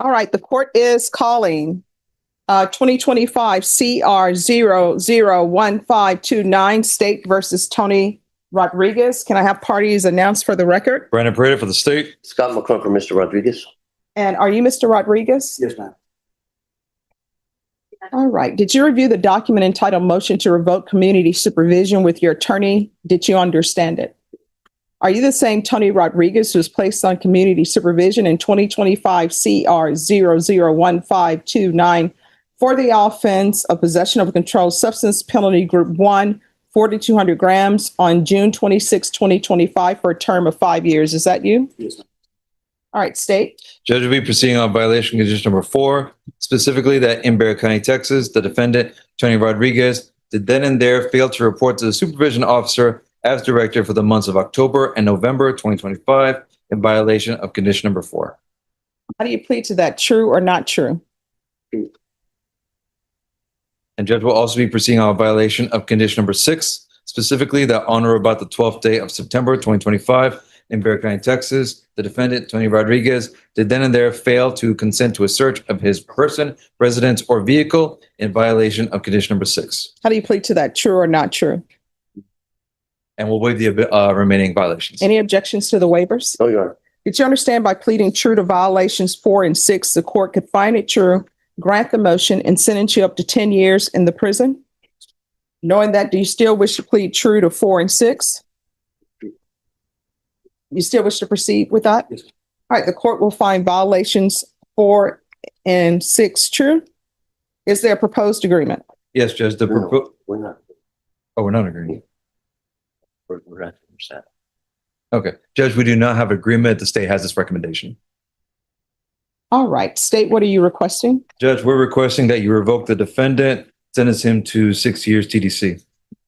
All right, the court is calling 2025 CR 001529 State versus Tony Rodriguez. Can I have parties announced for the record? Brandon Pareda for the state. Scott McClung for Mr. Rodriguez. And are you Mr. Rodriguez? Yes, ma'am. All right. Did you review the document entitled Motion to Revoke Community Supervision with your attorney? Did you understand it? Are you the same Tony Rodriguez who was placed on community supervision in 2025 CR 001529 for the offense of possession of a controlled substance, penalty group 1, 4,200 grams on June 26, 2025 for a term of 5 years? Is that you? Yes, ma'am. All right, state. Judge will be proceeding on violation condition number 4, specifically that in Bexar County, Texas, the defendant, Tony Rodriguez, did then and there fail to report to the supervision officer as director for the months of October and November 2025 in violation of condition number 4. How do you plead to that? True or not true? And judge will also be proceeding on violation of condition number 6, specifically that on or about the 12th day of September 2025 in Bexar County, Texas, the defendant, Tony Rodriguez, did then and there fail to consent to a search of his person, residence, or vehicle in violation of condition number 6. How do you plead to that? True or not true? And we'll waive the remaining violations. Any objections to the waivers? No, Your Honor. Did you understand by pleading true to violations 4 and 6, the court could find it true, grant the motion, and sentence you up to 10 years in the prison? Knowing that, do you still wish to plead true to 4 and 6? You still wish to proceed with that? Yes. All right, the court will find violations 4 and 6 true. Is there a proposed agreement? Yes, Judge. We're not. Oh, we're not agreeing. We're not upset. Okay. Judge, we do not have agreement. The state has this recommendation. All right, state, what are you requesting? Judge, we're requesting that you revoke the defendant, sentence him to 6 years TDC.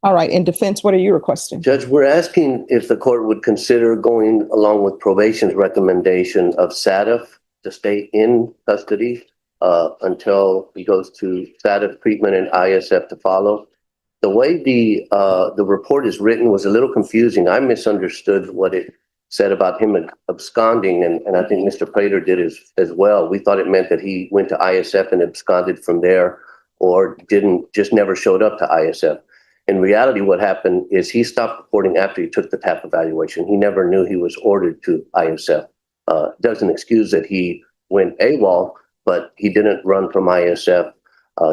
All right, in defense, what are you requesting? Judge, we're asking if the court would consider going along with probation's recommendation of SADF to stay in custody until he goes to SADF treatment and ISF to follow. The way the report is written was a little confusing. I misunderstood what it said about him absconding, and I think Mr. Prater did as well. We thought it meant that he went to ISF and absconded from there, or just never showed up to ISF. In reality, what happened is he stopped reporting after he took the TAP evaluation. He never knew he was ordered to ISF. Doesn't excuse that he went AWOL, but he didn't run from ISF.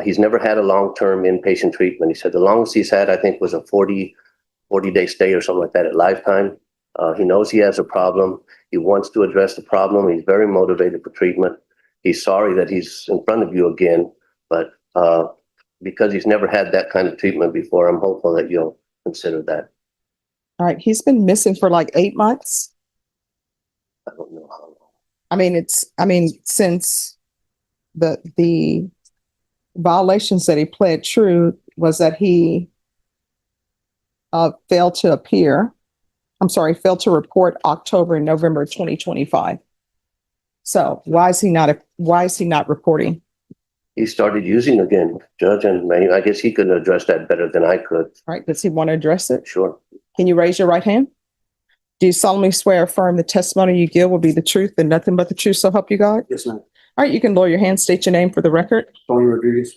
He's never had a long-term inpatient treatment. He said the longest he's had, I think, was a 40-day stay or something like that at Lifetime. He knows he has a problem. He wants to address the problem. He's very motivated for treatment. He's sorry that he's in front of you again, but because he's never had that kind of treatment before, I'm hopeful that you'll consider that. All right, he's been missing for like 8 months. I don't know how long. Since the violations that he pled true was that he failed to report October and November 2025. So why is he not reporting? He started using again, Judge, and I guess he could address that better than I could. All right, does he want to address it? Sure. Can you raise your right hand? Do you solemnly swear or affirm the testimony you give will be the truth and nothing but the truth, so help you God? Yes, ma'am. All right, you can lower your hand, state your name for the record. Tony Rodriguez.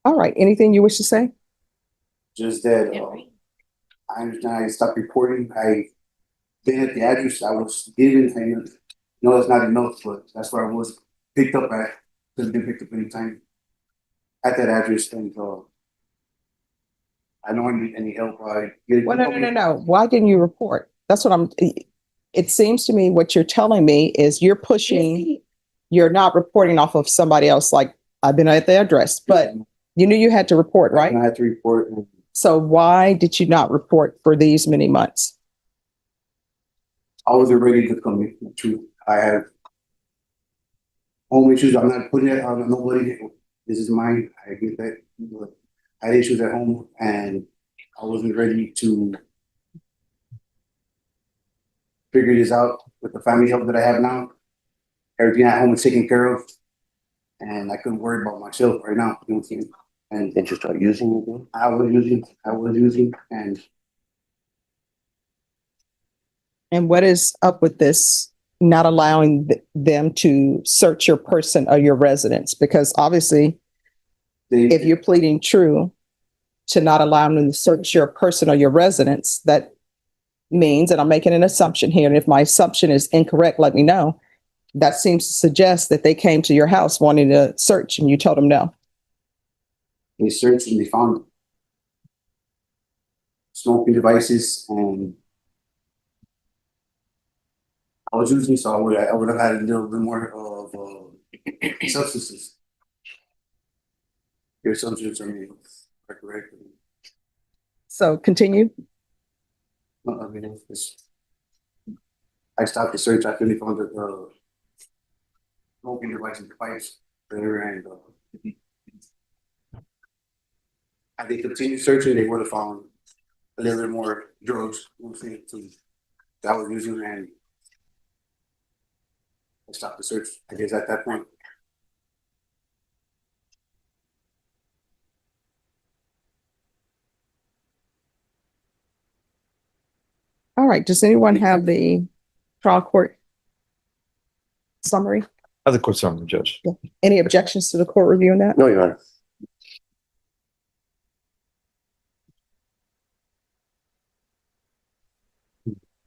All right, anything you wish to say? Just that I understand I stopped reporting. I been at the address I was given. I know that's not enough, but that's where I was picked up at. Could have been picked up anytime at that address, and I don't need any help. No. Why didn't you report? That's what it seems to me what you're telling me is you're pushing, you're not reporting off of somebody else. Like, I've been at the address, but you knew you had to report, right? I had to report. So why did you not report for these many months? I wasn't ready to commit to. I have home issues. I'm not putting it on nobody. This is mine. I get that. But I had issues at home, and I wasn't ready to figure this out with the family help that I have now. Everything at home is taken care of, and I couldn't worry about myself right now. You know what I'm saying? And Did you start using again? I was using, and And what is up with this not allowing them to search your person or your residence? Because obviously, if you're pleading true to not allowing them to search your person or your residence, that means, and I'm making an assumption here, and if my assumption is incorrect, let me know. That seems to suggest that they came to your house wanting to search and you told them no. They searched and they found smoking devices, and I was using, so I would have had a little bit more of substances. Your assumptions are correct. So continue. I mean, I stopped the search after they found the smoking device and the pipes there, and had they continued searching, they would have found a little bit more drugs. That was using, and I stopped the search, I guess, at that point. All right. Does anyone have the trial court summary? Have the court summary, Judge. Any objections to the court reviewing that? No, Your Honor.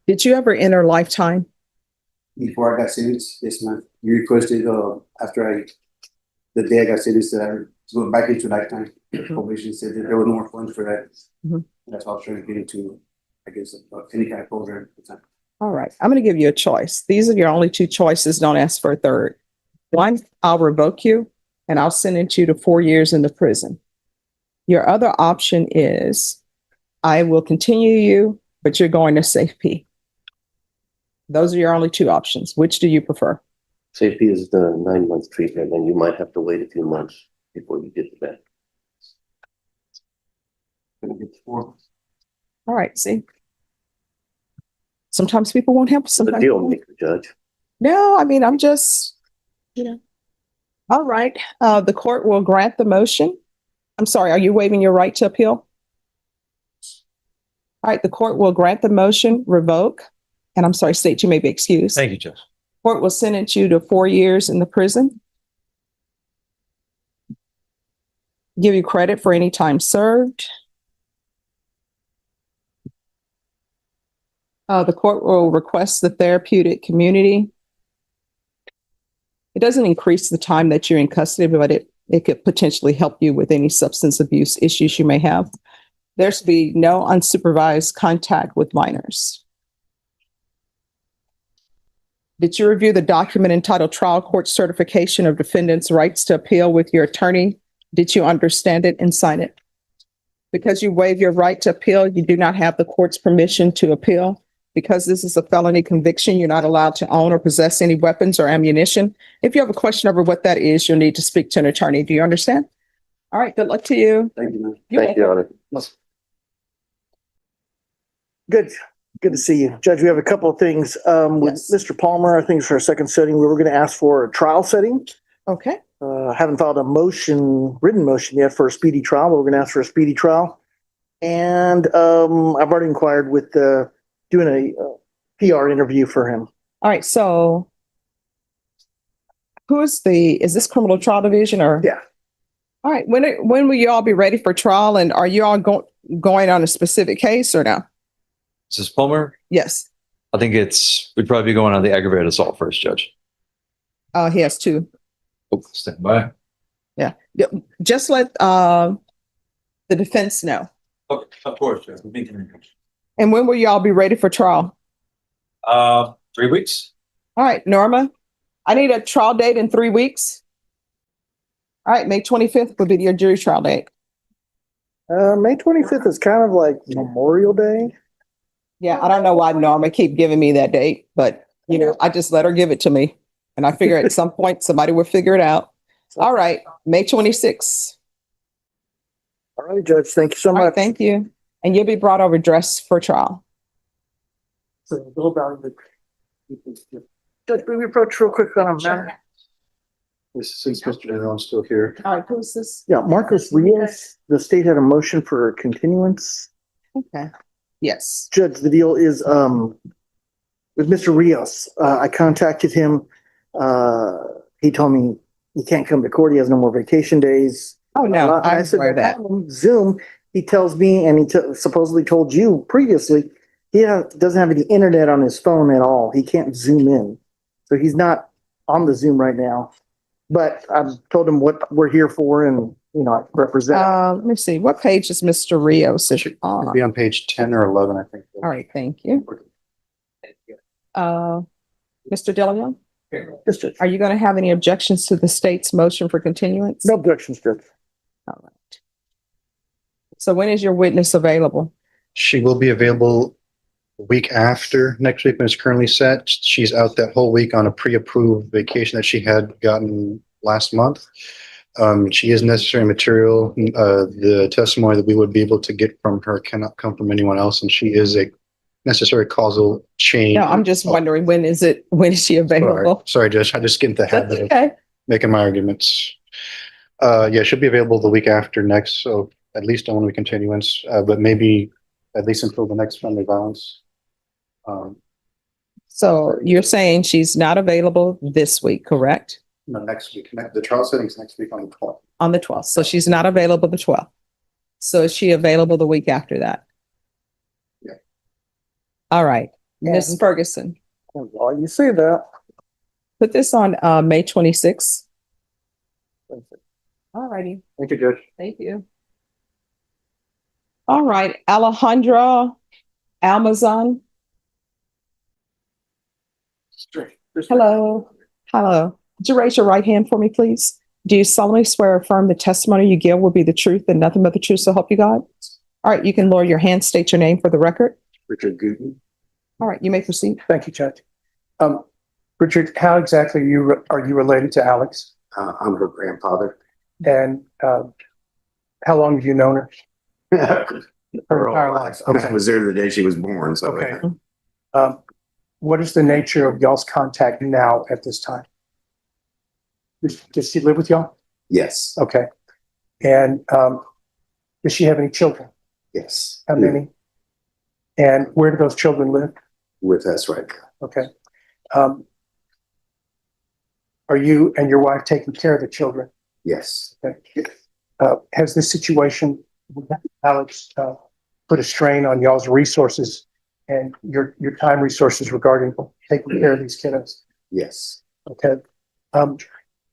Did you ever enter lifetime? Before I got sentenced, yes, ma'am. You requested after the day I got sentenced that I was going back into lifetime. Probation said that there were no more funds for that. Mhm. That's why I was trying to get into, I guess, any kind of program at the time. All right. I'm going to give you a choice. These are your only two choices. Don't ask for a third. One, I'll revoke you and I'll sentence you to 4 years in the prison. Your other option is I will continue you, but you're going to safety. Those are your only two options. Which do you prefer? Safety is the 9-month treatment, and you might have to wait a few months before you get to that. Gonna get 4. All right. See, sometimes people won't help. The Sometimes deal people won't. maker, Judge. No, I mean, I'm just, you know. All right. The court will grant the motion. I'm sorry. Are you waiving your right to appeal? All right. The court will grant the motion, revoke, and I'm sorry, state you may be excused. Thank you, Judge. Court will sentence you to 4 years in the prison. Give you credit for any time served. The court will request the therapeutic community. It doesn't increase the time that you're in custody, but it could potentially help you with any substance abuse issues you may have. There's to be no unsupervised contact with minors. Did you review the document entitled Trial Court Certification of Defendant's Rights to Appeal with your attorney? Did you understand it and sign it? Because you waive your right to appeal, you do not have the court's permission to appeal. Because this is a felony conviction, you're not allowed to own or possess any weapons or ammunition. If you have a question over what that is, you'll need to speak to an attorney. Do you understand? All right, good luck to you. Thank you, ma'am. Thank you, Your Honor. Good to see you. Judge, we have a couple of things. With Yes. Mr. Palmer, I think for a second setting, we were going to ask for a trial setting. Okay, Haven't filed a written motion yet for a speedy trial, but we're going to ask for a speedy trial. And I've already inquired with doing a PR interview for him. all right, so is this criminal trial division or? Yeah. All right, when will you all be ready for trial, and are you all going on a specific case or no? Mrs. Palmer, Yes, I think we'd probably be going on the aggravated assault first, Judge. he has two. Oh, stand by. Yeah, just let the defense know. Okay, of course, Judge. And when will you all be ready for trial? 3 weeks. All right, Norma, I need a trial date in 3 weeks. All right, May 25th will be your jury trial date. May 25th is kind of like Memorial Day. Yeah, I don't know why Norma keep giving me that date, but I just let her give it to me. And I figure at some point somebody will figure it out. All right, May 26th. All right, Judge, thank you so All right, much. thank you. And you'll be brought over dressed for trial. So go about it. Judge, may we approach real quick on a matter? Since Mr. Denon's still here. All right, who's this? Yeah, Marcus Rios, the state had a motion for a continuance. Okay. Yes. Judge, the deal is, with Mr. Rios. I contacted him. He told me he can't come to court. He has no more vacation days. Oh, no, And I I'm said, aware of that. Zoom, he tells me, and he supposedly told you previously, he doesn't have any internet on his phone at all. He can't Zoom in. So he's not on the Zoom right now. But I've told him what we're here for and, I represent. Let me see, what page is Mr. Rios is on? It'd be on page 10 or 11, I think. All right, thank you. Mr. Dillion, are you going to have any objections to the state's motion for continuance? No objections, Judge. All right. So when is your witness available? She will be available the week after next week when it's currently set. She's out that whole week on a pre-approved vacation that she had gotten last month. She is necessary material. The testimony that we would be able to get from her cannot come from anyone else, and she is a necessary causal chain. No, I'm just wondering, when is she available? Sorry, Judge. I just get into the That's habit of okay. making my arguments. Yeah, she'll be available the week after next, so at least on a continuance, but maybe at least until the next family violence. So you're saying she's not available this week, correct? No, next week. The trial setting's next week on the 12th. On the 12th. So she's not available the 12th. So is she available the week after that? Yeah. All right. Yeah. Ms. Ferguson, Well, you say that. put this on May 26th. All righty. Thank you, Judge. Thank you. All right, Alejandra Almazan. Hello. Hello. Would you raise your right hand for me, please? Do you solemnly swear or affirm the testimony you give will be the truth and nothing but the truth, so help you God? All right, you can lower your hand, state your name for the record. Richard Gooden. All right, you may proceed. Thank you, Judge. Richard, how exactly are you related to Alex? I'm her grandfather. And how long have you known her? Her entire life. I was there the day she was born, so. Okay. What is the nature of y'all's contact now at this time? Does she live with y'all? Yes, Okay. And does she have any children? yes. How many? And where do those children live? With us right now. Okay. Are you and your wife taking care of the children? Yes, Okay. Has this situation with Alex put a strain on y'all's resources and your time resources regarding taking care of these kiddos? yes. Okay.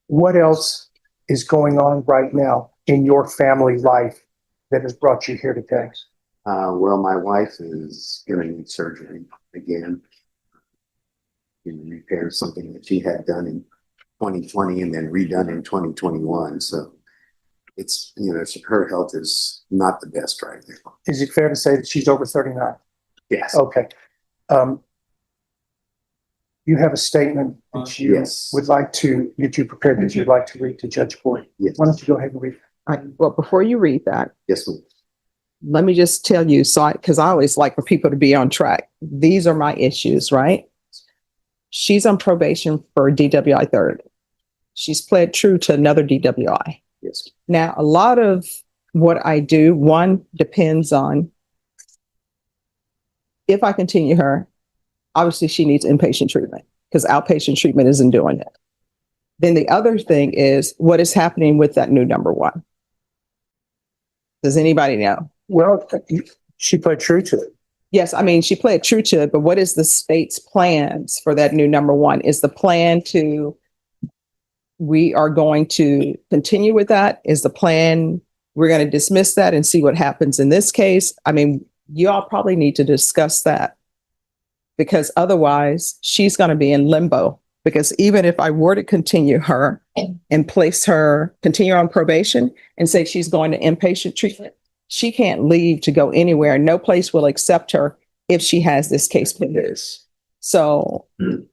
What else is going on right now in your family life that has brought you here today? Well, my wife is going to need surgery again. To repair something that she had done in 2020 and then redone in 2021. So it's, her health is not the best right now. Is it fair to say that she's over 39? Yes. Okay. You have a statement that you Yes. would like to, that you prepared, that you'd like to read to Judge Boyd. Yes. Why don't you go ahead and read? All right, well, before you read that, Yes, ma'am. let me just tell you, because I always like for people to be on track. These are my issues, right? She's on probation for DWI third. She's pled true to another DWI. Yes. Now, a lot of what I do, one, depends on if I continue her, obviously she needs inpatient treatment because outpatient treatment isn't doing it. Then the other thing is what is happening with that new number one. Does anybody know? Well, she played true to it. Yes, I mean, she played true to it, but what is the state's plans for that new number one? Is the plan we are going to continue with that? Is the plan, we're going to dismiss that and see what happens in this case? I mean, you all probably need to discuss that because otherwise she's going to be in limbo. Because even if I were to continue her and continue on probation and say she's going to inpatient treatment, she can't leave to go anywhere. No place will accept her if she has this case pending. So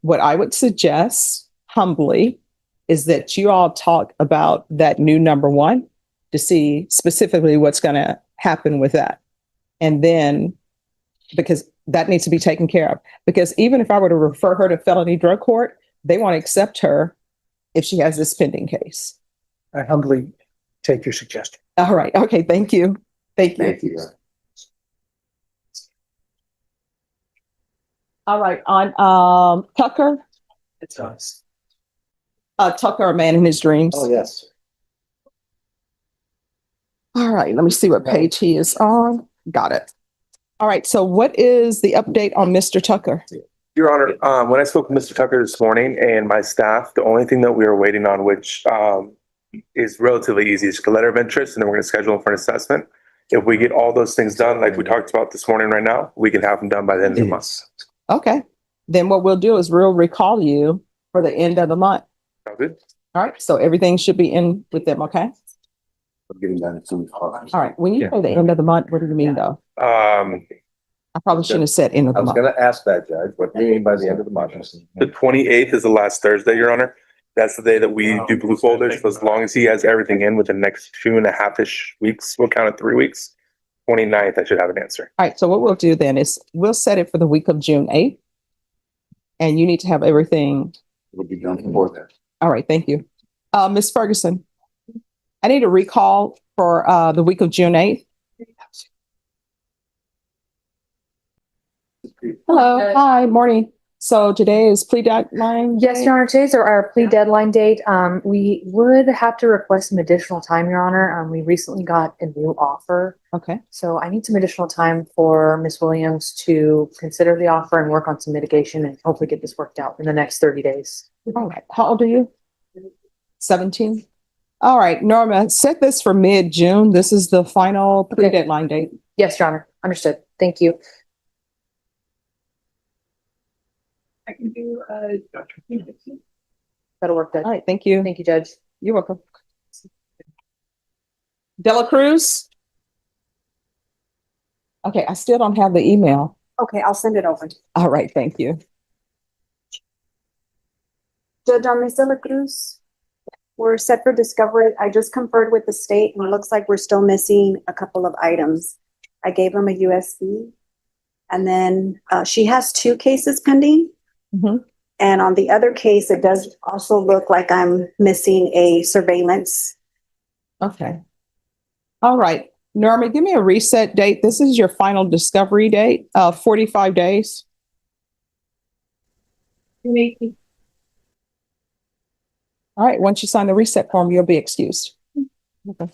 what I would suggest humbly is that you all talk about that new number one to see specifically what's going to happen with that. And then, because that needs to be taken care of. Because even if I were to refer her to felony drug court, they won't accept her if she has this pending case. I humbly take your suggestion. All right. Okay. Thank you. Thank you. Thank you. All right, on, Tucker, It's us. Tucker, a man in his dreams. Oh, yes. All right, let me see what page he is on. Got it. All right, so what is the update on Mr. Tucker? Your Honor, when I spoke with Mr. Tucker this morning and my staff, the only thing that we are waiting on, which is relatively easy, is a letter of interest, and then we're going to schedule him for an assessment. If we get all those things done, like we talked about this morning right now, we can have them done by the end of the month. Okay, then what we'll do is we'll recall you for the end of the month. Sound good? All right, so everything should be in with them, okay? I'm getting done as soon as possible. All right, when you Yeah. say the end of the month, what do you mean though? I probably shouldn't have said end of the month. ask that, Judge, what do you mean by the end of the month? The 28th is the last Thursday, Your Honor. That's the day that we do blue folders. So as long as he has everything in within the next 2.5-ish weeks, we'll count it 3 weeks. 29th, I should have an answer. All right, so what we'll do then is we'll set it for the week of June 8th. And you need to have everything. It'll be done before that. All right, thank you. Ms. Ferguson, I need a recall for the week of June 8th. Hello, hi, morning. So today is plea deadline? Yes, Your Honor, today's our plea deadline date. We would have to request some additional time, Your Honor. We recently got a new offer. Okay, So I need some additional time for Ms. Williams to consider the offer and work on some mitigation and hopefully get this worked out in the next 30 days. all right. How old are you? 17? All right, Norma, set this for mid-June. This is the final plea Okay. deadline date. Yes, Your Honor. Understood. Thank you. I can do, That'll work, Judge. All right, thank you. Thank you, Judge. You're welcome. Dela Cruz? Okay, I still don't have the email. Okay, I'll send it over. All right, thank you. Judge, on Ms. De La Cruz, we're set for discovery. I just conferred with the state and it looks like we're still missing a couple of items. I gave them a USC. And then she has 2 cases pending. Mhm. And on the other case, it does also look like I'm missing a surveillance. Okay. All right, Norma, give me a reset date. This is your final discovery date, 45 days. All right, once you sign the reset form, you'll be excused. Okay.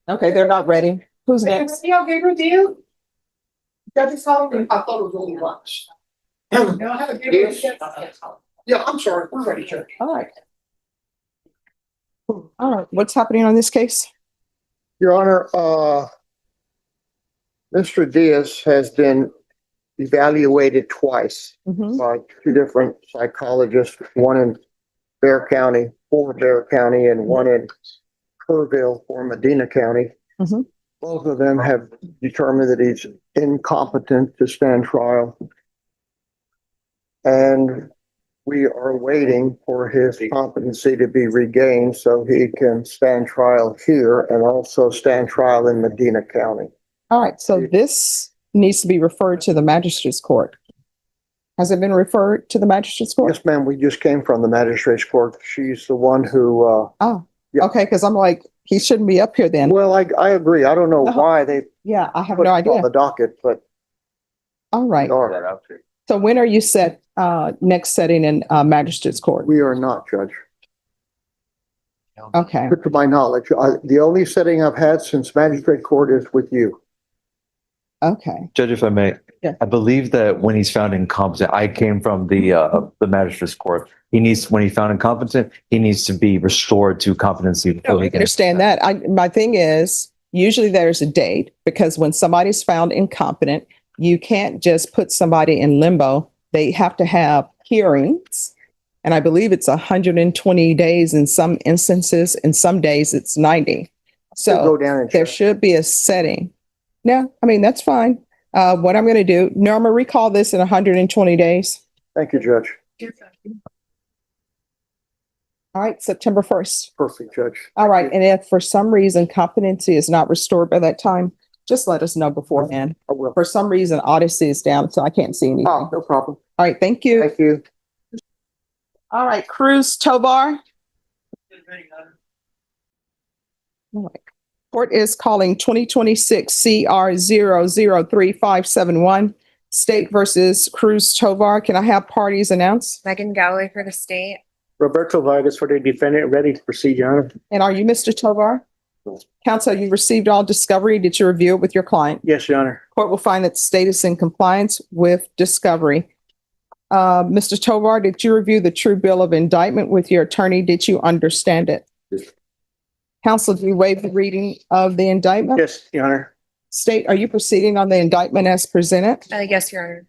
Okay, they're not ready. Who's next? Yeah, I'm sorry. We're ready, Judge. All right. All right, what's happening on this case? Your Honor, Mr. Diaz has been evaluated twice Mhm. by 2 different psychologists, one in Bexar County for Bexar County and one in Kerrville for Medina County. Mhm. Both of them have determined that he's incompetent to stand trial. And we are waiting for his competency to be regained so he can stand trial here and also stand trial in Medina County. All right, so this needs to be referred to the magistrate's court. Has it been referred to the magistrate's court? Yes, ma'am, we just came from the magistrate's court. She's the one who, Oh, yeah. okay, because I'm like, he shouldn't be up here then. well, I agree. I don't know No. why they Yeah, I have put no it on idea. the docket, but All right, we are. so when are you set, next setting in, magistrate's court? We are not, Judge. Okay, To my knowledge, the only setting I've had since magistrate court is with you. okay, Judge, if I may, Yeah. I believe that when he's found incompetent, I came from the magistrate's court. When he's found incompetent, he needs to be restored to competency. no, before I he can- understand that. My thing is, usually there's a date, because when somebody's found incompetent, you can't just put somebody in limbo. They have to have hearings. And I believe it's 120 days in some instances, in some days it's 90. So Go down and there check. should be a setting. No, I mean, that's fine. What I'm going to do, Norma, recall this in 120 days. Thank you, Judge. All right, September 1st. Perfect, Judge. All right, and if for some reason competency is not restored by that time, just let us know beforehand. I will. For some reason, Odyssey is down, so I can't see anything. Oh, All no problem. right, thank you. Thank you. All right, Cruz Tovar. All right. Court is calling 2026 CR 003571 State versus Cruz Tovar. Can I have parties announced? Megan Galloway for the state. Roberto Vargas for the defendant, ready to proceed, Your Honor. And are you Mr. Tovar? Counsel, you received all discovery. Did you review it with your client? Yes, Your Honor. Court will find that the state is in compliance with discovery. Mr. Tovar, did you review the true bill of indictment with your attorney? Did you understand it? Yes. Counsel, do you waive the reading of the indictment? Yes, Your Honor. State, are you proceeding on the indictment as presented? Yes, Your Honor.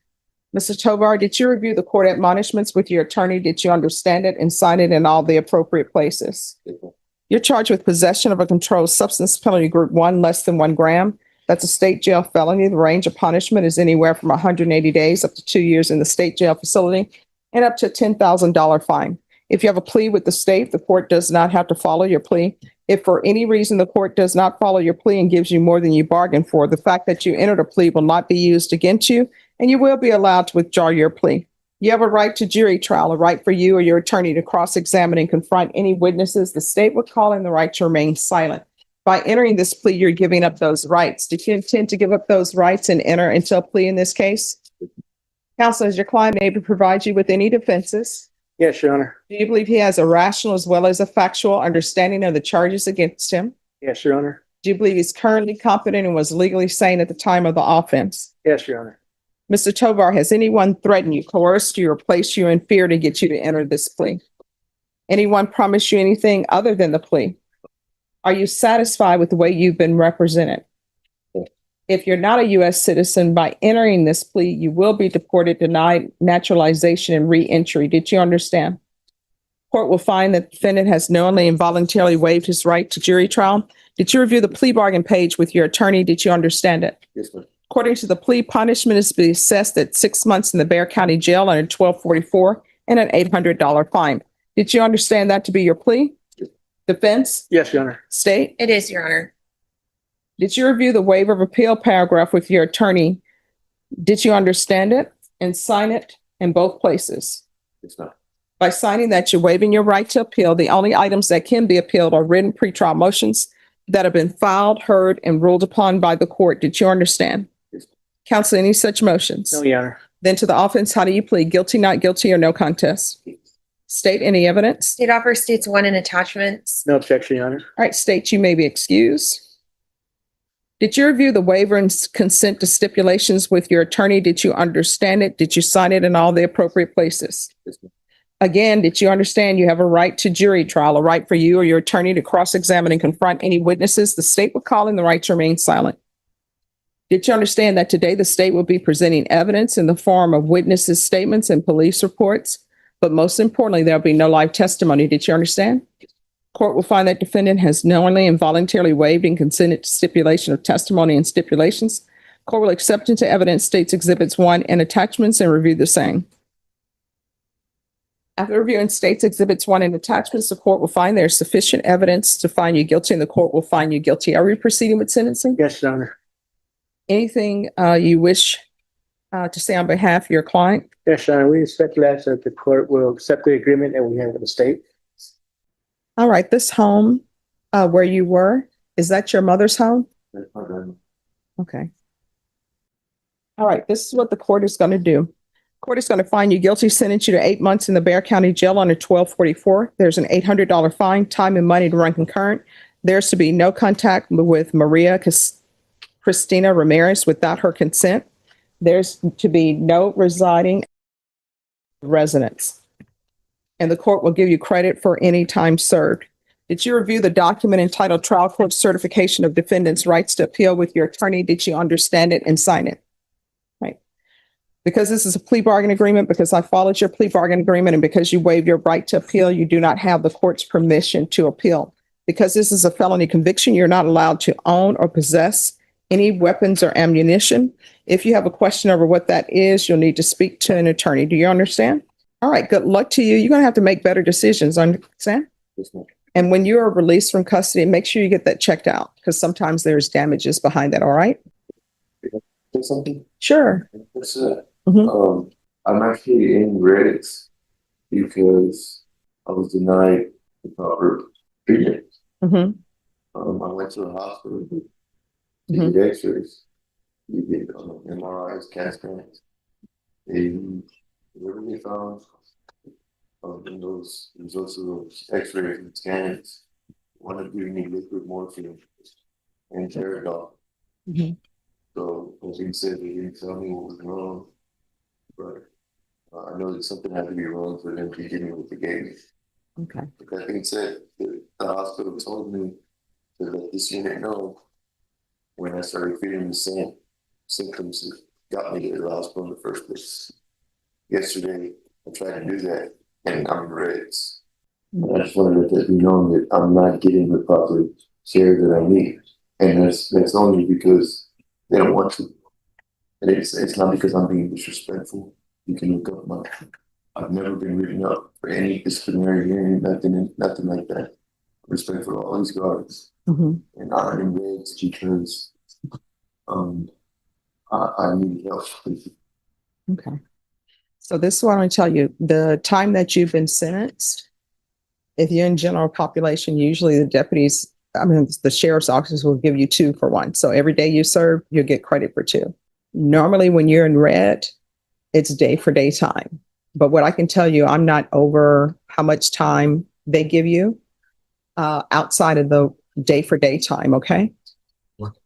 Mr. Tovar, did you review the court admonishments with your attorney? Did you understand it and sign it in all the appropriate places? You're charged with possession of a controlled substance, penalty group 1, less than 1 gram. That's a state jail felony. The range of punishment is anywhere from 180 days up to 2 years in the state jail facility and up to a $10,000 fine. If you have a plea with the state, the court does not have to follow your plea. If for any reason the court does not follow your plea and gives you more than you bargained for, the fact that you entered a plea will not be used against you, and you will be allowed to withdraw your plea. You have a right to jury trial, a right for you or your attorney to cross-examine and confront any witnesses the state would call in, the right to remain silent. By entering this plea, you're giving up those rights. Did you intend to give up those rights and enter into a plea in this case? Counsel, is your client able to provide you with any defenses? Yes, Your Honor. Do you believe he has a rational as well as a factual understanding of the charges against him? Yes, Your Honor. Do you believe he's currently competent and was legally sane at the time of the offense? Yes, Your Honor. Mr. Tovar, has anyone threatened you, coerced you, or placed you in fear to get you to enter this plea? Anyone promised you anything other than the plea? Are you satisfied with the way you've been represented? If you're not a U.S. citizen, by entering this plea, you will be deported, denied naturalization, and re-entry. Did you understand? Court will find that the defendant has knowingly and voluntarily waived his right to jury trial. Did you review the plea bargain page with your attorney? Did you understand it? Yes, ma'am. According to the plea, punishment is to be assessed at 6 months in the Bexar County Jail under 1244 and an $800 fine. Did you understand that to be your plea? Defense? Yes, Your Honor. State? It is, Your Honor. Did you review the waiver of appeal paragraph with your attorney? Did you understand it and sign it in both places? Yes, ma'am. By signing that, you're waiving your right to appeal. The only items that can be appealed are written pretrial motions that have been filed, heard, and ruled upon by the court. Did you understand? Yes. Counsel, any such motions? No, Your Honor. Then to the offense, how do you plead? Guilty, not guilty, or no contest? State, any evidence? State offer states 1 in attachments. No objection, Your Honor. All right, state, you may be excused. Did you review the waiver and consent to stipulations with your attorney? Did you understand it? Did you sign it in all the appropriate places? Yes, ma'am. Again, did you understand you have a right to jury trial, a right for you or your attorney to cross-examine and confront any witnesses the state would call in, the right to remain silent? Did you understand that today the state will be presenting evidence in the form of witnesses' statements and police reports? But most importantly, there'll be no live testimony. Did you understand? Court will find that defendant has knowingly and voluntarily waived and consented to stipulation of testimony and stipulations. Court will accept into evidence states exhibits 1 and attachments and review the same. After reviewing states exhibits 1 and attachments, the court will find there is sufficient evidence to find you guilty, and the court will find you guilty. Are we proceeding with sentencing? Yes, Your Honor. Anything you wish to say on behalf of your client? Yes, Your Honor. We respectfully ask that the court will accept the agreement that we have with the state. All right, this home where you were, is that your mother's home? Okay. All right, this is what the court is going to do. Court is going to find you guilty, sentence you to 8 months in the Bexar County Jail under 1244. There's an $800 fine, time and money to run concurrent. There's to be no contact with Maria Cristina Ramirez without her consent. There's to be no residing residence. And the court will give you credit for any time served. Did you review the document entitled Trial Court Certification of Defendant's Rights to Appeal with your attorney? Did you understand it and sign it? Right. Because this is a plea bargain agreement, because I followed your plea bargain agreement, and because you waived your right to appeal, you do not have the court's permission to appeal. Because this is a felony conviction, you're not allowed to own or possess any weapons or ammunition. If you have a question over what that is, you'll need to speak to an attorney. Do you understand? All right, good luck to you. You're going to have to make better decisions, understand? Yes, ma'am. And when you are released from custody, make sure you get that checked out, because sometimes there's damages behind that, all right? Say something? Sure. That's it. Mhm. I'm actually in Reddit because I was denied the proper treatment. Mhm. I went to the hospital, they did X-rays, they did MRIs, CAT scans, And whatever they found, in those results of those x-rays and scans, one of giving me liquid morphine and Geradol. Mhm. So, as he said, they didn't tell me what was wrong, but I know that something had to be wrong for them to give me what they gave me. Okay. But that being said, the hospital told me to let this unit know when I started feeling the same symptoms that got me to the hospital in the first place. Yesterday, I tried to do that and I'm in reds. I just wanted to let that be known that I'm not getting the proper care that I need. And that's only because they don't want to. And it's not because I'm being disrespectful. You can look up I've never been written up for any disciplinary hearing, nothing like that. Respect for all these guards. Mhm. And I'm in reds because I need help. Okay. So this is what I'm going to tell you. The time that you've been sentenced, if you're in general population, usually the sheriff's office will give you 2 for 1. So every day you serve, you'll get credit for 2. Normally when you're in red, it's day for day time. But what I can tell you, I'm not over how much time they give you outside of the day for day time. Okay.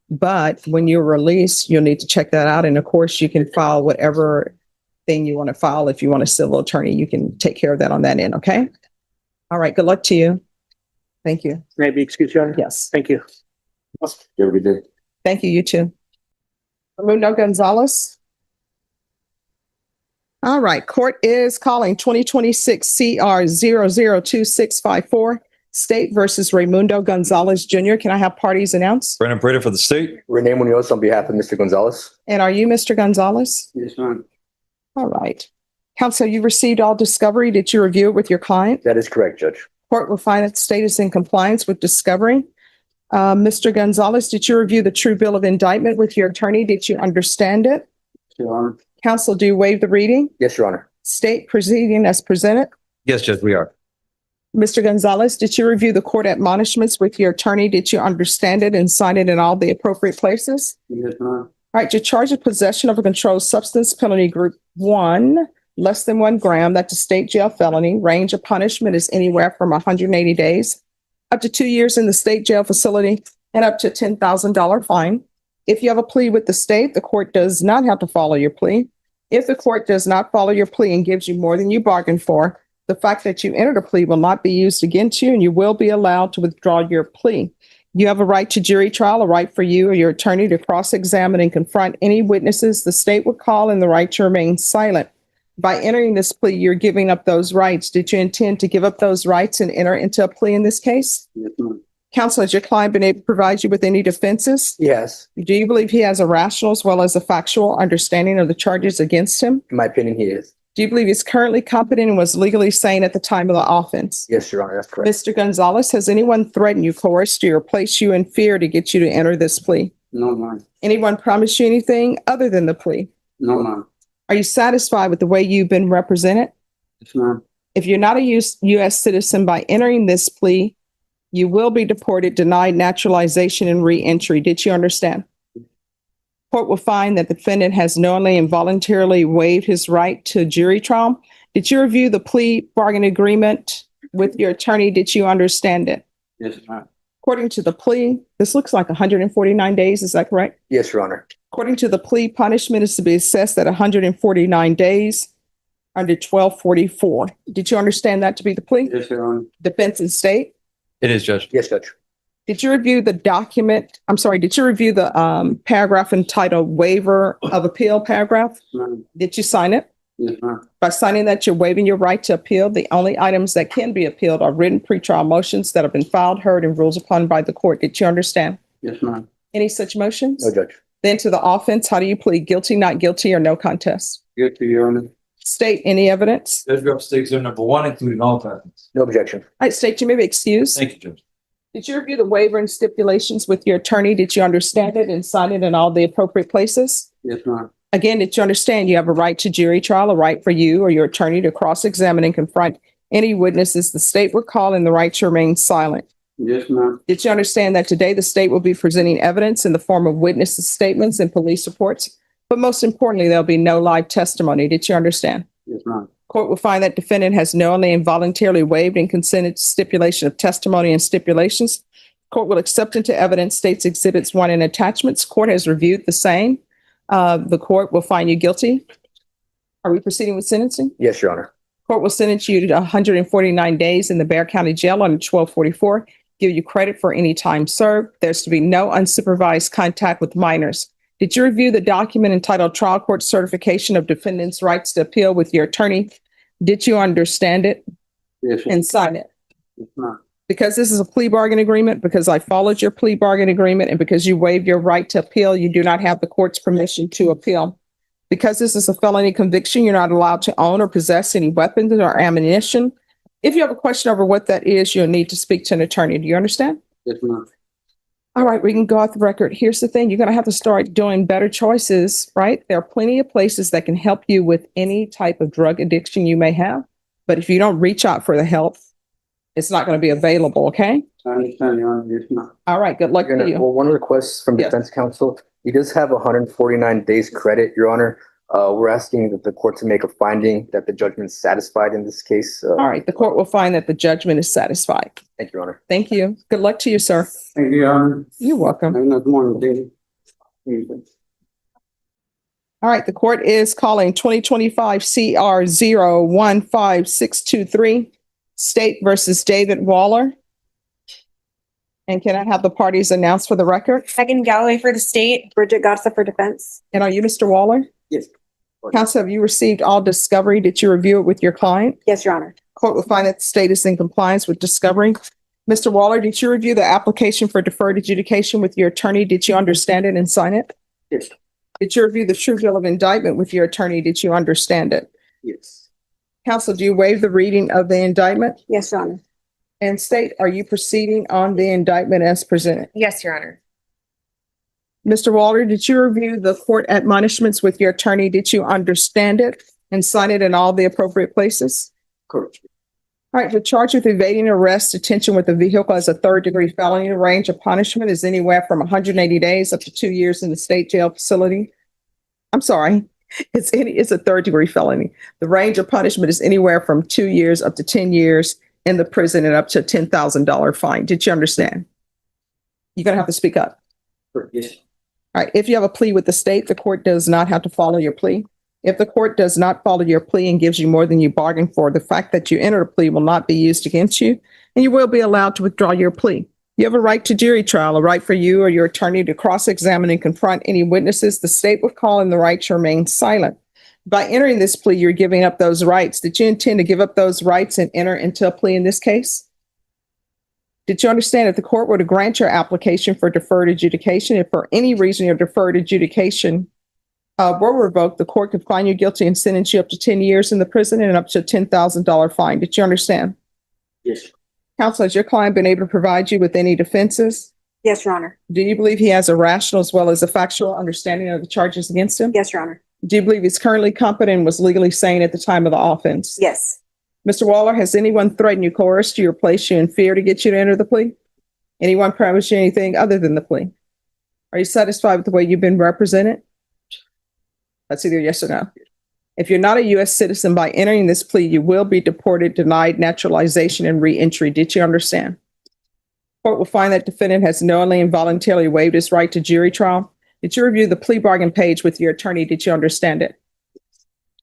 But when you're released, you'll need to check that out. And of course, you can file whatever thing you want to file. If you want a civil attorney, you can take care of that on that end. Okay. All right. Good luck to you. Thank you. May I be excused, Your Honor? Yes. Thank you. Yeah, we did. Thank you. You too. Raimundo Gonzalez. All right. Court is calling 2026 CR 002654 State versus Raimundo Gonzalez Jr. Can I have parties announced? Brandon Prater for the state. Renee Munoz on behalf of Mr. Gonzalez. And are you Mr. Gonzalez? Yes, ma'am. All right. Counsel, you received all discovery. Did you review it with your client? That is correct, Judge. Court will find that the state is in compliance with discovery. Mr. Gonzalez, did you review the true bill of indictment with your attorney? Did you understand it? Your Honor. Counsel, do you waive the reading? Yes, Your Honor. State proceeding as presented. Yes, Judge, we are. Mr. Gonzalez, did you review the court admonishments with your attorney? Did you understand it and sign it in all the appropriate places? Yes, ma'am. All right, you're charged with possession of a controlled substance, penalty group 1, less than 1 gram. That's a state jail felony. Range of punishment is anywhere from 180 days up to 2 years in the state jail facility and up to $10,000 fine. If you have a plea with the state, the court does not have to follow your plea. If the court does not follow your plea and gives you more than you bargained for, the fact that you entered a plea will not be used against you and you will be allowed to withdraw your plea. You have a right to jury trial, a right for you or your attorney to cross-examine and confront any witnesses the state would call, and the right to remain silent. By entering this plea, you're giving up those rights. Did you intend to give up those rights and enter into a plea in this case? Yes, ma'am. Counsel, has your client been able to provide you with any defenses? Yes. Do you believe he has a rational as well as a factual understanding of the charges against him? In my opinion, he is. Do you believe he's currently competent and was legally sane at the time of the offense? Yes, Your Honor. That's correct. Mr. Gonzalez, has anyone threatened you, coerced you, or placed you in fear to get you to enter this plea? No, ma'am. Anyone promised you anything other than the plea? No, ma'am. Are you satisfied with the way you've been represented? Yes, ma'am. If you're not a U.S. citizen by entering this plea, you will be deported, denied naturalization, and re-entry. Did you understand? Court will find that the defendant has knowingly and voluntarily waived his right to jury trial. Did you review the plea bargain agreement with your attorney? Did you understand it? Yes, ma'am. According to the plea, this looks like 149 days. Is that correct? Yes, Your Honor. According to the plea, punishment is to be assessed at 149 days under 1244. Did you understand that to be the plea? Yes, Your Honor. Defense and state? It is, Judge. Yes, Judge. Did you review the document? I'm sorry, did you review the paragraph entitled waiver of appeal paragraph? Ma'am. Did you sign it? Yes, ma'am. By signing that, you're waiving your right to appeal. The only items that can be appealed are written pretrial motions that have been filed, heard, and ruled upon by the court. Did you understand? Yes, ma'am. Any such motions? No, Judge. Then to the offense, how do you plead? Guilty, not guilty, or no contest? Guilty, Your Honor. State any evidence? Judge, we have stakes are number 1, including all patents. No objection. All right, state, you may be excused. Thank you, Judge. Did you review the waiver and stipulations with your attorney? Did you understand it and sign it in all the appropriate places? Yes, ma'am. Again, did you understand you have a right to jury trial, a right for you or your attorney to cross-examine and confront any witnesses the state would call, and the right to remain silent? Yes, ma'am. Did you understand that today the state will be presenting evidence in the form of witnesses' statements and police reports, But most importantly, there'll be no live testimony. Did you understand? Yes, ma'am. Court will find that defendant has knowingly and voluntarily waived and consented to stipulation of testimony and stipulations. Court will accept into evidence states exhibits 1 and attachments. Court has reviewed the same. The court will find you guilty. Are we proceeding with sentencing? Yes, Your Honor. Court will sentence you to 149 days in the Bexar County Jail under 1244. Give you credit for any time served. There's to be no unsupervised contact with minors. Did you review the document entitled Trial Court Certification of Defendant's Rights to Appeal with your attorney? Did you understand it Yes, and sign it? yes, ma'am. Because this is a plea bargain agreement, because I followed your plea bargain agreement, and because you waived your right to appeal, you do not have the court's permission to appeal. Because this is a felony conviction, you're not allowed to own or possess any weapons or ammunition. If you have a question over what that is, you'll need to speak to an attorney. Do you understand? Yes, ma'am. All right, we can go off the record. Here's the thing. You're going to have to start doing better choices, right? There are plenty of places that can help you with any type of drug addiction you may have. But if you don't reach out for the help, it's not going to be available, okay? I understand, Your Honor. Yes, ma'am. All right, good luck Your to Honor, you. well, one request from Yes. defense counsel. He does have 149 days credit, Your Honor. We're asking that the court to make a finding that the judgment's satisfied in this case. All right, the court will find that the judgment is satisfied. Thank you, Your Honor. Thank you. Good luck to you, sir. Thank you, Your Honor. You're welcome. Have a nice morning, David. All right, the court is calling 2025 CR 015623, State versus David Waller. And can I have the parties announced for the record? Megan Galloway for the state. Bridget Garza for defense. And are you Mr. Waller? Yes. Counsel, have you received all discovery? Did you review it with your client? Yes, Your Honor. Court will find that the state is in compliance with discovery. Mr. Waller, did you review the application for deferred adjudication with your attorney? Did you understand it and sign it? Yes. Did you review the true bill of indictment with your attorney? Did you understand it? Yes. Counsel, do you waive the reading of the indictment? Yes, Your Honor. And state, are you proceeding on the indictment as presented? Yes, Your Honor. Mr. Waller, did you review the court admonishments with your attorney? Did you understand it and sign it in all the appropriate places? Correct. All right, the charge with evading arrest, detention with a vehicle as a third-degree felony, the range of punishment is anywhere from 180 days up to 2 years in the state jail facility. I'm sorry, it's a third-degree felony. The range of punishment is anywhere from 2 years up to 10 years in the prison and up to a $10,000 fine. Did you understand? You're gonna have to speak up. Yes. All right, if you have a plea with the state, the court does not have to follow your plea. If the court does not follow your plea and gives you more than you bargained for, the fact that you entered a plea will not be used against you, and you will be allowed to withdraw your plea. You have a right to jury trial, a right for you or your attorney to cross-examine and confront any witnesses. The state will call in the right to remain silent. By entering this plea, you're giving up those rights. Did you intend to give up those rights and enter into a plea in this case? Did you understand if the court were to grant your application for deferred adjudication, if for any reason your deferred adjudication were revoked, the court could find you guilty and sentence you up to 10 years in the prison and up to a $10,000 fine? Did you understand? Yes. Counsel, has your client been able to provide you with any defenses? Yes, Your Honor. Do you believe he has a rational as well as a factual understanding of the charges against him? Yes, Your Honor. Do you believe he's currently competent and was legally sane at the time of the offense? Yes. Mr. Waller, has anyone threatened you, coerced you, or placed you in fear to get you to enter the plea? Anyone promised you anything other than the plea? Are you satisfied with the way you've been represented? That's either yes or no. If you're not a U.S. citizen, by entering this plea, you will be deported, denied naturalization, and re-entry. Did you understand? Court will find that defendant has knowingly and voluntarily waived his right to jury trial. Did you review the plea bargain page with your attorney? Did you understand it?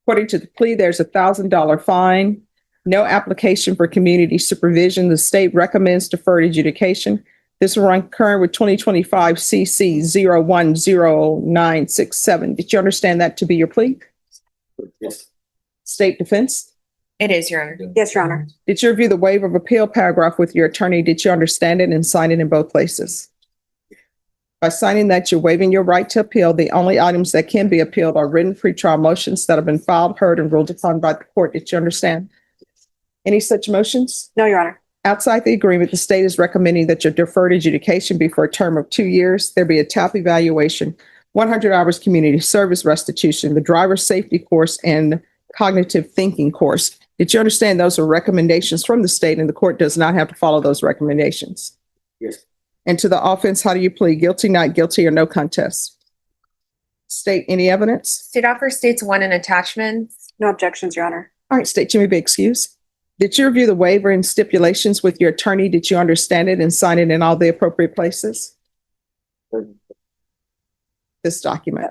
According to the plea, there's a $1,000 fine, no application for community supervision. The state recommends deferred adjudication. This will run current with 2025 CC 010967. Did you understand that to be your plea? Yes. State defense? It is, Your Honor. Yes, Your Honor. Did you review the waiver of appeal paragraph with your attorney? Did you understand it and sign it in both places? By signing that, you're waiving your right to appeal. The only items that can be appealed are written pretrial motions that have been filed, heard, and ruled upon by the court. Did you understand? Any such motions? No, Your Honor. Outside the agreement, the state is recommending that your deferred adjudication be for a term of 2 years. There be a TAP evaluation, 100 hours community service restitution, the driver's safety course, and cognitive thinking course. Did you understand those are recommendations from the state and the court does not have to follow those recommendations? Yes. And to the offense, how do you plead? Guilty, not guilty, or no contest? State, any evidence? State offer states one in attachments. No objections, Your Honor. All right, state, you may be excused. Did you review the waiver and stipulations with your attorney? Did you understand it and sign it in all the appropriate places? This document.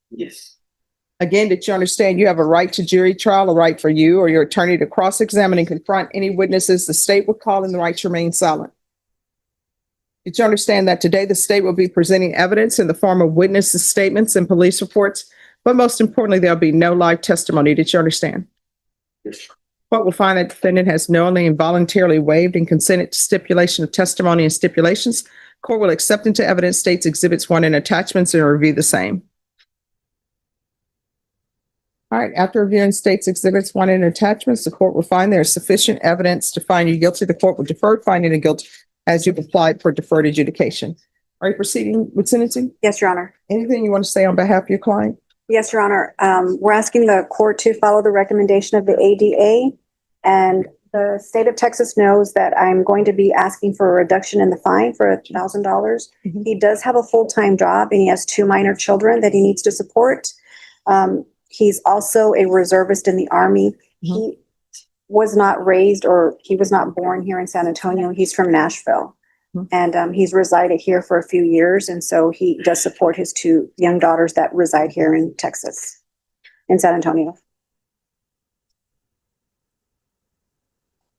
Yes. Again, did you understand you have a right to jury trial, a right for you or your attorney to cross-examine and confront any witnesses the state would call, and the right to remain silent? Did you understand that today the state will be presenting evidence in the form of witnesses' statements and police reports, but most importantly, there'll be no live testimony? Did you understand? Yes. Court will find that defendant has knowingly and voluntarily waived and consented to stipulation of testimony and stipulations. Court will accept into evidence states exhibits 1 and attachments and review the same. All right, after reviewing states exhibits 1 and attachments, the court will find there is sufficient evidence to find you guilty. The court will defer finding of guilt as you've applied for deferred adjudication. Are you proceeding with sentencing? Yes, Your Honor. Anything you want to say on behalf of your client? Yes, Your Honor. We're asking the court to follow the recommendation of the ADA, and the state of Texas knows that I'm going to be asking for a reduction in the fine for $1,000. Mhm. He does have a full-time job and he has 2 minor children that he needs to support. He's also a reservist in the Army. He was not raised, or he was not born here in San Antonio. He's from Nashville. And he's resided here for a few years. And so he does support his 2 young daughters that reside here in Texas, in San Antonio.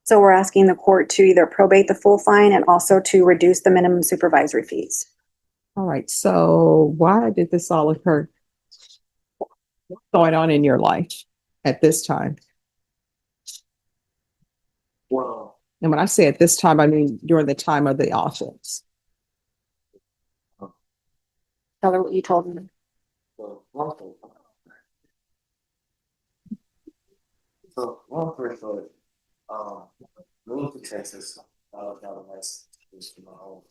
So we're asking the court to either probate the full fine and also to reduce the minimum supervisory fees. All right, so why did this all occur? What's going on in your life at this time? Well, And when I say at this time, I mean during the time of the offense. Tell her what you told me. So, long story short, moved to Texas, got a license to my home.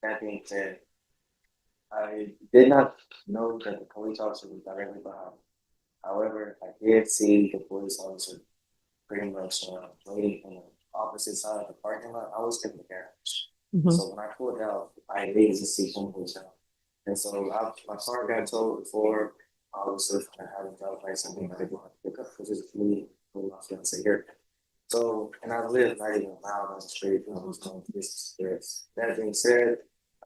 That being said, I did not know that the police officer was directly behind me. However, I did see the police officer pretty much waiting on the opposite side of the parking lot. I was in the garage. Mhm. So when I pulled out, I needed to see who was out. And so my car got towed before I was trying to have a job like something that I didn't want to pick up because it's me who my fiance here. So, and I live not even a mile down the street. I was going to this. That being said,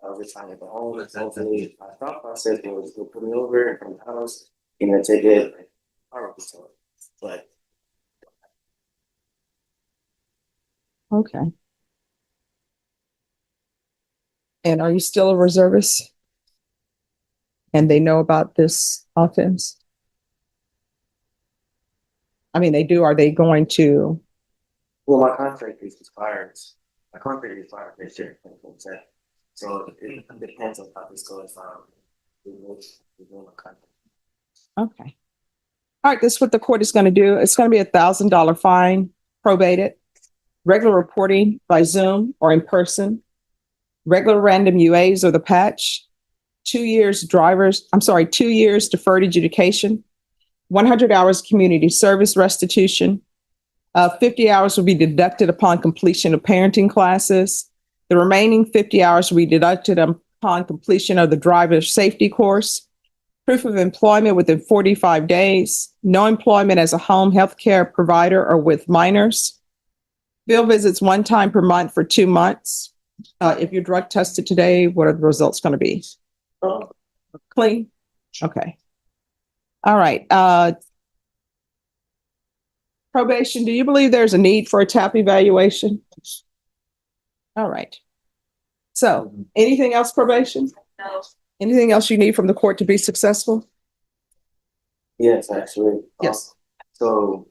I was just trying to go home. And hopefully, my thought process was to put me over from the house and then take it. I wrote the story. But Okay. And are you still a reservist? And they know about this offense? I mean, they do. Are they going to? well, my contract is expired. My contract is expired next year, 2027. So it depends on how this goes. My contract. Okay. All right, this is what the court is going to do. It's going to be $1,000 fine, probated, regular reporting by Zoom or in person, regular random UAs or the patch, 2 years 2 years deferred adjudication, 100 hours community service restitution. 50 hours will be deducted upon completion of parenting classes. The remaining 50 hours will be deducted upon completion of the driver's safety course. Proof of employment within 45 days, no employment as a home health care provider or with minors. Field visits 1 time per month for 2 months. If you're drug tested today, what are the results going to be? Clean? Okay. All right. Probation, do you believe there's a need for a TAP evaluation? All right. So anything else, probation? No. Anything else you need from the court to be successful? Yes, actually. Yes. So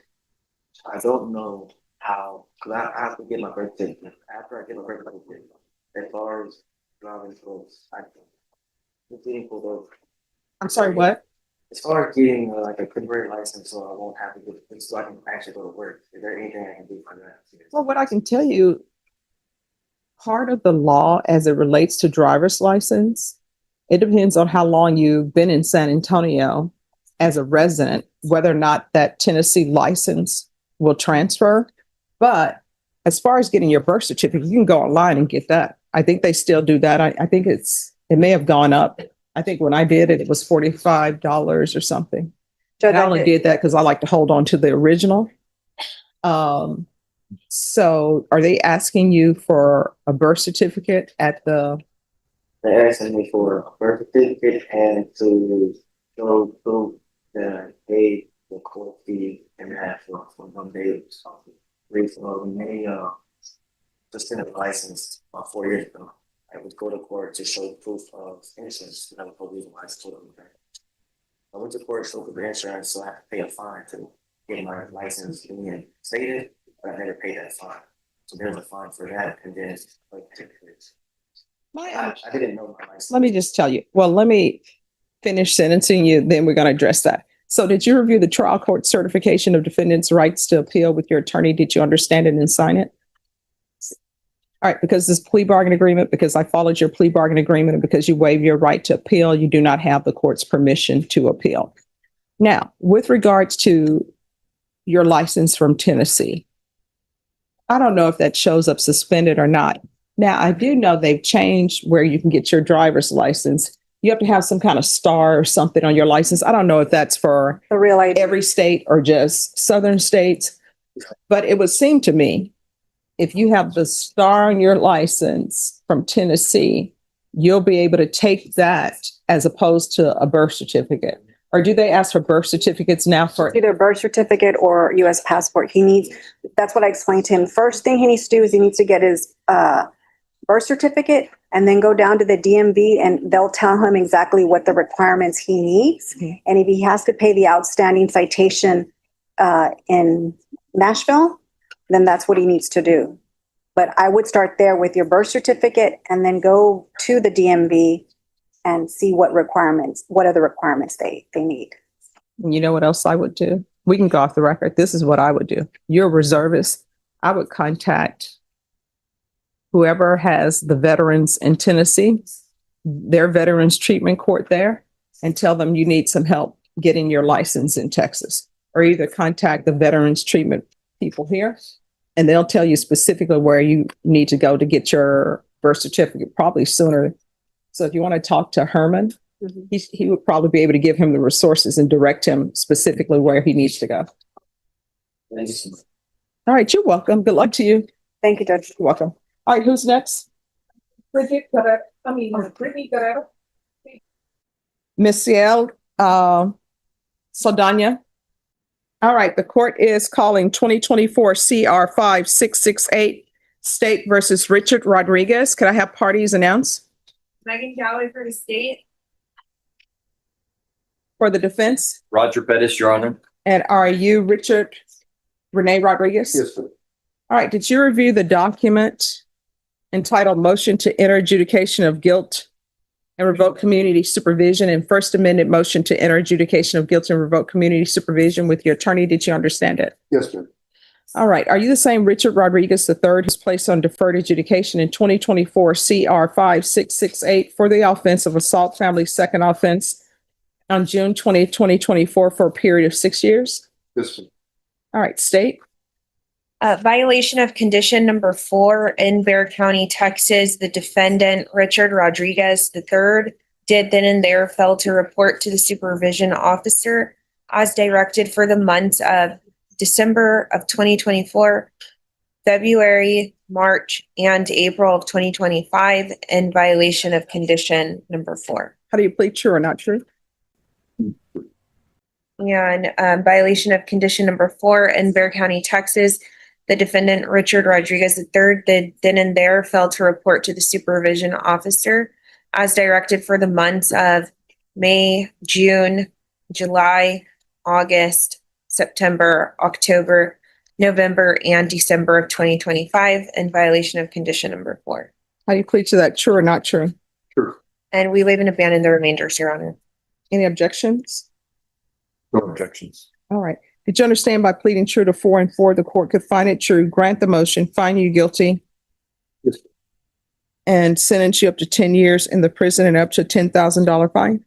I don't know how, because I have to get my birth certificate. After I get my birth certificate, as far as driving goes, I'm getting pulled over. I'm sorry, what? As far as getting like a temporary license, so I won't have to get, so I can actually go to work. Is there anything I can do for that? Well, what I can tell you, part of the law as it relates to driver's license, it depends on how long you've been in San Antonio as a resident, whether or not that Tennessee license will transfer. But as far as getting your birth certificate, you can go online and get that. I think they still do that. I think it may have gone up I think when I did it, it was $45 or something. Judge, And I only did that because I like to hold on to the original. So are they asking you for a birth certificate at the, They're asking me for a birth certificate and to show proof that they the court fee and half for 1 day. Recently, suspended license about 4 years ago. I would go to court to show proof of insurance that I would probably utilize to them. I went to court, showed the insurance, so I had to pay a fine to get my license reinstated, but I never paid that fine. So there's a fine for that, and then like tickets. I didn't know my license. let me just tell you, well, let me finish sentencing you, then we're going to address that. So did you review the trial court certification of defendant's rights to appeal with your attorney? Did you understand it and sign it? All right, because this plea bargain agreement, because I followed your plea bargain agreement and because you waived your right to appeal, you do not have the court's permission to appeal. Now, with regards to your license from Tennessee, I don't know if that shows up suspended or not. Now, I do know they've changed where you can get your driver's license. You have to have some kind of star or something on your license. I don't know if that's for The real ID. every state or just southern states, but it would seem to me if you have the star on your license from Tennessee, you'll be able to take that as opposed to a birth certificate. Or do they ask for birth certificates now for? Either birth certificate or US passport. That's what I explained to him. First thing he needs to do is he needs to get his birth certificate and then go down to the DMV and they'll tell him exactly what the requirements he needs. Mhm. And if he has to pay the outstanding citation in Nashville, then that's what he needs to do. But I would start there with your birth certificate and then go to the DMV and see what other requirements they need. You know what else I would do? We can go off the record. This is what I would do. You're a reservist. I would contact whoever has the veterans in Tennessee, their veterans treatment court there, and tell them you need some help getting your license in Texas. Or either contact the veterans treatment people here, and they'll tell you specifically where you need to go to get your birth certificate, probably sooner. So if you want to talk to Herman, he would probably be able to give him the resources and direct him specifically where he needs to go. All right, you're welcome. Good luck to you. Thank you, Judge. You're welcome. All right, who's next? Brittany Guerrero. Miss Ciel Saldana. All right, the court is calling 2024 CR 5668 State versus Richard Rodriguez. Could I have parties announce? Megan Galloway for the state. For the defense? Roger Bettis, Your Honor. And are you Richard Renee Rodriguez? Yes, sir. All right, did you review the document entitled Motion to Enter Adjudication of Guilt and Revoke Community Supervision and First Amendment Motion to Enter Adjudication of Guilt and Revoke Community Supervision with your attorney? Did you understand it? Yes, ma'am. All right. Are you the same Richard Rodriguez III who's placed on deferred adjudication in 2024 CR 5668 for the offense of assault family second offense on June 20th, 2024 for a period of 6 years? Yes, ma'am. All right. State. Violation of condition number 4 in Bexar County, Texas. The defendant, Richard Rodriguez III, did then and there fail to report to the supervision officer as directed for the months of December of 2024, February, March, and April of 2025 in violation of condition number 4. How do you plead, true or not true? And violation of condition number 4 in Bexar County, Texas. The defendant, Richard Rodriguez III, did then and there fail to report to the supervision officer as directed for the months of May, June, July, August, September, October, November, and December of 2025 in violation of condition number 4. How do you plead to that, true or not true? True. And we waive and abandon the remainders, Your Honor. Any objections? No objections. All right. Did you understand by pleading true to 4 and 4, the court could find it true, grant the motion, find you guilty, Yes. and sentence you up to 10 years in the prison and up to $10,000 fine?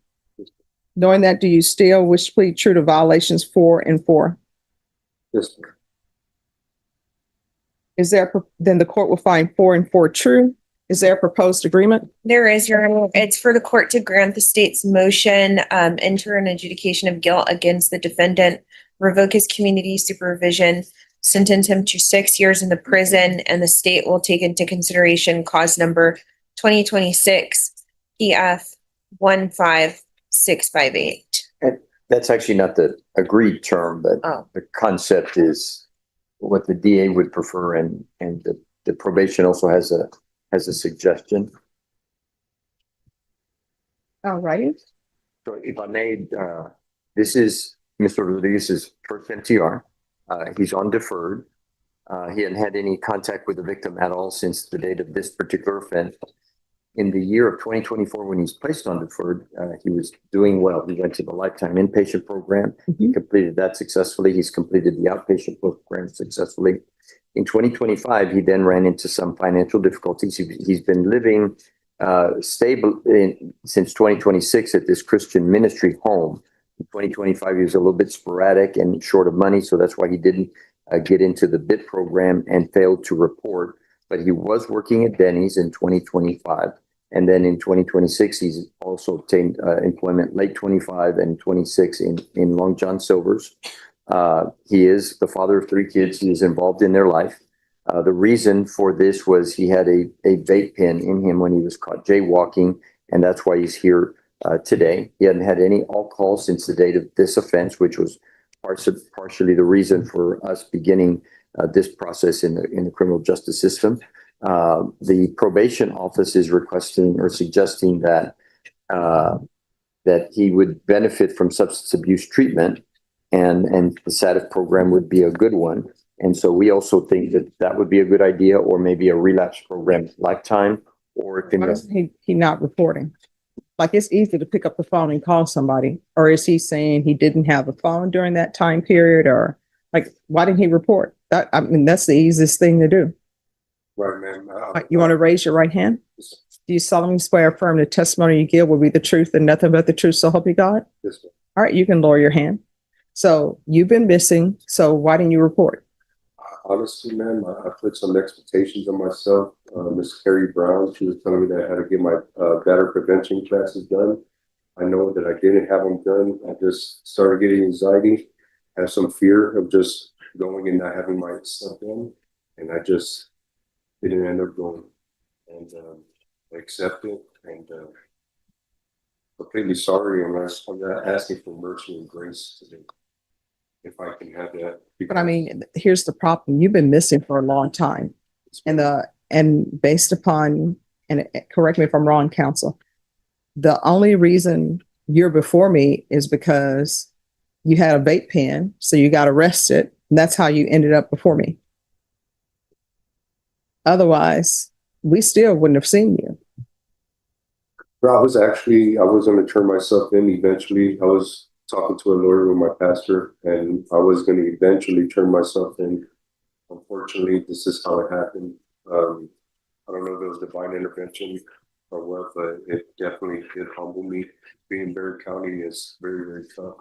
Knowing that, do you still wish to plead true to violations 4 and 4? Yes, ma'am. Then the court will find 4 and 4 true Is there a proposed agreement? There is, Your Honor. It's for the court to grant the state's motion, enter an adjudication of guilt against the defendant, revoke his community supervision, sentence him to 6 years in the prison, and the state will take into consideration cause number 2026 PF 15658. That's actually not the agreed term, but Oh. the concept is what the DA would prefer, and the probation also has a suggestion. All right. So if I may, this is Mr. Rodriguez's first MTR. He's on deferred. He hadn't had any contact with the victim at all since the date of this particular offense. In the year of 2024, when he's placed on deferred, he was doing well. He went to the lifetime inpatient program. He completed that successfully. He's completed the outpatient program successfully. In 2025, he then ran into some financial difficulties. He's been living stable since 2026 at this Christian ministry home. In 2025, he was a little bit sporadic and short of money, so that's why he didn't get into the BIT program and failed to report. But he was working at Denny's in 2025. And then in 2026, he's also obtained employment late 25 and 26 in Long John Silver's. He is the father of 3 kids. He is involved in their life. The reason for this was he had a vape pen in him when he was caught jaywalking, and that's why he's here today. He hadn't had any alcohol since the date of this offense, which was partially the reason for us beginning this process in the criminal justice system. The probation office is requesting or suggesting that he would benefit from substance abuse treatment, and the SATF program would be a good one. And so we also think that would be a good idea, or maybe a relapse program lifetime, or if Why is he not reporting? Like, it's easy to pick up the phone and call somebody, or is he saying he didn't have a phone during that time period, or like, why didn't he report? That, I mean, that's the easiest thing to do. Right, ma'am. You want to raise your right hand? Do you solemnly swear or affirm the testimony you give will be the truth and nothing but the truth, so help you God? Yes, ma'am. All right, you can lower your hand. So you've been missing, so why didn't you report? Honestly, ma'am, I put some expectations on myself. Miss Carrie Brown, she was telling me that I had to get my battery prevention classes done. I know that I didn't have them done. I just started getting anxiety, have some fear of just going and not having my stuff done, and I just didn't end up going. And I accept it, and completely sorry. I'm not asking for mercy and grace today, if I can have that. But I mean, here's the problem. You've been missing for a long time. And based upon, and correct me if I'm wrong, counsel, the only reason you're before me is because you had a vape pen, so you got arrested, and that's how you ended up before me. Otherwise, we still wouldn't have seen you. Well, I was going to turn myself in eventually. I was talking to a lawyer with my pastor, and I was going to eventually turn myself in. Unfortunately, this is how it happened. I don't know if it was divine intervention or what, but it definitely did humble me. Being in Bexar County is very, very tough.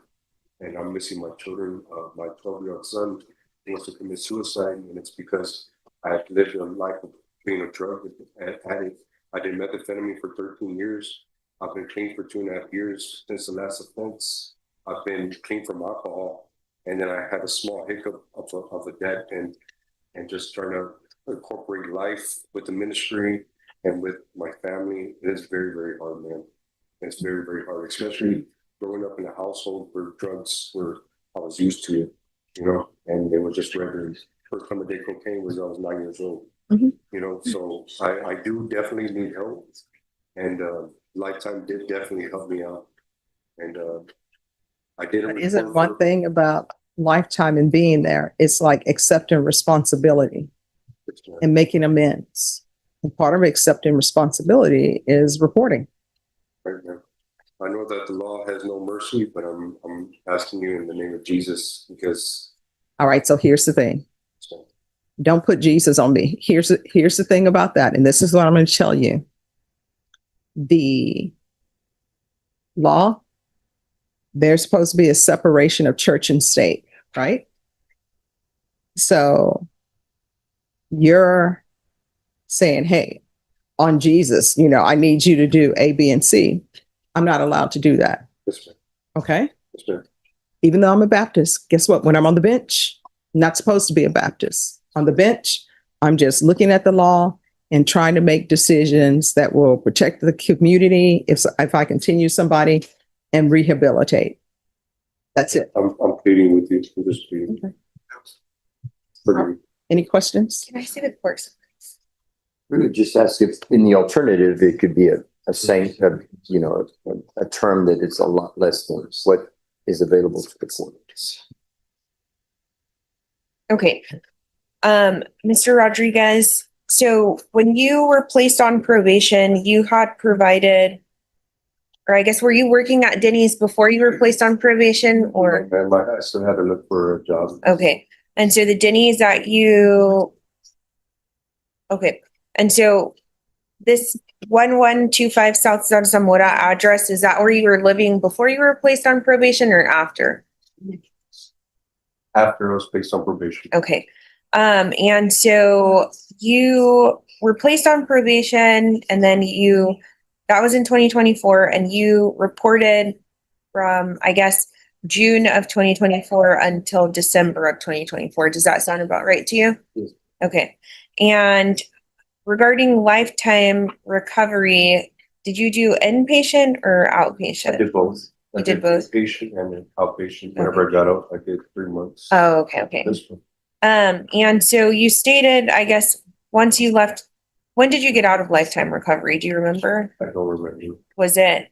And I'm missing my children. My 12-year-old son wants to commit suicide, and it's because I have lived a life of being a drug addict. I did methamphetamine for 13 years. I've been clean for 2.5 years since the last offense. I've been clean from alcohol, and then I had a small hiccup of a debt, and just trying to incorporate life with the ministry and with my family. It is very, very hard, man. It's very, very hard, especially growing up in a household where drugs were, I was used to it, you know, and it was just regular. First time I did cocaine was I was 9 years old, you know, so I do definitely need help, and Lifetime did definitely help me out, and I did. That isn't one thing about Lifetime and being there. It's like accepting responsibility and making amends. And part of accepting responsibility is reporting. Right now, I know that the law has no mercy, but I'm asking you in the name of Jesus, because. All right, so here's the thing. Don't put Jesus on me. Here's the thing about that, and this is what I'm going to tell you. The law, there's supposed to be a separation of church and state, right? So you're saying, hey, on Jesus, I need you to do A, B, and C. I'm not allowed to do that. Yes, ma'am. Okay. Yes, ma'am. Even though I'm a Baptist, guess what? When I'm on the bench, I'm not supposed to be a Baptist. On the bench, I'm just looking at the law and trying to make decisions that will protect the community if I continue somebody and rehabilitate. That's it. I'm pleading with you for this pleading. Any questions? Can I see the court? We would just ask if in the alternative, it could be a term that is a lot less than what is available to the court. Okay. Mr. Rodriguez, so when you were placed on probation, you had provided, or I guess, were you working at Denny's before you were placed on probation or? I still had to look for a job. Okay. And so the Denny's that okay. And so this 1125 South Santa Zamora address, is that where you were living before you were placed on probation or after? After I was placed on probation. Okay. And so you were placed on probation and then that was in 2024 and you reported from, I guess, June of 2024 until December of 2024. Does that sound about right to you? Yes. Okay. And regarding lifetime recovery, did you do inpatient or outpatient? I did both. You did both? Patient and then outpatient. Whenever I got out, I did 3 months. Oh, okay. Okay. This one. And so you stated, I guess, once you left, when did you get out of lifetime recovery? Do you remember? I don't remember. Was it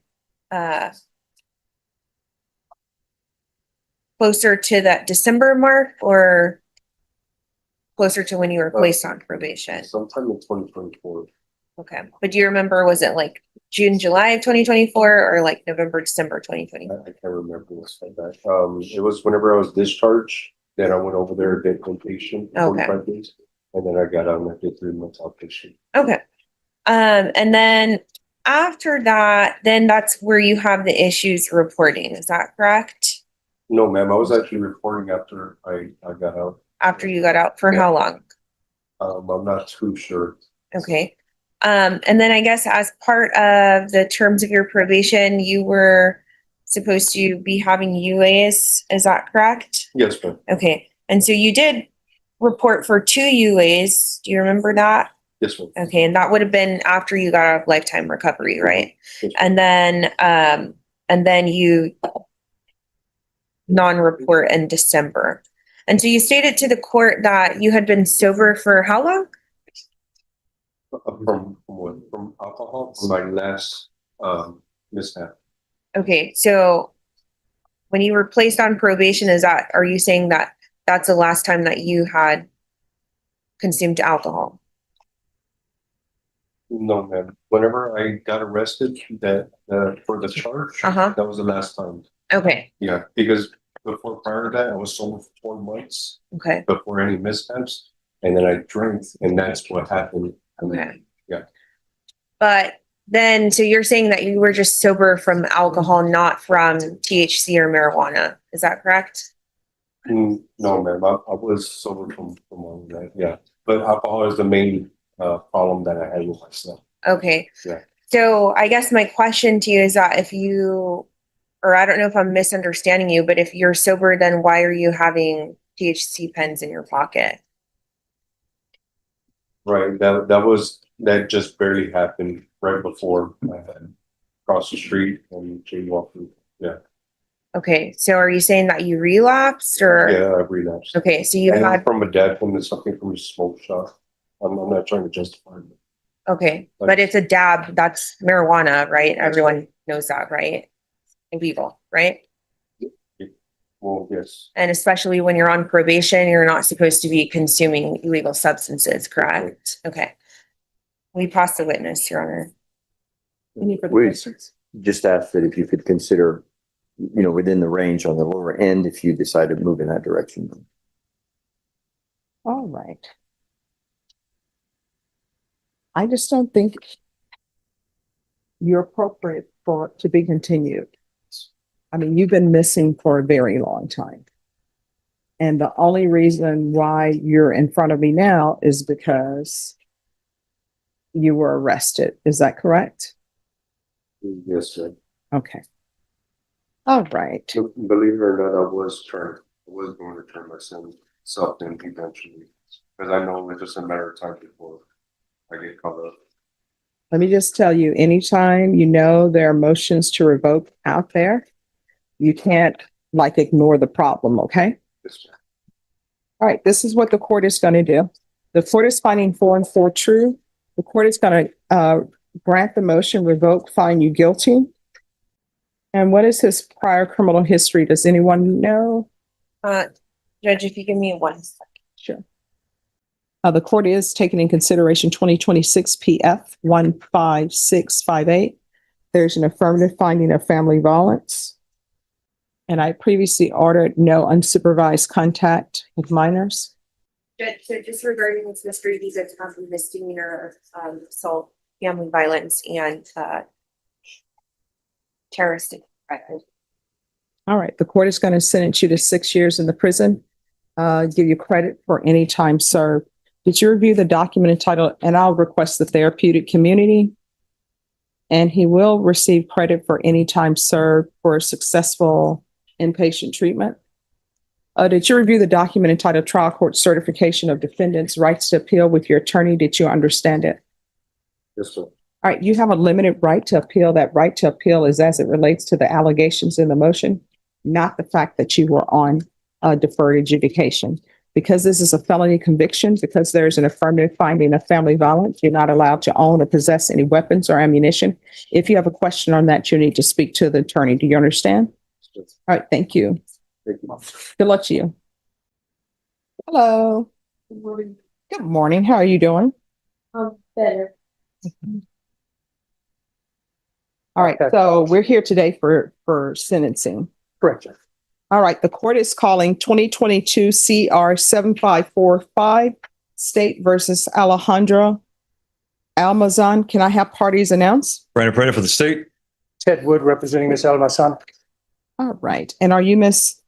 closer to that December mark or closer to when you were placed on probation? Sometime in 2024. Okay. But do you remember, was it like June, July of 2024 or like November, December 2020? I can't remember what's like that. It was whenever I was discharged. Then I went over there, did inpatient for 45 days, and then I got out and I did 3 months outpatient. Okay. And then after that, then that's where you have the issues reporting. Is that correct? No, ma'am. I was actually reporting after I got out. After you got out, for how long? I'm not too sure. Okay. And then I guess as part of the terms of your probation, you were supposed to be having UAs. Is that correct? Yes, ma'am. Okay. And so you did report for 2 UAs. Do you remember that? Yes, ma'am. Okay. And that would have been after you got out of lifetime recovery, right? Yes, and then you non-report in December. And so you stated to the court that you had been sober for how long? From what? From alcohol? From my last mishap. Okay, so when you were placed on probation, are you saying that that's the last time that you had consumed alcohol? No, ma'am. Whenever I got arrested, for the charge, that was the last time. Okay. Yeah, because prior to that, I was sober for 4 months. Okay. Before any mishaps, and then I drank, and that's what happened. Okay. Yeah. But then, so you're saying that you were just sober from alcohol, not from THC or marijuana. Is that correct? No, ma'am. I was sober from all of that. Yeah, but alcohol is the main problem that I had with myself. Okay. Yeah. So I guess my question to you is that or I don't know if I'm misunderstanding you, but if you're sober, then why are you having THC pens in your pocket? Right. That just barely happened right before I had crossed the street and jaywalking. Yeah. Okay. So are you saying that you relapsed or? Yeah, I relapsed. Okay. So you and had. From a dad from something from a smoke shop. I'm not trying to justify it. Okay. But it's a dab. That's marijuana, right? Everyone knows that, right? Illegal, right? Well, yes. And especially when you're on probation, you're not supposed to be consuming illegal substances, correct? Okay. We pass the witness, Your Honor. Any further We questions? just asked that if you could consider, within the range on the lower end, if you decide to move in that direction. All right. I just don't think you're appropriate to be continued. I mean, you've been missing for a very long time. And the only reason why you're in front of me now is because you were arrested. Is that correct? Yes, sir. Okay. All right. Believe it or not, I was going to turn myself in eventually. Because I know it's just a matter of time before I get caught up. Let me just tell you, anytime you know there are motions to revoke out there, you can't like ignore the problem, okay? Yes, sir. All right, this is what the court is going to do. The court is finding 4 and 4 true. The court is going to grant the motion, revoke, find you guilty. And what is his prior criminal history? Does anyone know? Judge, if you give me 1 second. Sure. The court is taking in consideration 2026 PF 15658. There's an affirmative finding of family violence. And I previously ordered no unsupervised contact with minors. Judge, so just regarding this mystery visa, it's a misdemeanor of assault, family violence, and terroristic threat. All right, the court is going to sentence you to 6 years in the prison, give you credit for any time served. Did you review the document entitled, and I'll request the therapeutic community? And he will receive credit for any time served for successful inpatient treatment. Did you review the document entitled Trial Court Certification of Defendants' Rights to Appeal with your attorney? Did you understand it? Yes, sir. All right, you have a limited right to appeal. That right to appeal is as it relates to the allegations in the motion, not the fact that you were on deferred adjudication. Because this is a felony conviction, because there's an affirmative finding of family violence, you're not allowed to own or possess any weapons or ammunition. If you have a question on that, you need to speak to the attorney. Do you understand? Yes. All right, thank you. Thank you. Good luck to you. Hello. Good morning. How are you doing? Better. All right, so we're here today for sentencing. Correct. All right, the court is calling 2022 CR 7545 State versus Alejandra Almazan. Can I have parties announced? Brandon Prada for the state. Ted Wood representing Ms. Almazan. All right, and are you Miss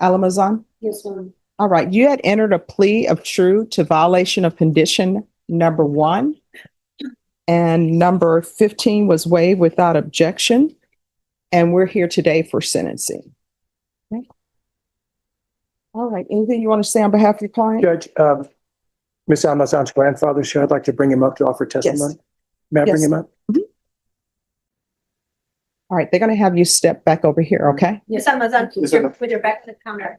Almazan? Yes, ma'am. All right, you had entered a plea of true to violation of condition number 1, and number 15 was waived without objection, and we're here today for sentencing. Okay. All right, anything you want to say on behalf of your client? Judge, Ms. Almazan's grandfather, sure, I'd like to bring him up to offer testimony. May I bring Yes. him up? All right, they're going to have you step back over here, okay? Yes, Amazon, Yes, ma'am. with your back to the counter.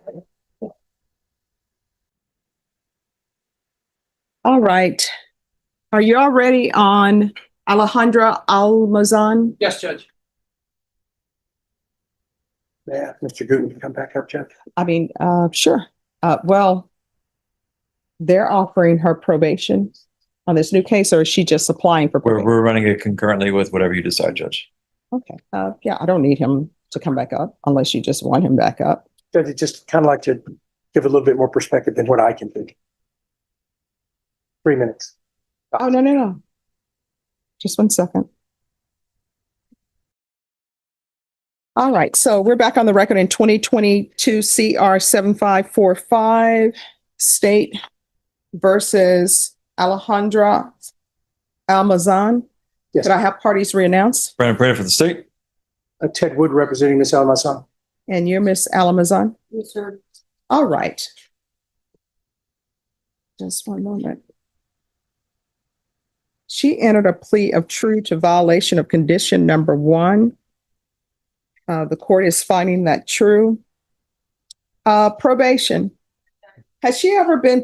All right. Are you already on Alejandra Almazan? Yes, Judge. Yeah, Mr. Gooten, come back up, Judge. I mean, sure. Well, they're offering her probation on this new case, or is she just applying for probation? We're running it concurrently with whatever you decide, Judge. Okay. Yeah, I don't need him to come back up unless you just want him back up. Judge, I'd just kind of like to give a little bit more perspective than what I can do. 3 minutes. Oh, no. Just 1 second. All right, so we're back on the record in 2022 CR 7545 State versus Alejandra Almazan. Yes. Could I have parties reannounced? Brandon Prada for the state. Ted Wood representing Ms. Almazan. And you're Miss Almazan? Yes, sir. All right. Just 1 moment. She entered a plea of true to violation of condition number 1. The court is finding that true. Probation. Has she ever been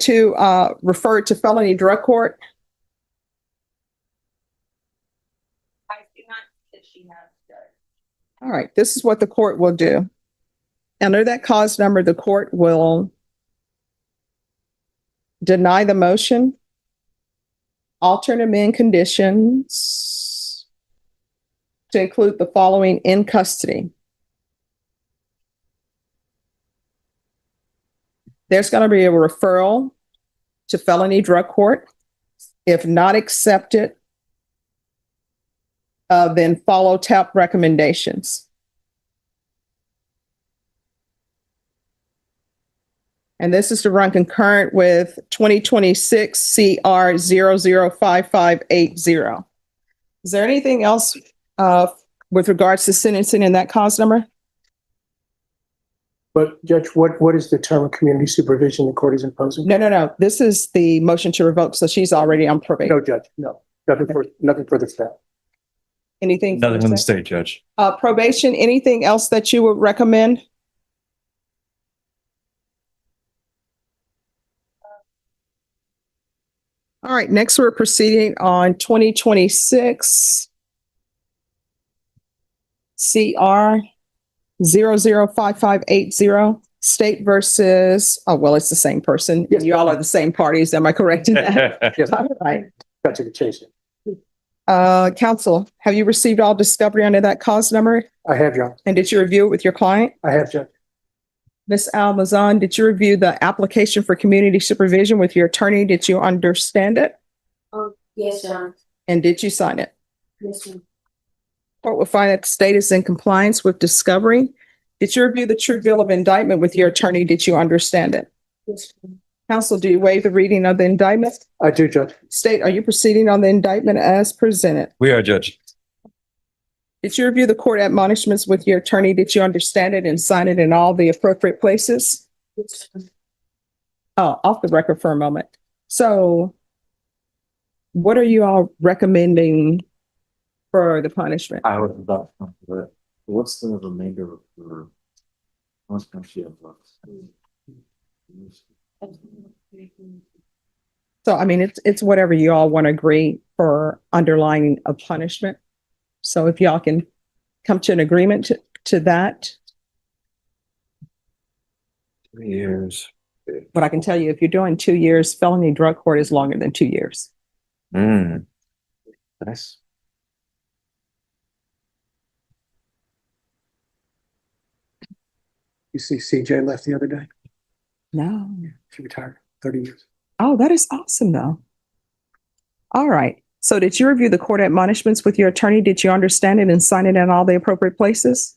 referred to felony drug court? I do not that she has, Judge. All right, this is what the court will do. Under that cause number, the court will deny the motion, alter and amend conditions to include the following: in custody. There's going to be a referral to felony drug court. If not accepted, then follow TAP recommendations. And this is to run concurrent with 2026 CR 005580. Is there anything else with regards to sentencing in that cause number? But Judge, what is the term of community supervision the court is imposing? No. This is the motion to revoke. So she's already on probation. No, Judge, no. Nothing further to that. Anything? Nothing from the state, Judge. Probation, anything else that you would recommend? All right, next we're proceeding on 2026 CR 005580, state versus, oh, well, it's the same person. Yes. You all are the same parties. Am I correct in that? Yes, All right. got to chase it. Counsel, have you received all discovery under that cause number? I have, Your Honor. And did you review it with your client? I have, Judge. Ms. Almazan, did you review the application for community supervision with your attorney? Did you understand it? Yes, John. And did you sign it? Yes, John. Court will find that the state is in compliance with discovery. Did you review the true bill of indictment with your attorney? Did you understand it? Yes, John. Counsel, do you waive the reading of the indictment? I do, Judge. State, are you proceeding on the indictment as presented? We are, Judge. Did you review the court admonishments with your attorney? Did you understand it and sign it in all the appropriate places? Yes, John. Oh, off the record for a moment. So what are you all recommending for the punishment? I was about to come to that. What's the remainder of the So, I mean, it's whatever you all want to agree for underlying a punishment. So if y'all can come to an agreement to that, 3 years. but I can tell you, if you're doing 2 years, felony drug court is longer than 2 years. Nice. You see CJ left the other day? No. She retired 30 years. Oh, that is awesome though. All right. So did you review the court admonishments with your attorney? Did you understand it and sign it in all the appropriate places?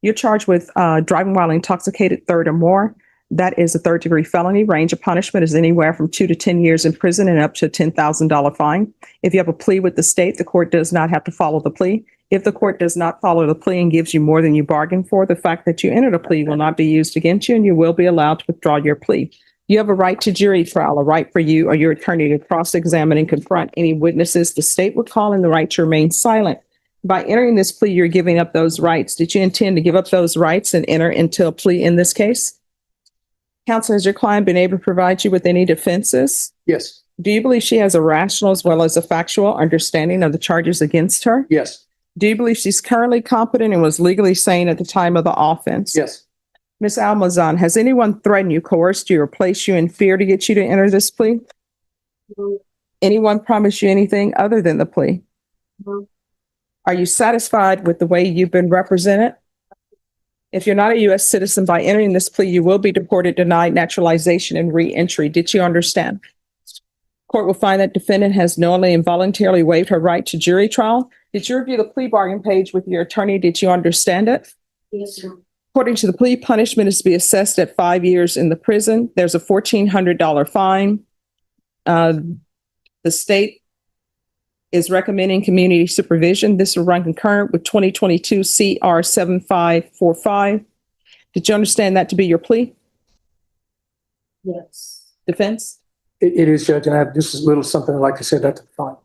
You're charged with driving while intoxicated, third or more. That is a third degree felony. Range of punishment is anywhere from 2 to 10 years in prison and up to a $10,000 fine. If you have a plea with the state, the court does not have to follow the plea. If the court does not follow the plea and gives you more than you bargained for, the fact that you entered a plea will not be used against you and you will be allowed to withdraw your plea. You have a right to jury trial, a right for you or your attorney to cross-examine and confront any witnesses the state would call, and the right to remain silent. By entering this plea, you're giving up those rights. Did you intend to give up those rights and enter into a plea in this case? Counsel, has your client been able to provide you with any defenses? Yes, Do you believe she has a rational as well as a factual understanding of the charges against her? yes, Do you believe she's currently competent and was legally sane at the time of the offense? yes. Ms. Almazan, has anyone threatened you, coerced you, or placed you in fear to get you to enter this plea? No. Anyone promised you anything other than the plea? No. Are you satisfied with the way you've been represented? If you're not a U.S. citizen, by entering this plea, you will be deported, denied naturalization, and re-entry. Did you understand? Court will find that defendant has knowingly and voluntarily waived her right to jury trial. Did you review the plea bargain page with your attorney? Did you understand it? Yes, John. According to the plea, punishment is to be assessed at 5 years in the prison. There's a $1,400 fine. The state is recommending community supervision. This will run concurrent with 2022 CR 7545. Did you understand that to be your plea? Yes. Defense? It is, Judge, and I have just a little something I'd like to say about the fine.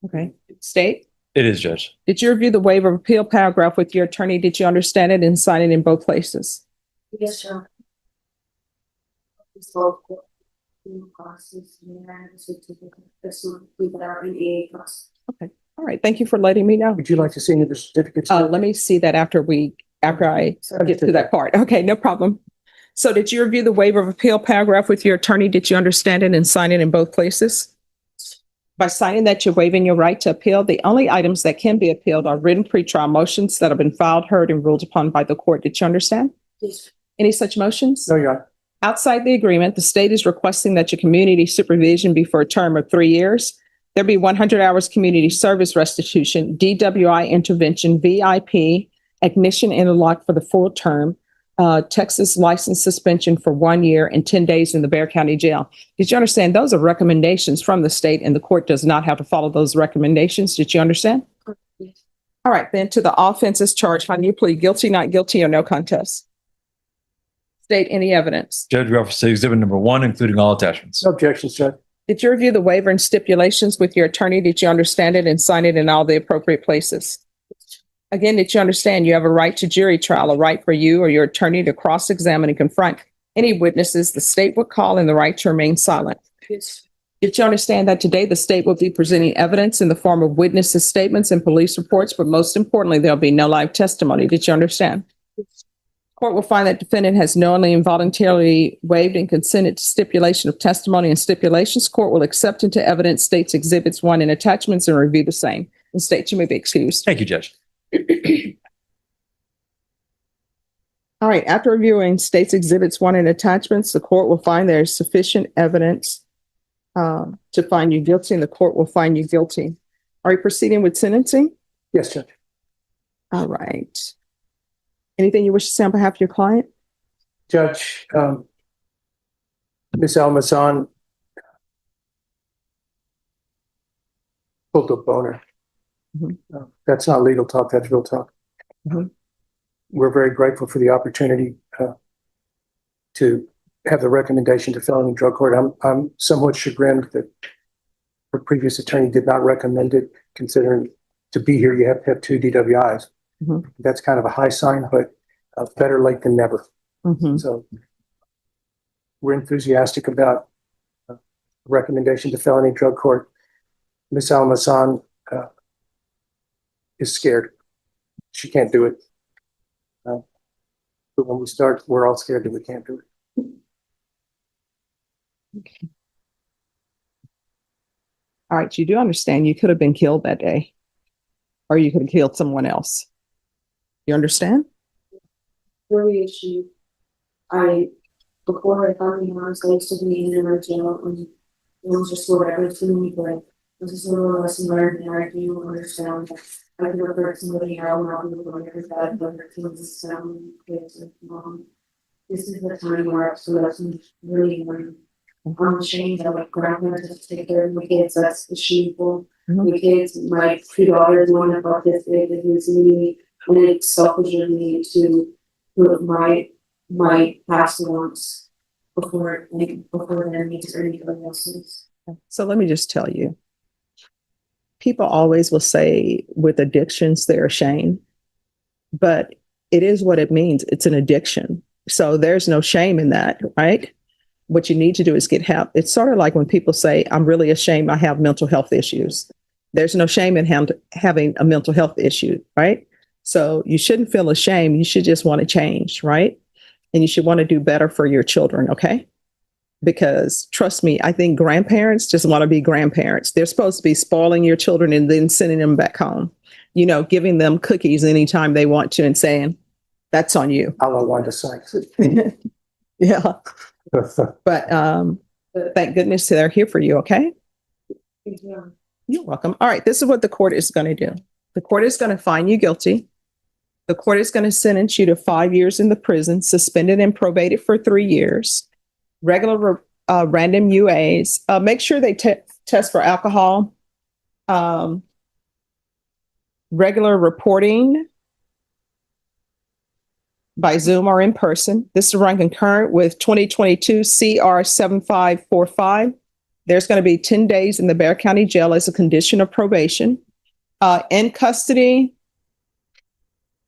Okay. State? It is, Judge. Did you review the waiver of appeal paragraph with your attorney? Did you understand it and sign it in both places? Yes, John. So, All right. Thank you for letting me know. Would you like to see any of the certificates? Let me see that after I get to that part. Okay, no problem. So did you review the waiver of appeal paragraph with your attorney? Did you understand it and sign it in both places? By signing that, you're waiving your right to appeal. The only items that can be appealed are written pretrial motions that have been filed, heard, and ruled upon by the court. Did you understand? Yes. Any such motions? No, Your Honor. Outside the agreement, the state is requesting that your community supervision be for a term of 3 years. There be 100 hours community service restitution, DWI intervention, VIP, ignition interlock for the full term, Texas license suspension for 1 year and 10 days in the Bexar County Jail. Did you understand? Those are recommendations from the state, and the court does not have to follow those recommendations. Did you understand? All right, then to the offenses charged, how do you plead? Guilty, not guilty, or no contest? State any evidence. Judge, we offer to exhibit number 1, including all attachments. No objections, Judge. Did you review the waiver and stipulations with your attorney? Did you understand it and sign it in all the appropriate places? Again, did you understand you have a right to jury trial, a right for you or your attorney to cross-examine and confront any witnesses the state would call, and the right to remain silent? Did you understand that today the state will be presenting evidence in the form of witnesses' statements and police reports, but most importantly, there'll be no live testimony? Did you understand? Court will find that defendant has knowingly and voluntarily waived and consented to stipulation of testimony and stipulations. Court will accept into evidence states exhibits 1 and attachments and review the same. The state, you may be excused. Thank you, Judge. All right, after reviewing states exhibits 1 and attachments, the court will find there is sufficient evidence to find you guilty, and the court will find you guilty. Are you proceeding with sentencing? Yes, Judge. All right. Anything you wish to say on behalf of your client? Judge, Ms. Almazan pulled a boner. That's not legal talk, that's real talk. Mhm. We're very grateful for the opportunity to have the recommendation to felony drug court. I'm somewhat chagrined that her previous attorney did not recommend it, considering to be here, you have to have 2 DWIs. Mhm. That's kind of a high sign, but better late than never. Mhm. So we're enthusiastic about recommendation to felony drug court. Ms. Almazan is scared. She can't do it. But when we start, we're all scared that we can't do it. Okay. All right, you do understand you could have been killed that day, or you could have killed someone else. You understand? Really issue. Before I found the house, I used to be in a jail, and it was just whatever to me, but this is a little lesson learned, and I do understand that I could have hurt somebody else, and I'll be able to that, but it was family, kids, and mom. This is the time where so that's really learning. I'm ashamed that like grandparents have to take care of my kids, that's shameful. My kids, my 2 daughters, one about this big, that was me, and it's selfish of me to put my past wants before their needs or anybody else's. So let me just tell you, people always will say with addictions, they're ashamed, but it is what it means. It's an addiction. So there's no shame in that, right? What you need to do is get help. It's sort of like when people say, I'm really ashamed I have mental health issues. There's no shame in having a mental health issue, right? So you shouldn't feel ashamed. You should just want to change, right? And you should want to do better for your children, okay? Because trust me, I think grandparents just want to be grandparents. They're supposed to be spoiling your children and then sending them back home, you know, giving them cookies anytime they want to and saying, that's on you. I don't want to say. Yeah. But thank goodness they're here for you, okay? You're welcome. All right, this is what the court is going to do. The court is going to find you guilty. The court is going to sentence you to 5 years in the prison, suspended and probated for 3 years. Regular random UAs. Make sure they test for alcohol. Regular reporting by Zoom or in person. This is run concurrent with 2022 CR 7545. There's going to be 10 days in the Bexar County Jail as a condition of probation. In custody,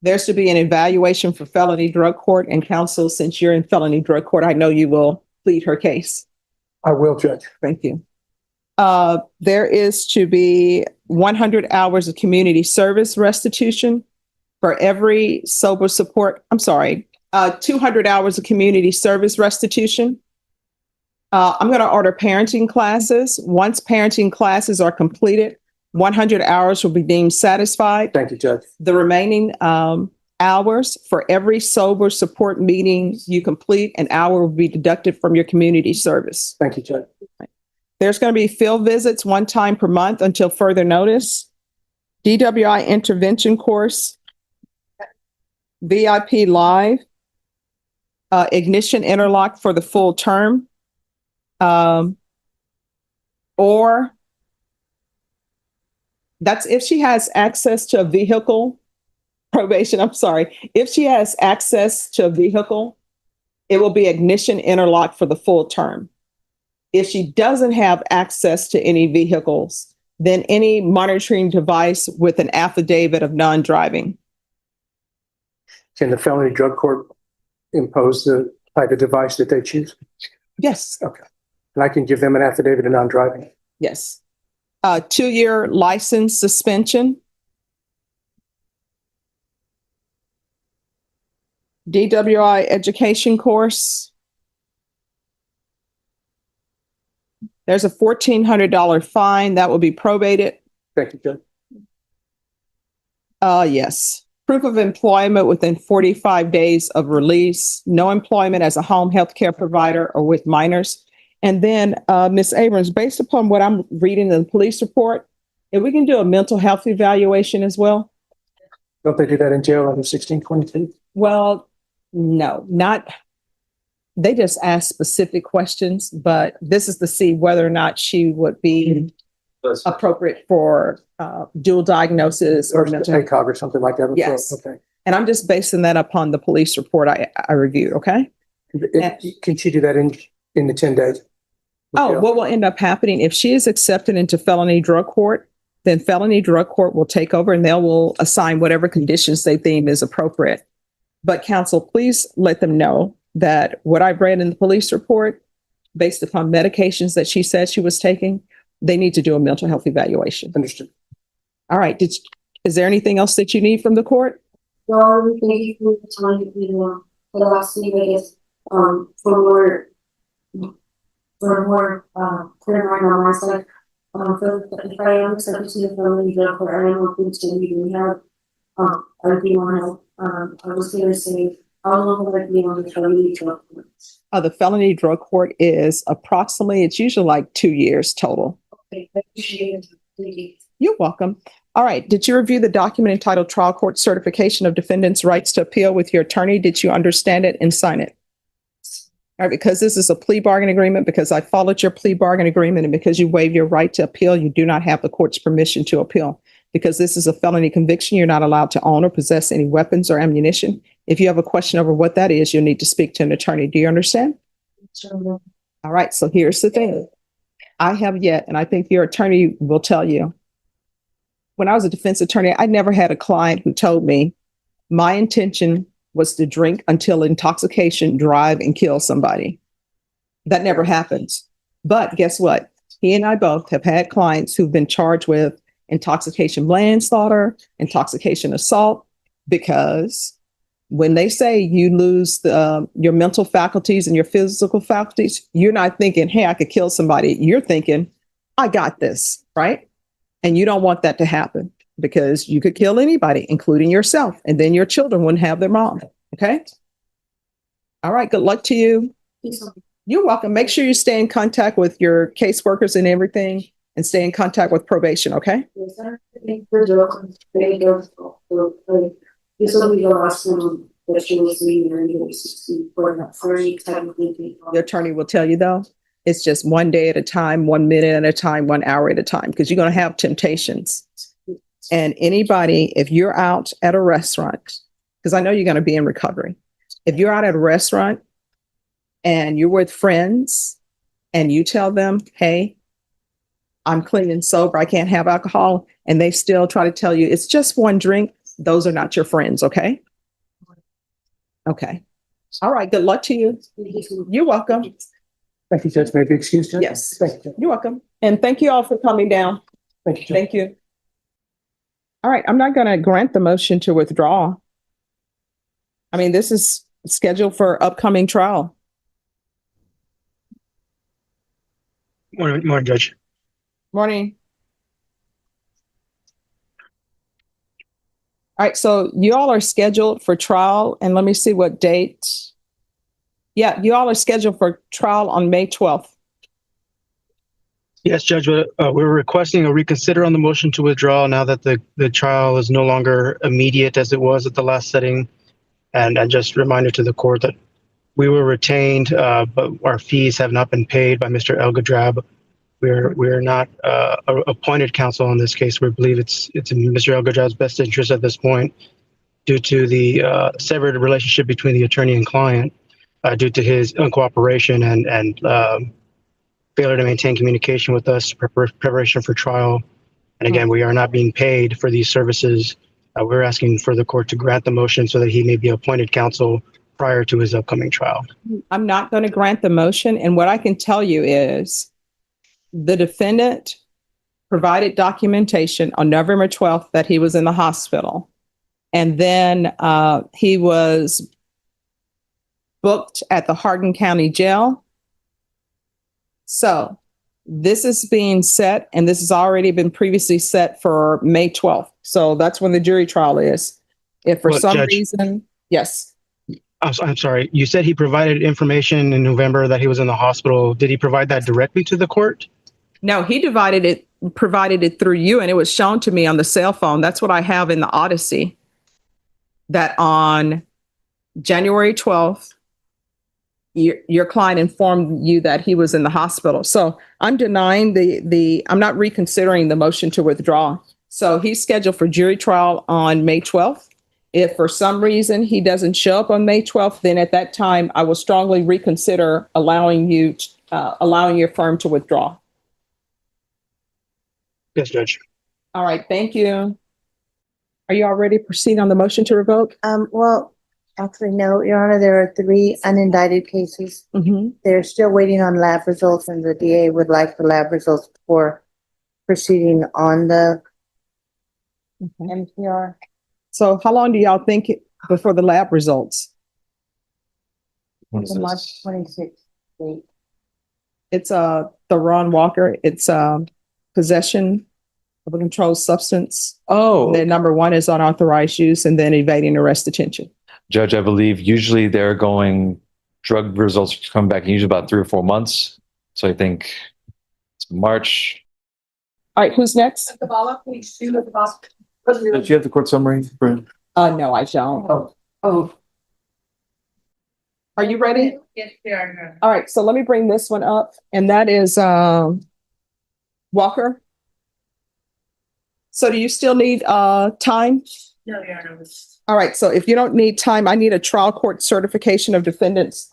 there's to be an evaluation for felony drug court and counsel. Since you're in felony drug court, I know you will plead her case. I will, Judge. Thank you. There is to be 100 hours of community service restitution for every sober support. 200 hours of community service restitution. I'm going to order parenting classes. Once parenting classes are completed, 100 hours will be deemed satisfied. Thank you, Judge. The remaining hours for every sober support meeting you complete, an hour will be deducted from your community service. Thank you, Judge. There's going to be field visits 1 time per month until further notice. DWI intervention course, VIP live, ignition interlock for the full term. Or that's if she has access to a vehicle. Probation, I'm sorry. If she has access to a vehicle, it will be ignition interlock for the full term. If she doesn't have access to any vehicles, then any monitoring device with an affidavit of non-driving. Can the felony drug court impose the type of device that they choose? Yes. Okay. And I can give them an affidavit of non-driving? Yes. 2-year license suspension. DWI education course. There's a $1,400 fine that will be probated. Thank you, Judge. Yes. Proof of employment within 45 days of release, no employment as a home health care provider or with minors. And then, Ms. Abrams, based upon what I'm reading in the police report, if we can do a mental health evaluation as well. Don't they do that in jail under 1622? Well, no, not. They just ask specific questions, but this is to see whether or not she would be appropriate for dual diagnosis Or or mental health. ACOG or something like that? Yes. Okay. And I'm just basing that upon the police report I reviewed, okay? Can she do that in the 10 days? Oh, what will end up happening if she is accepted into felony drug court, then felony drug court will take over and they will assign whatever conditions they deem is appropriate. But counsel, please let them know that what I've read in the police report, based upon medications that she said she was taking, they need to do a mental health evaluation. Understood. All right. Is there anything else that you need from the court? Well, thank you for the time, for the last few days, for more, clear on my side. If I am accepted to the felony drug court, I am hoping to be rehab. I do want to, I was gonna say, how long will I be on the felony drug court? The felony drug court is approximately, it's usually like 2 years total. Okay, I appreciate it. Thank you. You're welcome. All right. Did you review the document entitled Trial Court Certification of Defendant's Rights to Appeal with your attorney? Did you understand it and sign it? All right, because this is a plea bargain agreement, because I followed your plea bargain agreement, and because you waive your right to appeal, you do not have the court's permission to appeal. Because this is a felony conviction, you're not allowed to own or possess any weapons or ammunition. If you have a question over what that is, you'll need to speak to an attorney. Do you understand? Sure. All right. So here's the thing. I have yet, and I think your attorney will tell you, when I was a defense attorney, I never had a client who told me my intention was to drink until intoxication, drive, and kill somebody. That never happens. But guess what? He and I both have had clients who've been charged with intoxication manslaughter, intoxication assault, because when they say you lose your mental faculties and your physical faculties, you're not thinking, hey, I could kill somebody. You're thinking, I got this, right? And you don't want that to happen, because you could kill anybody, including yourself, and then your children wouldn't have their mom. Okay. All right. Good luck to you. You're welcome. Make sure you stay in contact with your caseworkers and everything, and stay in contact with probation. Okay. Yes, sir. Thank you for the job. Thank you. This will be the last one that you will see in your free technically. The attorney will tell you, though, it's just one day at a time, 1 minute at a time, 1 hour at a time, because you're going to have temptations. And anybody, if you're out at a restaurant, because I know you're going to be in recovery, if you're out at a restaurant and you're with friends and you tell them, hey, I'm clean and sober, I can't have alcohol, and they still try to tell you it's just one drink, those are not your friends. Okay. Okay. All right. Good luck to you. You're welcome. Thank you, Judge. May I be excused, Judge? Yes. Thank you. You're welcome. And thank you all for coming down. Thank you, Judge. Thank you. All right. I'm not going to grant the motion to withdraw. I mean, this is scheduled for upcoming trial. Morning, Judge. Morning. All right. So you all are scheduled for trial, and let me see what date. Yeah, you all are scheduled for trial on May 12th. Yes, Judge, we're requesting a reconsider on the motion to withdraw now that the trial is no longer immediate as it was at the last setting. And just reminder to the court that We were retained, but our fees have not been paid by Mr. El Gadrab. We're not appointed counsel in this case. We believe it's in Mr. El Gadrab's best interest at this point, due to the severed relationship between the attorney and client, due to his uncooperation and failure to maintain communication with us, preparation for trial. And again, we are not being paid for these services. We're asking for the court to grant the motion so that he may be appointed counsel prior to his upcoming trial. I'm not going to grant the motion. And what I can tell you is the defendant provided documentation on November 12th that he was in the hospital. And then he was booked at the Hardin County Jail. So this is being set, and this has already been previously set for May 12th. So that's when the jury trial is. If for Well, some Judge- reason, yes. I'm sorry. You said he provided information in November that he was in the hospital. Did he provide that directly to the court? No, he provided it through you, and it was shown to me on the cell phone. That's what I have in the Odyssey. That on January 12th, your client informed you that he was in the hospital. So I'm denying I'm not reconsidering the motion to withdraw. So he's scheduled for jury trial on May 12th. If for some reason he doesn't show up on May 12th, then at that time, I will strongly reconsider allowing your firm to withdraw. Yes, Judge. All right, thank you. Are you all ready to proceed on the motion to revoke? Well, actually, no, Your Honor, there are 3 unindicted cases. Mm-hmm. They're still waiting on lab results, and the DA would like the lab results before proceeding on the MPR. So how long do y'all think before the lab results? The March 26th date. It's Theron Walker. It's possession of a controlled substance. Oh, Then number 1 is unauthorized use, and then evading arrest detention. Judge, I believe usually they're going, drug results come back in usually about 3 or 4 months. So I think it's March. All right, who's next? Do you have the court summary? No, I don't. Oh. Are you ready? Yes, sir. All right, so let me bring this one up, and that is Walker. So do you still need time? No, Your Honor. All right, so if you don't need time, I need a trial court certification of defendants.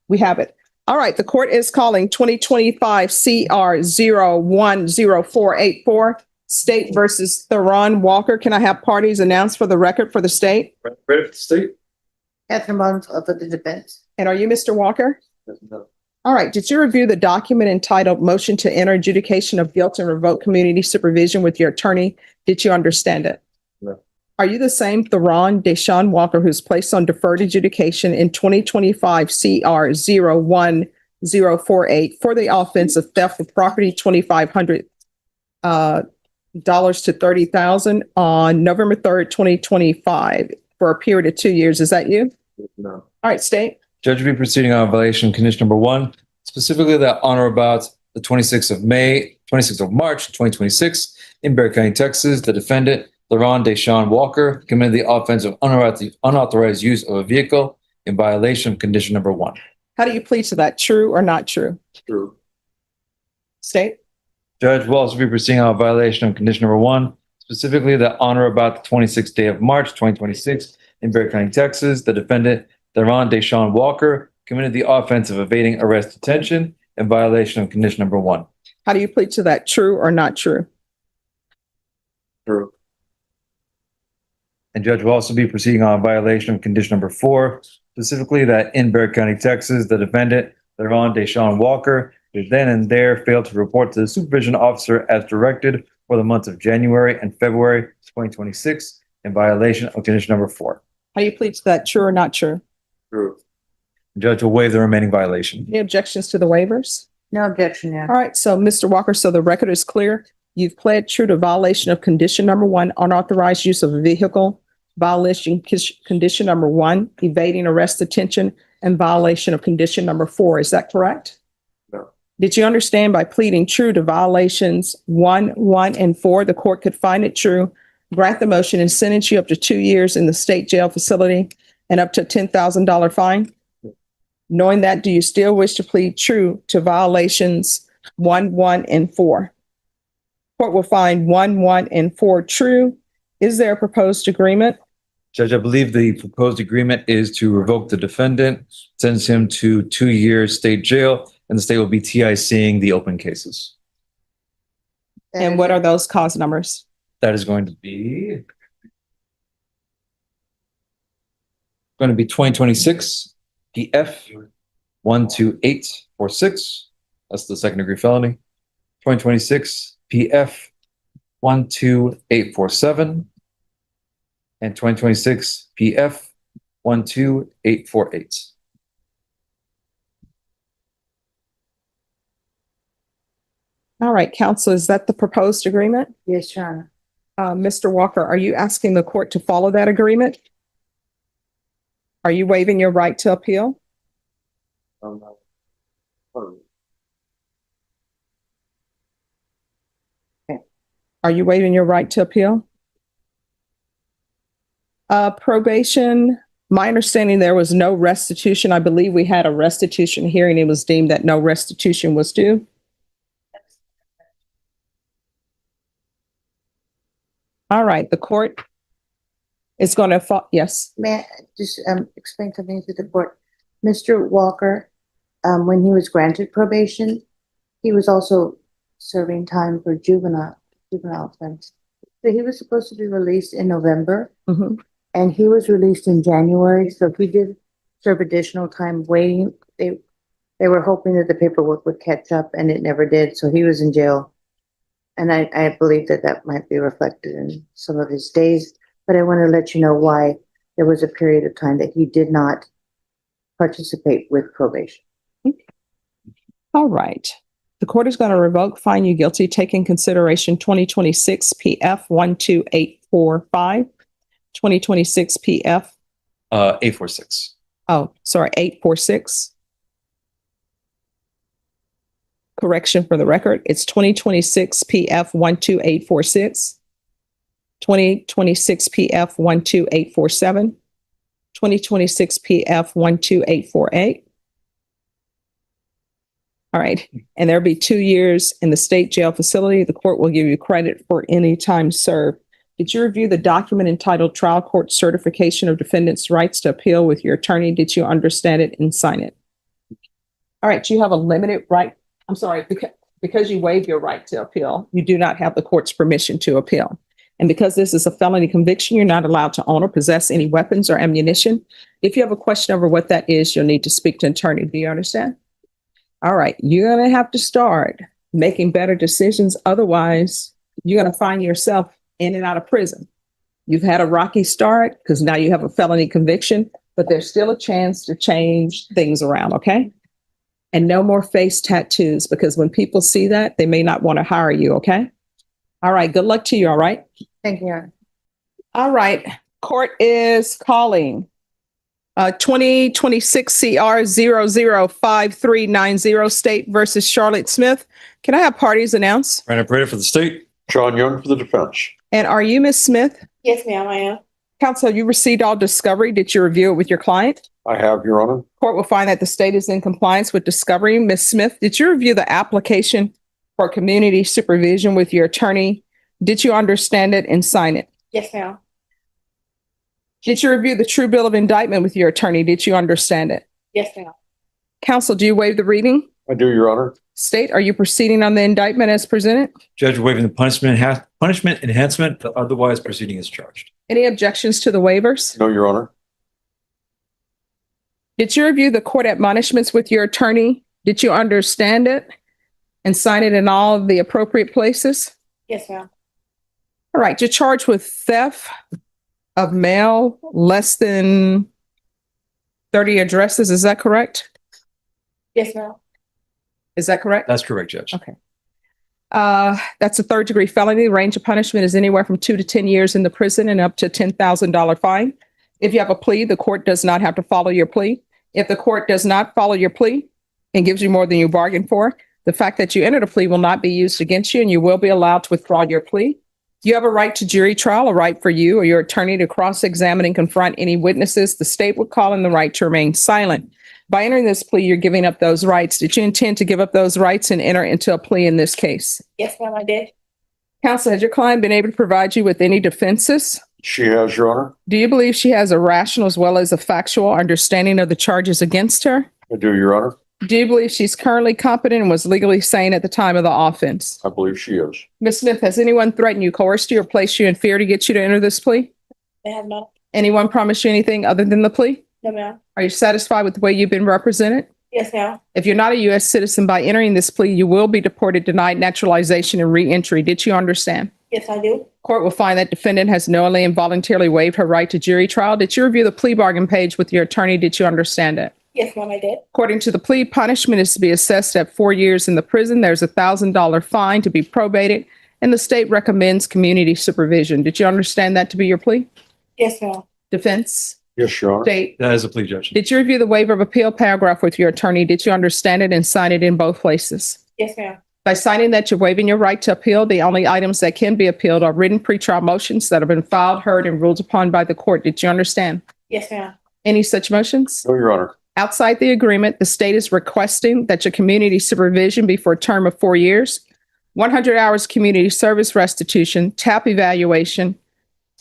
We have it. All right, the court is calling 2025 CR 010484, State versus Theron Walker. Can I have parties announced for the record for the state? Ready for the state? Catherine Barnes for the defense. And are you Mr. Walker? No. All right, did you review the document entitled Motion to Enter Adjudication of Guilt and Revoke Community Supervision with your attorney? Did you understand it? No. Are you the same Theron Deshaun Walker who's placed on deferred adjudication in 2025 CR 01048 for the offense of theft of property, $2,500 to $30,000 on November 3rd, 2025 for a period of 2 years? Is that you? No. All right, state. Judge will be proceeding on violation of condition number 1, specifically that on or about the 26th of March, 2026, in Bexar County, Texas, the defendant, Theron Deshaun Walker, committed the offense of unauthorized use of a vehicle in violation of condition number 1. How do you plead to that? True or not true? True. State. Judge will also be proceeding on violation of condition number 1, specifically that on or about the 26th day of March, 2026, in Bexar County, Texas, the defendant, Theron Deshaun Walker, committed the offense of evading arrest detention in violation of condition number 1. How do you plead to that? True or not true? True. And judge will also be proceeding on violation of condition number 4, specifically that in Bexar County, Texas, the defendant, Theron Deshaun Walker, did then and there fail to report to the supervision officer as directed for the months of January and February 2026 in violation of condition number 4. How do you plead to that? True or not true? True. Judge will waive the remaining violation. Any objections to the waivers? No objection, Your Honor. All right, so Mr. Walker, so the record is clear. You've pled true to violation of condition number 1, unauthorized use of a vehicle, violation condition number 1, evading arrest detention, and violation of condition number 4. Is that correct? No. Did you understand by pleading true to violations 1, 1, and 4, the court could find it true, grant the motion, and sentence you up to 2 years in the state jail facility and up to $10,000 fine? Knowing that, do you still wish to plead true to violations 1, 1, and 4? Court will find 1, 1, and 4 true. Is there a proposed agreement? Judge, I believe the proposed agreement is to revoke the defendant, sentence him to 2 years state jail, and the state will be TICing the open cases. And what are those cause numbers? That is going to be 2026 PF 12846. That's the second degree felony. 2026 PF 12847. And 2026 PF 12848. All right, counsel, is that the proposed agreement? Yes, Your Honor. Mr. Walker, are you asking the court to follow that agreement? Are you waiving your right to appeal? Are you waiving your right to appeal? Probation, my understanding there was no restitution. I believe we had a restitution hearing. It was deemed that no restitution was due. All right, the court is going to, yes. May I just explain something to the court? Mr. Walker, when he was granted probation, he was also serving time for juvenile offense. So he was supposed to be released in November, and he was released in January. So he did serve additional time waiting. They were hoping that the paperwork would catch up, and it never did. So he was in jail. And I believe that that might be reflected in some of his days. But I want to let you know why there was a period of time that he did not participate with probation. All right. The court is going to revoke, find you guilty, take in consideration 2026 PF 12845, 2026 PF 846. Oh, sorry, 846. Correction for the record, it's 2026 PF 12846, 2026 PF 12847, 2026 PF 12848. All right, and there'll be 2 years in the state jail facility. The court will give you credit for any time served. Did you review the document entitled Trial Court Certification of Defendant's Rights to Appeal with your attorney? Did you understand it and sign it? All right, you have a limited right. I'm sorry, because you waive your right to appeal, you do not have the court's permission to appeal. And because this is a felony conviction, you're not allowed to own or possess any weapons or ammunition. If you have a question over what that is, you'll need to speak to an attorney. Do you understand? All right, you're going to have to start making better decisions. Otherwise, you're going to find yourself in and out of prison. You've had a rocky start because now you have a felony conviction, but there's still a chance to change things around, okay? And no more face tattoos, because when people see that, they may not want to hire you, okay? All right, good luck to you, all right? Thank you, Your Honor. All right, court is calling 2026 CR 005390 State versus Charlotte Smith. Can I have parties announced? Random operator for the state. John Young for the defense. And are you Miss Smith? Yes, ma'am, I am. Counsel, you received all discovery. Did you review it with your client? I have, Your Honor. Court will find that the state is in compliance with discovery. Ms. Smith, did you review the application for community supervision with your attorney? Did you understand it and sign it? Yes, ma'am. Did you review the true bill of indictment with your attorney? Did you understand it? Yes, ma'am. Counsel, do you waive the reading? I do, Your Honor. State, are you proceeding on the indictment as presented? Judge waiving the punishment enhancement, but otherwise proceeding is charged. Any objections to the waivers? No, Your Honor. Did you review the court admonishments with your attorney? Did you understand it and sign it in all of the appropriate places? Yes, ma'am. All right, you're charged with theft of mail less than 30 addresses. Is that correct? Yes, ma'am. Is that correct? That's correct, Judge. Okay. That's a third-degree felony. The range of punishment is anywhere from 2 to 10 years in the prison and up to $10,000 fine. If you have a plea, the court does not have to follow your plea. If the court does not follow your plea and gives you more than you bargained for, the fact that you entered a plea will not be used against you, and you will be allowed to withdraw your plea. You have a right to jury trial, a right for you or your attorney to cross-examine and confront any witnesses. The state would call in the right to remain silent. By entering this plea, you're giving up those rights. Did you intend to give up those rights and enter into a plea in this case? Yes, ma'am, I did. Counsel, has your client been able to provide you with any defenses? She has, Your Honor. Do you believe she has a rational as well as a factual understanding of the charges against her? I do, Your Honor. Do you believe she's currently competent and was legally sane at the time of the offense? I believe she is. Ms. Smith, has anyone threatened you, coerced you, or placed you in fear to get you to enter this plea? They have not. Anyone promised you anything other than the plea? No, ma'am. Are you satisfied with the way you've been represented? Yes, ma'am. If you're not a U.S. citizen by entering this plea, you will be deported, denied naturalization, and re-entry. Did you understand? Yes, I do. Court will find that defendant has knowingly and voluntarily waived her right to jury trial. Did you review the plea bargain page with your attorney? Did you understand it? Yes, ma'am, I did. According to the plea, punishment is to be assessed at 4 years in the prison. There's a $1,000 fine to be probated, and the state recommends community supervision. Did you understand that to be your plea? Yes, ma'am. Defense? Yes, Your Honor. State? That is a plea, Judge. Did you review the waiver of appeal paragraph with your attorney? Did you understand it and sign it in both places? Yes, ma'am. By signing that, you're waiving your right to appeal. The only items that can be appealed are written pretrial motions that have been filed, heard, and ruled upon by the court. Did you understand? Yes, ma'am. Any such motions? No, Your Honor. Outside the agreement, the state is requesting that your community supervision be for a term of 4 years, 100 hours community service restitution, TAP evaluation,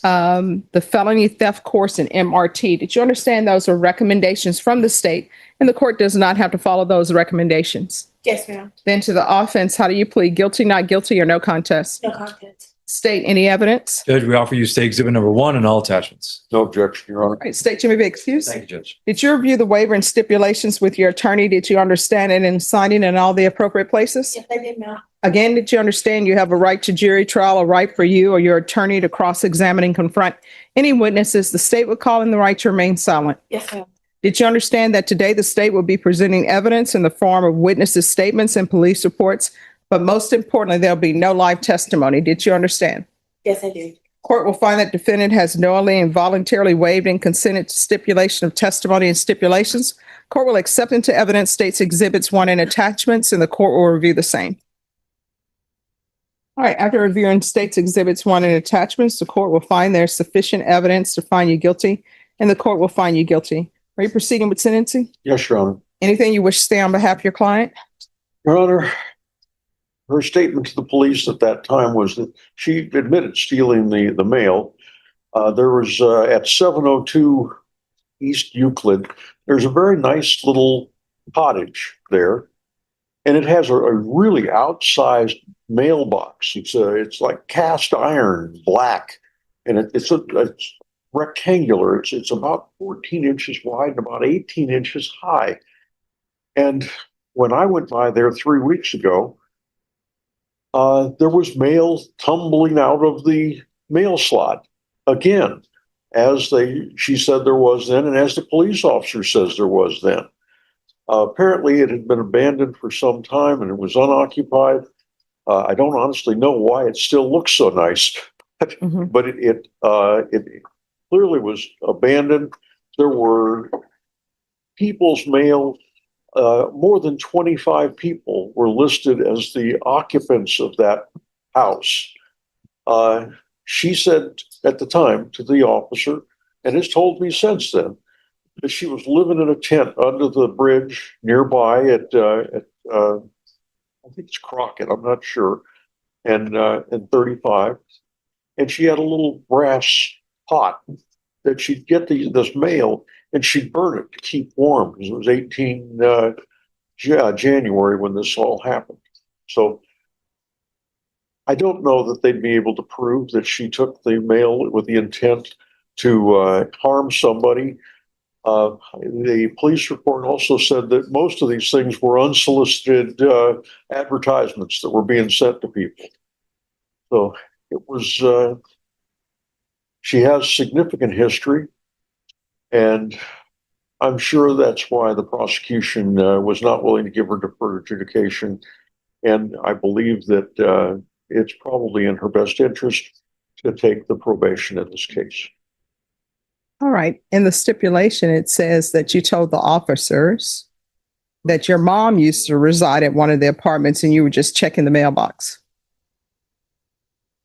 the felony theft course, and MRT. Did you understand those are recommendations from the state, and the court does not have to follow those recommendations? Yes, ma'am. Then to the offense, how do you plead? Guilty, not guilty, or no contest? No contest. State, any evidence? Judge, we offer you state exhibit number 1 and all attachments. No objection, Your Honor. All right, state, you may be excused. Thank you, Judge. Did you review the waiver and stipulations with your attorney? Did you understand it in signing in all the appropriate places? Yes, I did, ma'am. Again, did you understand you have a right to jury trial, a right for you or your attorney to cross-examine and confront any witnesses? The state would call in the right to remain silent. Yes, ma'am. Did you understand that today the state will be presenting evidence in the form of witnesses' statements and police reports, but most importantly, there'll be no live testimony? Did you understand? Yes, I do. Court will find that defendant has knowingly and voluntarily waived and consented to stipulation of testimony and stipulations. Court will accept into evidence states exhibits 1 and attachments, and the court will review the same. All right, after reviewing states exhibits 1 and attachments, the court will find there's sufficient evidence to find you guilty, and the court will find you guilty. Are you proceeding with sentencing? Yes, Your Honor. Anything you wish to say on behalf of your client? Your Honor, her statement to the police at that time was that she admitted stealing the mail. There was at 702 East Euclid, there's a very nice little cottage there, and it has a really outsized mailbox. It's like cast iron, black, and it's rectangular. It's about 14 inches wide and about 18 inches high. And when I went by there 3 weeks ago, there was mail tumbling out of the mail slot again, she said there was then, and as the police officer says there was then. Apparently it had been abandoned for some time and it was unoccupied. I don't honestly know why it still looks so nice, but it clearly was abandoned. There were people's mail. More than 25 people were listed as the occupants of that house. She said at the time to the officer, and has told me since then, that she was living in a tent under the bridge nearby at I think it's Crockett, I'm not sure, and 35. And she had a little brass pot that she'd get this mail and she'd burn it to keep warm, because it was 18 January when this all happened. So I don't know that they'd be able to prove that she took the mail with the intent to harm somebody. The police report also said that most of these things were unsolicited advertisements that were being sent to people. So it was, she has significant history, and I'm sure that's why the prosecution was not willing to give her deferred adjudication. And I believe that it's probably in her best interest to take the probation in this case. All right. In the stipulation, it says that you told the officers that your mom used to reside at one of the apartments and you were just checking the mailbox.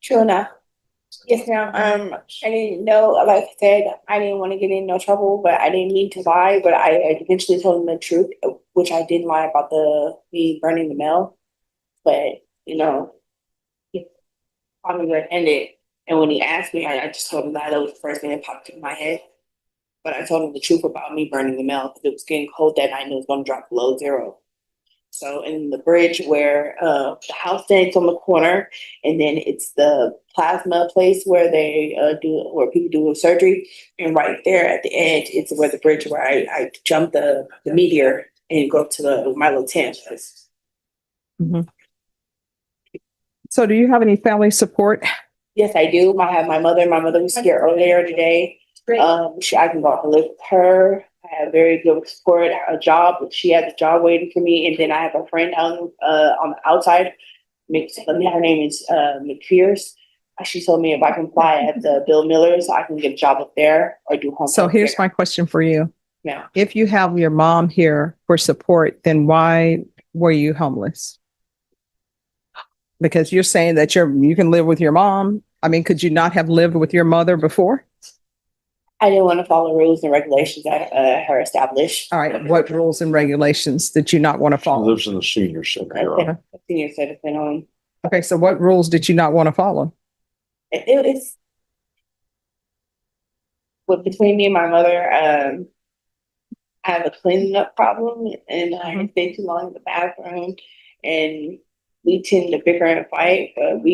True enough. Yes, ma'am. I didn't know, like I said, I didn't want to get in no trouble, but I didn't mean to lie, but I eventually told him the truth, which I didn't lie about me burning the mail. But, you know, he probably read it. And when he asked me, I just told him that was the first thing that popped in my head. But I told him the truth about me burning the mail because it was getting cold that night and it was going to drop below zero. So in the bridge where the house stands on the corner, and then it's the plasma place where they where people do surgery, and right there at the edge, it's where the bridge where I jumped the meteor and go to my little tent. Mhm. So do you have any family support? Yes, I do. I have my mother. My mother was here earlier today. I can go out and live with her. I have very good support, a job. She has a job waiting for me. And then I have a friend on the outside. Her name is McPherce. She told me if I can apply at the Bill Miller's, I can get a job up there or do home. So here's my question for you. Yeah. If you have your mom here for support, then why were you homeless? Because you're saying that you can live with your mom. I mean, could you not have lived with your mother before? I didn't want to follow rules and regulations that her established. All right. What rules and regulations did you not want to follow? Lives in the senior center. A senior citizen home. Okay. So what rules did you not want to follow? It's between me and my mother. I have a cleaning up problem, and I stay too long in the bathroom, and we tend to bicker and fight. But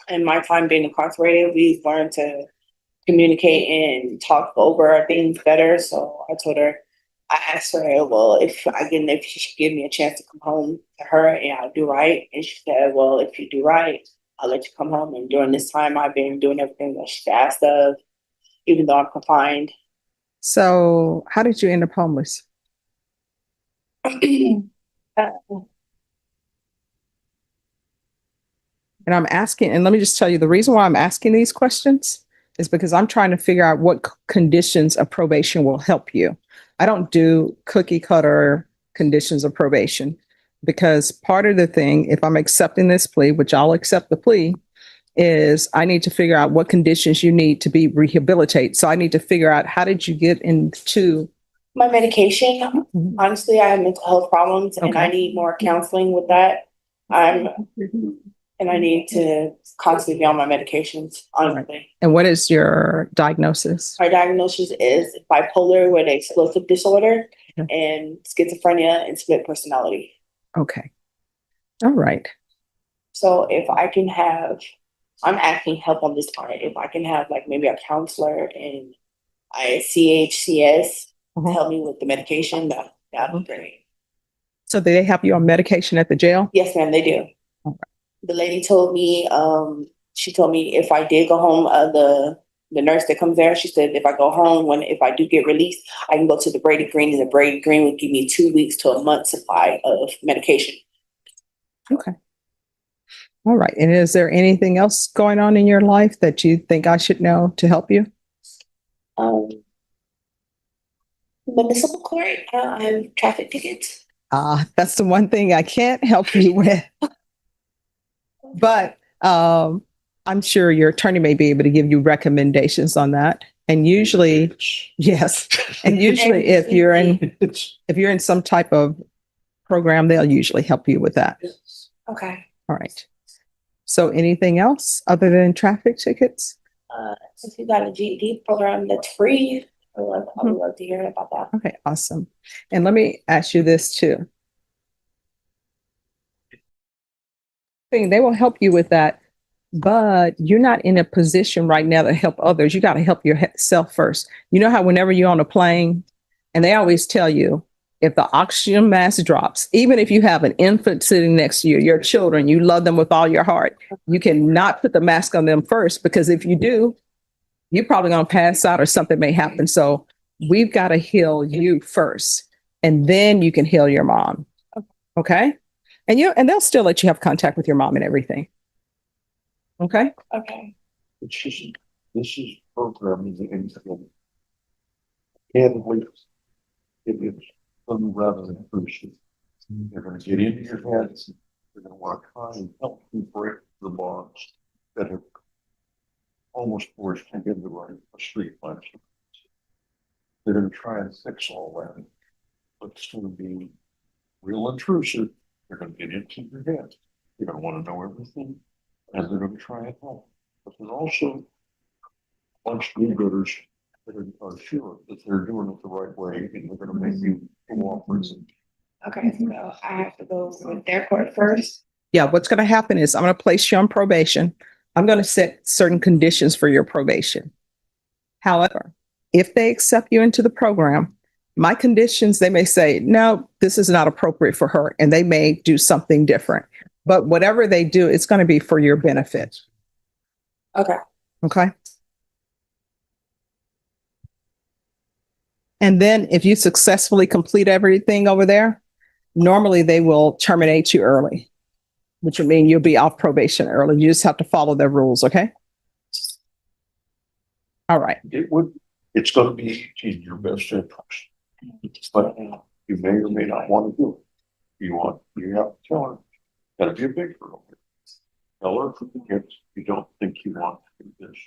in my time being incarcerated, we've learned to communicate and talk over things better. So I asked her, well, if she should give me a chance to come home to her and I'll do right. And she said, well, if you do right, I'll let you come home. And during this time, I've been doing everything that she's asked of, even though I'm confined. So how did you end up homeless? And I'm asking, and let me just tell you, the reason why I'm asking these questions is because I'm trying to figure out what conditions of probation will help you. I don't do cookie cutter conditions of probation because part of the thing, if I'm accepting this plea, which I'll accept the plea, is I need to figure out what conditions you need to be rehabilitated. So I need to figure out, how did you get into my medication? Honestly, I have mental health problems and I need more counseling with that. And I need to constantly be on my medications, honestly. And what is your diagnosis? My diagnosis is bipolar with explosive disorder and schizophrenia and split personality. Okay. All right. So if I can I'm asking help on this part. If I can have like maybe a counselor and CHCS help me with the medication, that'd be great. So they have you on medication at the jail? Yes, ma'am, they do. Okay. The lady told me, she told me if I did go home, the nurse that comes there, she said if I go home, if I do get released, I can go to the Brady Green, and the Brady Green would give me 2 weeks to a month supply of medication. Okay. All right. And is there anything else going on in your life that you think I should know to help you? Municipal court, I have traffic tickets. That's the one thing I can't help you with. But I'm sure your attorney may be able to give you recommendations on that. And usually, yes. And usually if you're in some type of program, they'll usually help you with that. Okay. All right. So anything else other than traffic tickets? Since you got a GED program that's free, I would love to hear about that. Okay, awesome. And let me ask you this too. They will help you with that, but you're not in a position right now to help others. You got to help yourself first. You know how whenever you're on a plane and they always tell you, if the oxygen mask drops, even if you have an infant sitting next to you, your children, you love them with all your heart, you cannot put the mask on them first, because if you do, you're probably going to pass out or something may happen. So we've got to heal you first, and then you can heal your mom. Okay. And they'll still let you have contact with your mom and everything. Okay. Okay. This is programming the income. And wait, it is some rather than crucial. They're going to get into your heads. They're going to want to try and help you break the bonds that have almost forced to give the right a street light. They're gonna try and fix all that. But it's gonna be real intrusive. They're gonna get into your head. You're gonna wanna know everything, and they're gonna try and help. But there's also a bunch of do-gooders that are sure that they're doing it the right way, and they're gonna make you cooperate. Okay, so I have to go with their court first. Yeah, what's going to happen is I'm going to place you on probation. I'm going to set certain conditions for your probation. However, if they accept you into the program, my conditions, they may say, no, this is not appropriate for her, and they may do something different. But whatever they do, it's going to be for your benefit. Okay. Okay. And then if you successfully complete everything over there, normally they will terminate you early, which would mean you'll be off probation early. You just have to follow their rules. Okay. All right. It's gonna be in your best interest. But you may or may not want to do it. You have to tell her. Gotta be a big girl. Tell her if you don't think you want to do this.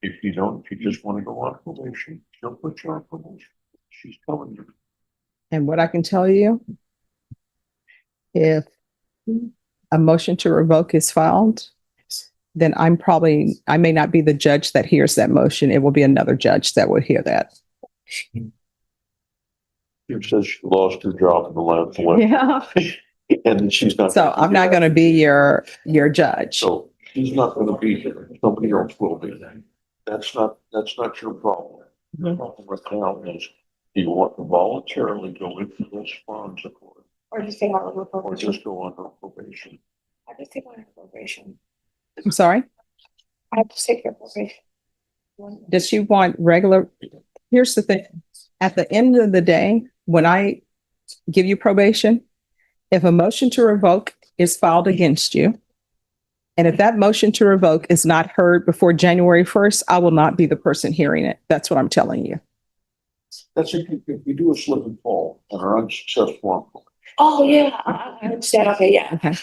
If you don't, if you just want to go on probation, she'll put you on probation. She's telling you. And what I can tell you, if a motion to revoke is filed, then I may not be the judge that hears that motion. It will be another judge that would hear that. It says she lost her job in the last one. Yeah. And she's not. So I'm not going to be your judge. So she's not going to be here. Somebody else will be there. That's not your problem. The problem right now is, do you want to voluntarily go into this funds court? Or just take out of Or just go on her probation? I just take on probation. I'm sorry. I have to take your probation. Does she want regular? Here's the thing. At the end of the day, when I give you probation, if a motion to revoke is filed against you, and if that motion to revoke is not heard before January 1st, I will not be the person hearing it. That's what I'm telling you. That's if you do a slip and fall and are unsuccessful. Oh, yeah, I understand. Okay, yeah. Okay.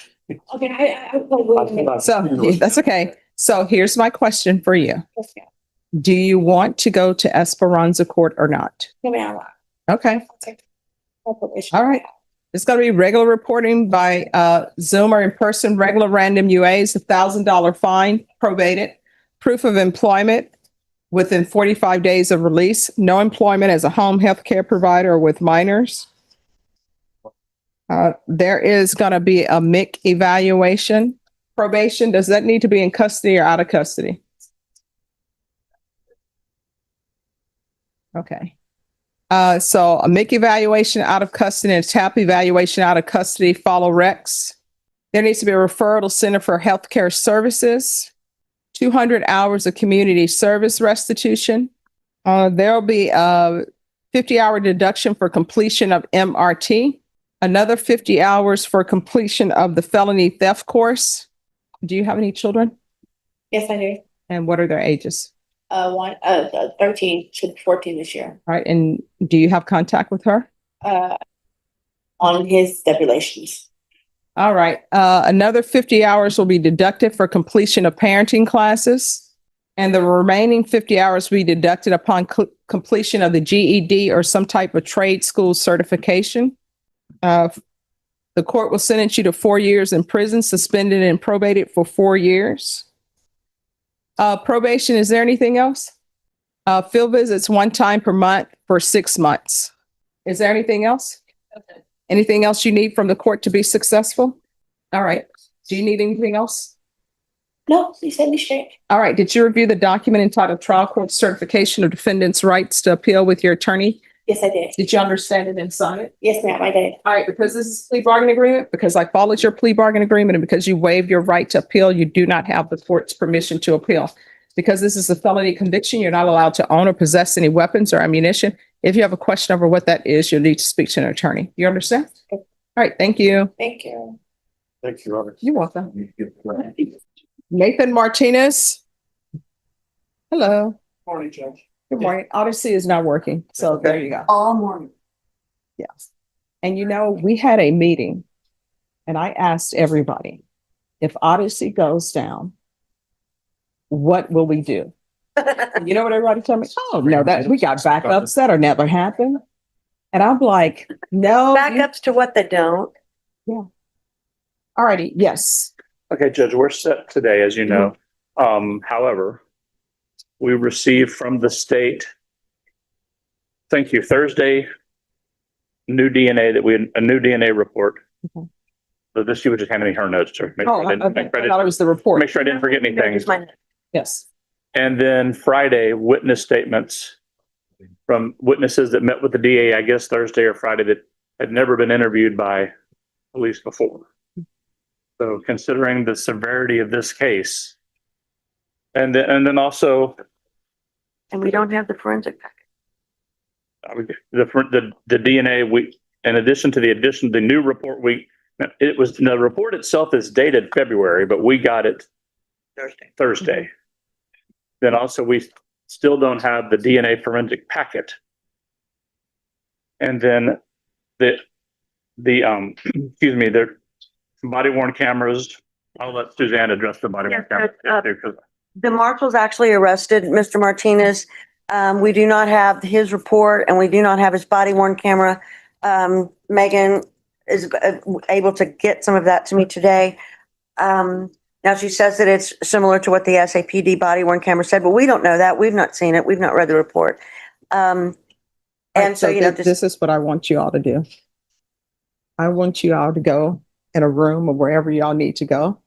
Okay, I So that's okay. So here's my question for you. Do you want to go to Esperanza Court or not? Okay. All right. It's going to be regular reporting by Zoom or in person, regular random UAs, $1,000 fine, probated, proof of employment within 45 days of release, no employment as a home health care provider with minors. There is going to be a MIC evaluation. Probation, does that need to be in custody or out of custody? Okay. So a MIC evaluation out of custody and a TAP evaluation out of custody follow recs. There needs to be a referral to Center for Healthcare Services, 200 hours of community service restitution. There'll be a 50-hour deduction for completion of MRT, another 50 hours for completion of the felony theft course. Do you have any children? Yes, I do. And what are their ages? 13 to 14 this year. All right. And do you have contact with her? On his stipulations. All right. Another 50 hours will be deducted for completion of parenting classes. And the remaining 50 hours will be deducted upon completion of the GED or some type of trade school certification. The court will sentence you to 4 years in prison, suspended and probated for 4 years. Probation, is there anything else? Field visits 1 time per month for 6 months. Is there anything else? Okay. Anything else you need from the court to be successful? All right. Do you need anything else? No, you said me straight. All right. Did you review the document entitled Trial Court Certification of Defendant's Rights to Appeal with your attorney? Yes, I did. Did you understand it and sign it? Yes, ma'am, I did. All right. Because this is a plea bargain agreement, because I followed your plea bargain agreement, and because you waived your right to appeal, you do not have the court's permission to appeal. Because this is a felony conviction, you're not allowed to own or possess any weapons or ammunition. If you have a question over what that is, you'll need to speak to an attorney. You understand? Okay. All right. Thank you. Thank you. Thank you, Robert. You're welcome. Nathan Martinez. Hello. Morning, Judge. Good morning. Odyssey is not working. So there you go. All morning. Yes. And you know, we had a meeting and I asked everybody, if Odyssey goes down, what will we do? You know what everybody told me? Oh, no, that we got backups that'll never happen. And I'm like, no. Backups to what they don't. All righty, yes. Okay, Judge, we're set today, as you know. However, we received from the state, thank you, Thursday, a new DNA report. Okay. So this, she was just handing me her notes to make Oh, sure I didn't, okay. I thought it was the report. make sure I didn't forget anything. Yes. And then Friday, witness statements from witnesses that met with the DA, I guess Thursday or Friday, that had never been interviewed by police before. So considering the severity of this case, and then also And we don't have the forensic packet. the DNA, in addition to the new report, the report itself is dated February, but we got it Thursday. Then also we still don't have the DNA forensic packet. And then the excuse me, the body worn cameras. I'll let Suzanne address the body worn cameras. The marshals actually arrested Mr. Martinez. We do not have his report and we do not have his body worn camera. Megan is able to get some of that to me today. Now she says that it's similar to what the SAPD body worn camera said, but we don't know that. We've not seen it. We've not read the report. And so, you know, this is what I want you all to do. I want you all to go in a room or wherever y'all need to go.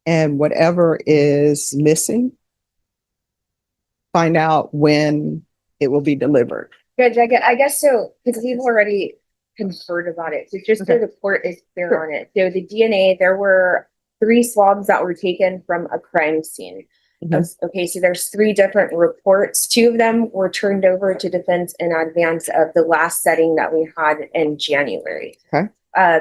And whatever is missing, find out when it will be delivered. Judge, I guess so, because we've already conferred about it. So just so the court is clear on it. So the DNA, there were 3 swabs that were taken from a crime scene. Okay, so there's 3 different reports. 2 of them were turned over to defense in advance of the last setting that we had in January. Okay.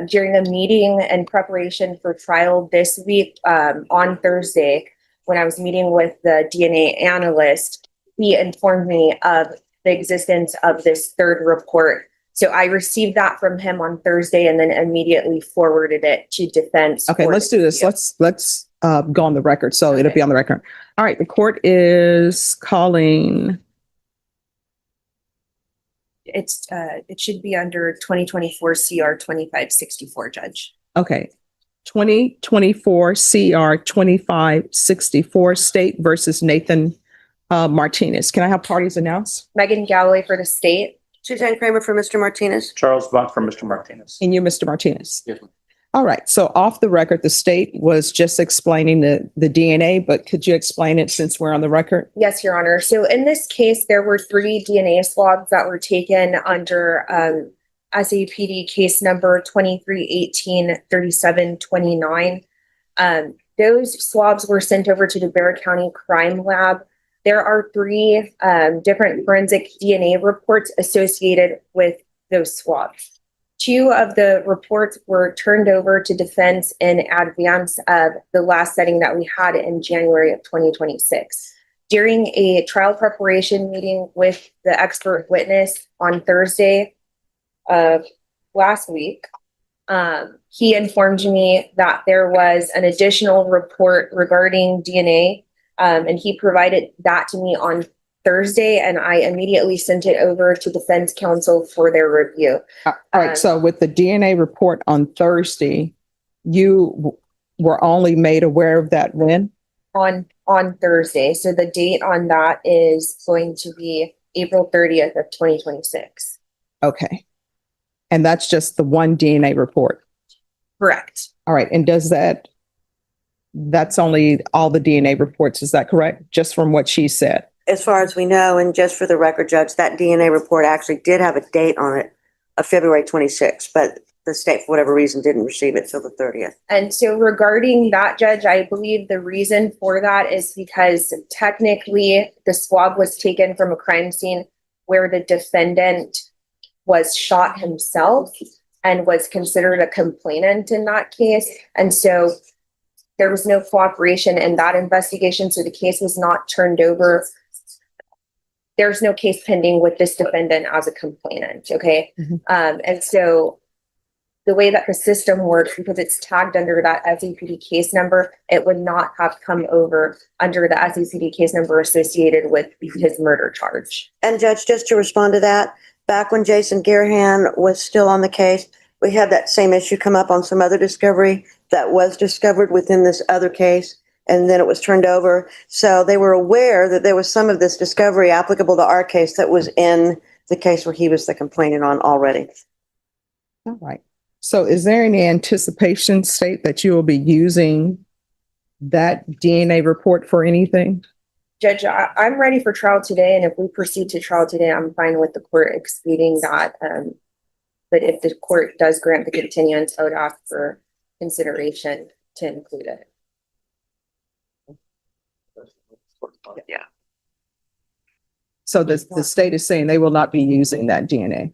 During a meeting in preparation for trial this week, on Thursday, when I was meeting with the DNA analyst, he informed me of the existence of this 3rd report. So I received that from him on Thursday and then immediately forwarded it to defense. Okay, let's do this. Let's go on the record. So it'll be on the record. All right, the court is calling. It should be under 2024 CR 2564, Judge. Okay. 2024 CR 2564 State versus Nathan Martinez. Can I have parties announced? Megan Galloway for the state. Suzanne Kramer for Mr. Martinez. Charles Buck for Mr. Martinez. And you, Mr. Martinez? Yes, ma'am. All right. So off the record, the state was just explaining the DNA, but could you explain it since we're on the record? Yes, Your Honor. So in this case, there were 3 DNA swabs that were taken under SAPD case number 2318-3729. Those swabs were sent over to the Bexar County Crime Lab. There are 3 different forensic DNA reports associated with those swabs. 2 of the reports were turned over to defense in advance of the last setting that we had in January of 2026. During a trial preparation meeting with the expert witness on Thursday of last week, he informed me that there was an additional report regarding DNA, and he provided that to me on Thursday, and I immediately sent it over to defense counsel for their review. All right. So with the DNA report on Thursday, you were only made aware of that when? On Thursday. So the date on that is going to be April 30th of 2026. Okay. And that's just the one DNA report? Correct. All right. And that's only all the DNA reports, is that correct? Just from what she said? As far as we know, and just for the record, Judge, that DNA report actually did have a date on it of February 26th, but the state, for whatever reason, didn't receive it till the 30th. And so regarding that, Judge, I believe the reason for that is because technically the swab was taken from a crime scene where the defendant was shot himself and was considered a complainant in that case. And so there was no cooperation in that investigation. So the case was not turned over. There's no case pending with this defendant as a complainant. Okay. And so the way that the system works, because it's tagged under that SAPD case number, it would not have come over under the SAPD case number associated with his murder charge. And Judge, just to respond to that, back when Jason Garahan was still on the case, we had that same issue come up on some other discovery that was discovered within this other case, and then it was turned over. So they were aware that there was some of this discovery applicable to our case that was in the case where he was the complainant on already. All right. So is there any anticipation, State, that you will be using that DNA report for anything? Judge, I'm ready for trial today, and if we proceed to trial today, I'm fine with the court expeding that. But if the court does grant the continuance, I would ask for consideration to include it. Yeah. So the state is saying they will not be using that DNA.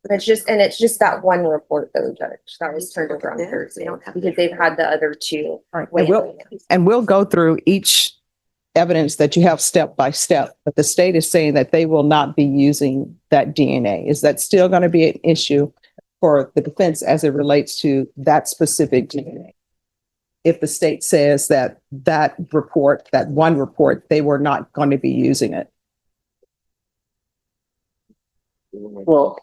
But it's just that one report though, Judge, that was turned over on Thursday, because they've had the other two. All right. And we'll go through each evidence that you have step by step, but the state is saying that they will not be using that DNA. Is that still going to be an issue for the defense as it relates to that specific DNA? If the state says that that report, that one report, they were not going to be using it. Well,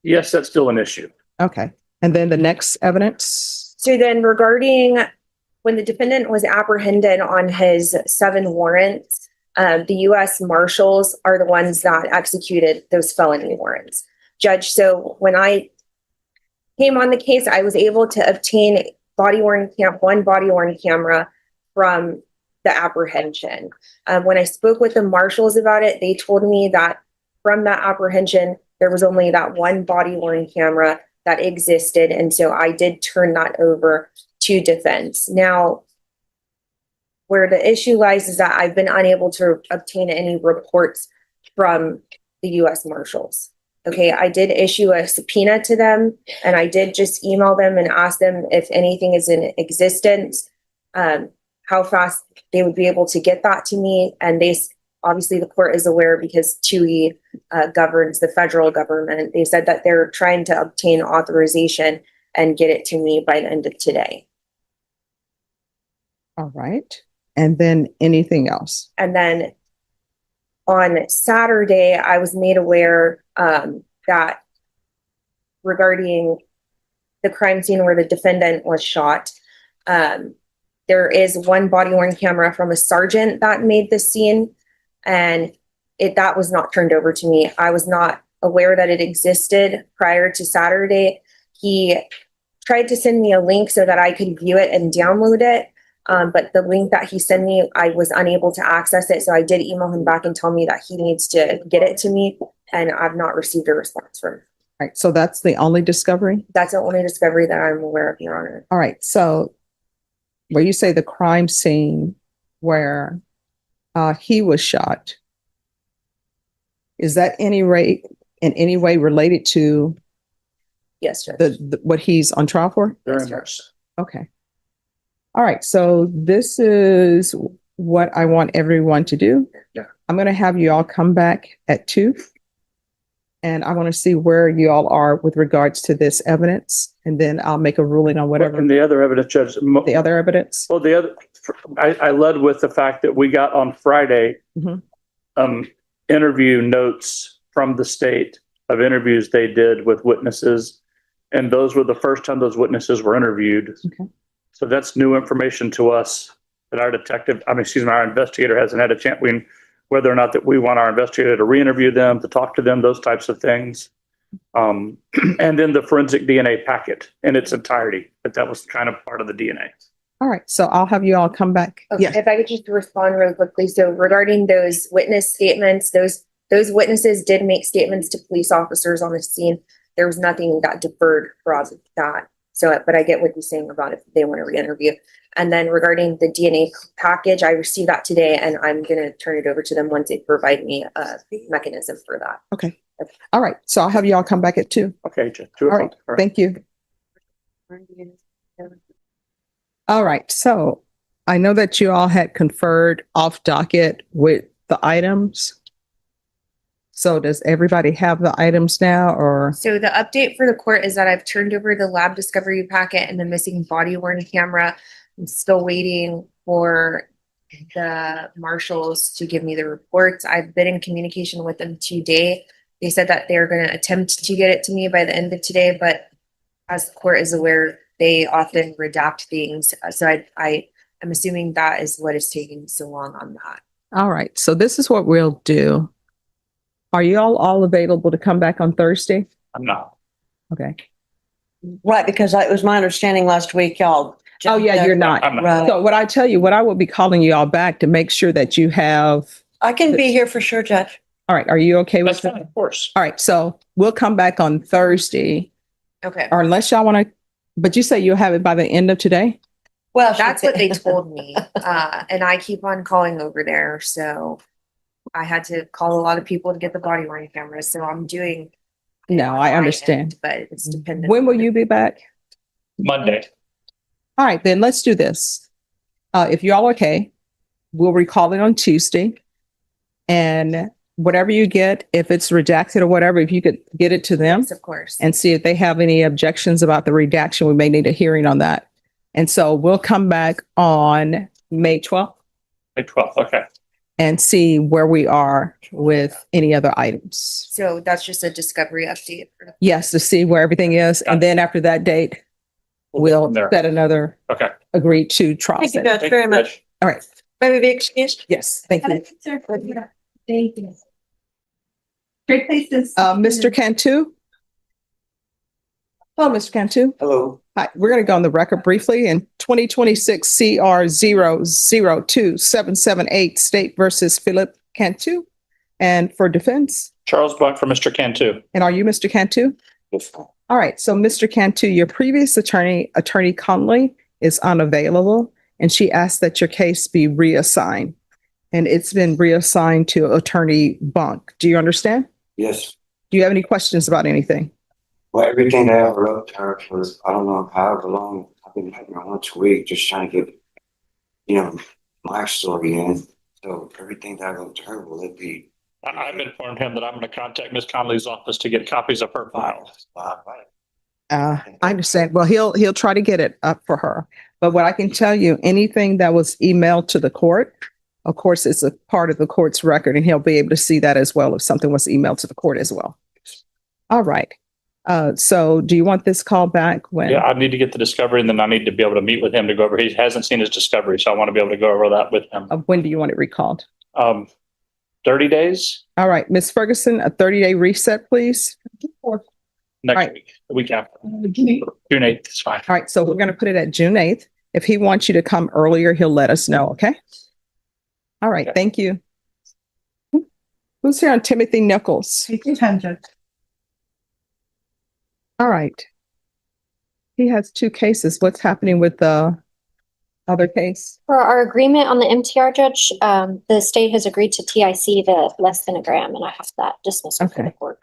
yes, that's still an issue. Okay. And then the next evidence. So then regarding when the defendant was apprehended on his 7 warrants, the U.S. Marshals are the ones that executed those felony warrants. Judge, so when I came on the case, I was able to obtain one body-worn camera from the apprehension. When I spoke with the marshals about it, they told me that from that apprehension, there was only that one body-worn camera that existed. And so I did turn that over to defense. Now, where the issue lies is that I've been unable to obtain any reports from the U.S. Marshals. Okay, I did issue a subpoena to them, and I did just email them and ask them if anything is in existence, how fast they would be able to get that to me. And they, obviously the court is aware because TUI governs the federal government. They said that they're trying to obtain authorization and get it to me by the end of today. All right. And then anything else? And then on Saturday, I was made aware that regarding the crime scene where the defendant was shot, there is one body-worn camera from a sergeant that made the scene, and that was not turned over to me. I was not aware that it existed prior to Saturday. He tried to send me a link so that I could view it and download it. But the link that he sent me, I was unable to access it. So I did email him back and tell me that he needs to get it to me, and I've not received a response from him. All right. So that's the only discovery? That's the only discovery that I'm aware of, Your Honor. All right. So where you say the crime scene where he was shot, is that in any way related to yes, Judge. What he's on trial for? Very much so. Okay. All right. So this is what I want everyone to do. Yeah. I'm going to have you all come back at 2. And I want to see where you all are with regards to this evidence. And then I'll make a ruling on whatever. And the other evidence, Judge. The other evidence? Well, I led with the fact that we got on Friday interview notes from the state of interviews they did with witnesses. And those were the first time those witnesses were interviewed. Okay. So that's new information to us that our our investigator hasn't had a chance. Whether or not that we want our investigator to re-interview them, to talk to them, those types of things. And then the forensic DNA packet in its entirety, that was kind of part of the DNA. All right. So I'll have you all come back. Okay, if I could just respond really quickly. So regarding those witness statements, those witnesses did make statements to police officers on the scene. There was nothing that deferred from that. So, but I get what you're saying about if they want to re-interview. And then regarding the DNA package, I received that today, and I'm going to turn it over to them once they provide me a mechanism for that. Okay. All right. So I'll have you all come back at 2. Okay. 2 all right. Thank you. All right. So I know that you all had conferred off docket with the items. So does everybody have the items now or? So the update for the court is that I've turned over the lab discovery packet and the missing body worn camera. I'm still waiting for the marshals to give me the reports. I've been in communication with them today. They said that they're going to attempt to get it to me by the end of today, but as the court is aware, they often redact things. So I'm assuming that is what is taking so long on that. All right. So this is what we'll do. Are you all available to come back on Thursday? I'm not. Okay. Right, because it was my understanding last week, y'all. Oh, yeah, you're not. I'm not. Right. So what I tell you, what I will be calling you all back to make sure that you have, I can be here for sure, Judge. all right, are you okay with That's that? fine, of course. All right, so we'll come back on Thursday, Okay. or unless y'all want to, but you say you'll have it by the end of today? Well, That's what they told me. And I keep on calling over there. So I had to call a lot of people to get the body worn cameras. So I'm doing. No, on I my understand. end, but it's dependent. When will you be back? Monday. All right, then let's do this. If you're all okay, we'll recall it on Tuesday. And whatever you get, if it's redacted or whatever, if you could get it to them Yes, of course. and see if they have any objections about the redaction, we may need a hearing on that. And so we'll come back on May 12th May 12th. Okay. and see where we are with any other items. So that's just a discovery update. Yes, to see where everything is. And then after that date, We'll we'll go from there. set another Okay. agreed to trial. Thank you, setting. Judge, very much. All right. May we be excused? Yes, thank you. Thank you. Great places. Mr. Cantu? Hello, Mr. Cantu. Hello. Hi, we're going to go on the record briefly in 2026 CR 0027778 State versus Philip Cantu. And for defense, Charles Buck for Mr. Cantu. and are you Mr. Cantu? Yes. All right, so Mr. Cantu, your previous attorney, Attorney Conley, is unavailable, and she asked that your case be reassigned. And it's been reassigned to Attorney Bunk. Do you understand? Yes. Do you have any questions about anything? Well, everything that I wrote to her for, I don't know however long, I've been having her once a week, just trying to get, my story in. So everything that I wrote to her, will it be? I've informed him that I'm going to contact Ms. Conley's office to get copies of her file. I understand. Well, he'll try to get it up for her. But what I can tell you, anything that was emailed to the court, of course, it's a part of the court's record, and he'll be able to see that as well if something was emailed to the court as well. All right. So do you want this call back when? Yeah, I need to get the discovery and then I need to be able to meet with him to go over. He hasn't seen his discovery, so I want to be able to go over that with him. When do you want it recalled? 30 days All right, Ms. Ferguson, a 30-day reset, please. next Right. week, the week after. June 8th is fine. All right, so we're going to put it at June 8th. If he wants you to come earlier, he'll let us know, okay? All right, Okay. thank you. Who's here on Timothy Nichols? All right. He has two cases. What's happening with the other case? For our agreement on the MTR, Judge, the state has agreed to TIC the less than a gram, and I have that dismissal for the Okay. court.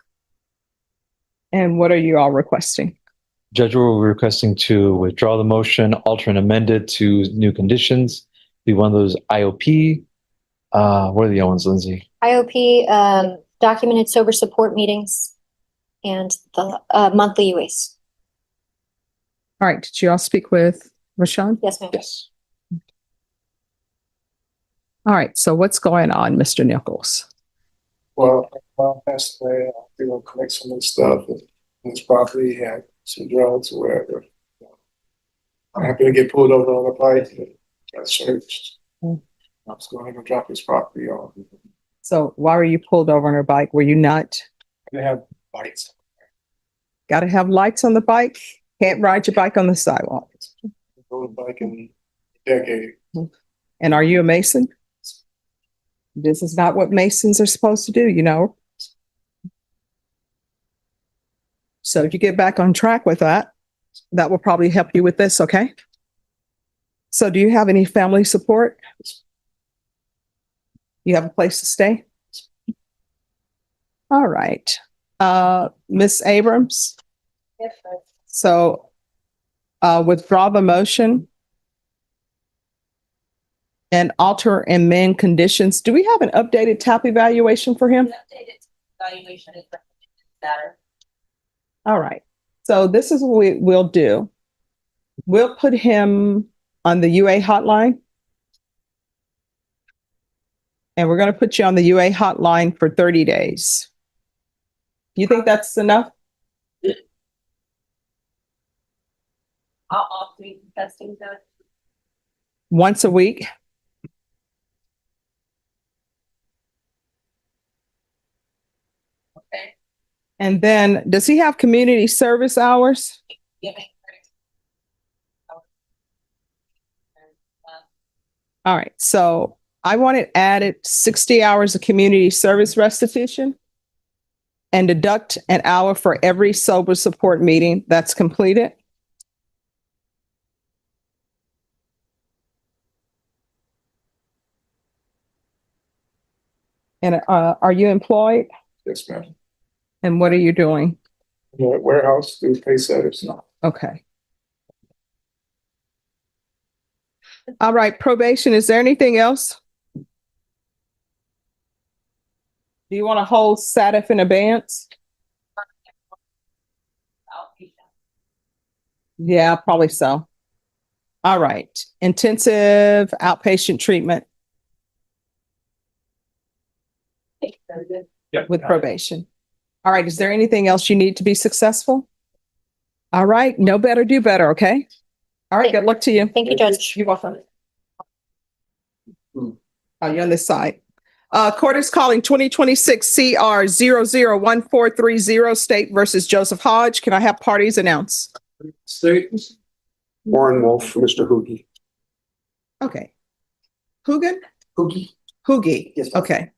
And what are you all requesting? Judge, we're requesting to withdraw the motion, alter and amend it to new conditions, be one of those IOP. What are the other ones, Lindsay? IOP, documented sober support meetings, and the monthly UAs. All right, did you all speak with Rashawn? Yes, ma'am. Yes. All right, so what's going on, Mr. Nichols? Well, passed away, they will collect some of the stuff and his property, had some drugs or whatever. I happened to get pulled over on a bike and got searched. I was going to go drop his property off. So why were you pulled over on your bike? Were you not? They have lights. Got to have lights on the bike. Can't ride your bike on the sidewalk. Rode a bike in a decade. And are you a Mason? This is not what Masons are supposed to do, you know? So if you get back on track with that, that will probably help you with this, okay? So do you have any family support? You have a place to stay? All right. Miss Abrams? Yes, sir. So withdraw the motion and alter and amend conditions. Do we have an updated TAP evaluation for him? Evaluation is better. All right. So this is what we'll do. We'll put him on the UA hotline. And we're going to put you on the UA hotline for 30 days. You think that's enough? All three testing done. Once a week? Okay. And then does he have community service hours? Giving. All right. So I want it added 60 hours of community service restitution and deduct an hour for every sober support meeting that's completed. And are you employed? Yes, ma'am. And what are you doing? Warehouse, do pay setters. Okay. All right, probation, is there anything else? Do you want to hold SATF in abeyance? Yeah, probably so. All right, intensive outpatient treatment with probation. All right, is there anything else you need to be successful? All right, know better, do better, okay? All right, good luck to you. Thank you, Judge. You're welcome. Oh, you're on this side. Court is calling 2026 CR 001430 State versus Joseph Hodge. Can I have parties announce? State. Warren Wolf, Mr. Hoogie. Okay. Hoogan? Hoogie. Hoogie. Yes. Okay.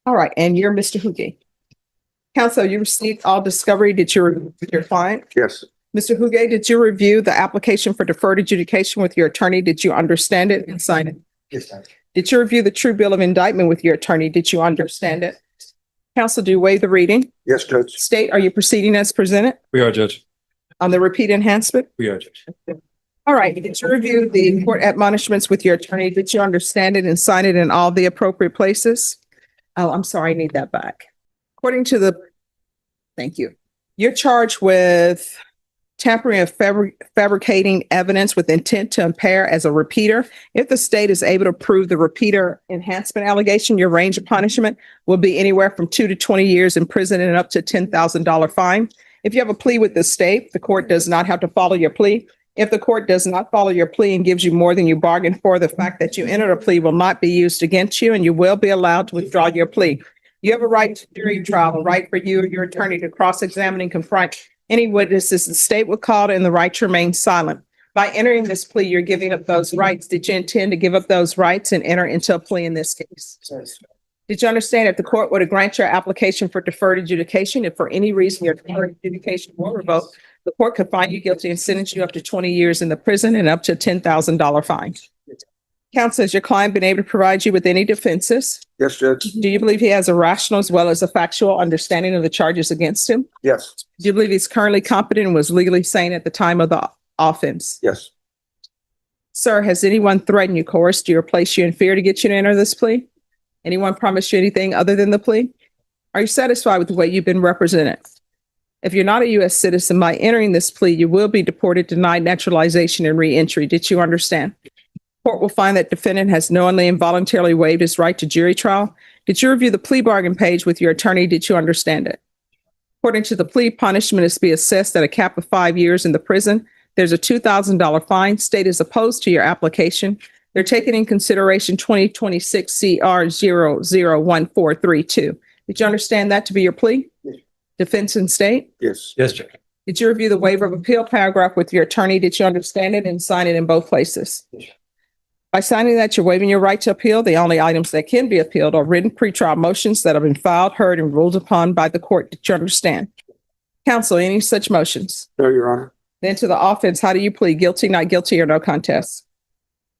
All right, and you're Mr. Hoogie. Counsel, you received all discovery. Did you review with your client? Yes. Mr. Hoogie, did you review the application for deferred adjudication with your attorney? Did you understand it and sign it? Yes, sir. Did you review the true bill of indictment with your attorney? Did you understand it? Counsel, do you waive the reading? Yes, Judge. State, are you proceeding as presented We are, Judge. on the repeat enhancement? We are, Judge. All right, did you review the court admonishments with your attorney? Did you understand it and sign it in all the appropriate places? Oh, I'm sorry, I need that back. According to the, thank you. You're charged with tampering of fabricating evidence with intent to impair as a repeater. If the state is able to prove the repeater enhancement allegation, your range of punishment will be anywhere from 2 to 20 years in prison and up to $10,000 fine. If you have a plea with the state, the court does not have to follow your plea. If the court does not follow your plea and gives you more than you bargained for, the fact that you entered a plea will not be used against you and you will be allowed to withdraw your plea. You have a right to jury trial, a right for you or your attorney to cross-examine and confront any witnesses the state would call and the right to remain silent. By entering this plea, you're giving up those rights. Did you intend to give up those rights and enter into a plea in this case? Did you understand if the court were to grant your application for deferred adjudication, if for any reason your deferred adjudication were revoked, the court could find you guilty and sentence you up to 20 years in the prison and up to $10,000 fine? Counsel, has your client been able to provide you with any defenses? Yes, Judge. Do you believe he has a rational as well as a factual understanding of the charges against him? Yes. Do you believe he's currently competent and was legally sane at the time of the offense? Yes. Sir, has anyone threatened you, coerced you, or placed you in fear to get you to enter this plea? Anyone promised you anything other than the plea? Are you satisfied with the way you've been represented? If you're not a U.S. citizen, by entering this plea, you will be deported, denied naturalization, and re-entry. Did you understand? Court will find that defendant has knowingly and voluntarily waived his right to jury trial. Did you review the plea bargain page with your attorney? Did you understand it? According to the plea, punishment is to be assessed at a cap of 5 years in the prison. There's a $2,000 fine. State is opposed to your application. They're taking in consideration 2026 CR 001432. Did you understand that to be your plea? Yes. Defense and state? Yes. Yes, Judge. Did you review the waiver of appeal paragraph with your attorney? Did you understand it and sign it in both places? Yes. By signing that, you're waiving your right to appeal. The only items that can be appealed are written pretrial motions that have been filed, heard, and ruled upon by the court. Did you understand? Counsel, any such motions? No, Your Honor. Then to the offense, how do you plead? Guilty, not guilty, or no contest?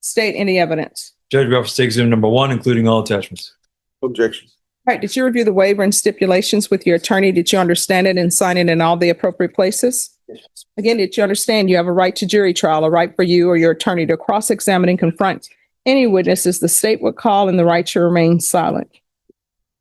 State any evidence. Judge, we offer state exhibit number 1, including all attachments. Objection. All right, did you review the waiver and stipulations with your attorney? Did you understand it and sign it in all the appropriate places? Yes. Again, did you understand you have a right to jury trial, a right for you or your attorney to cross-examine and confront any witnesses the state would call and the right to remain silent?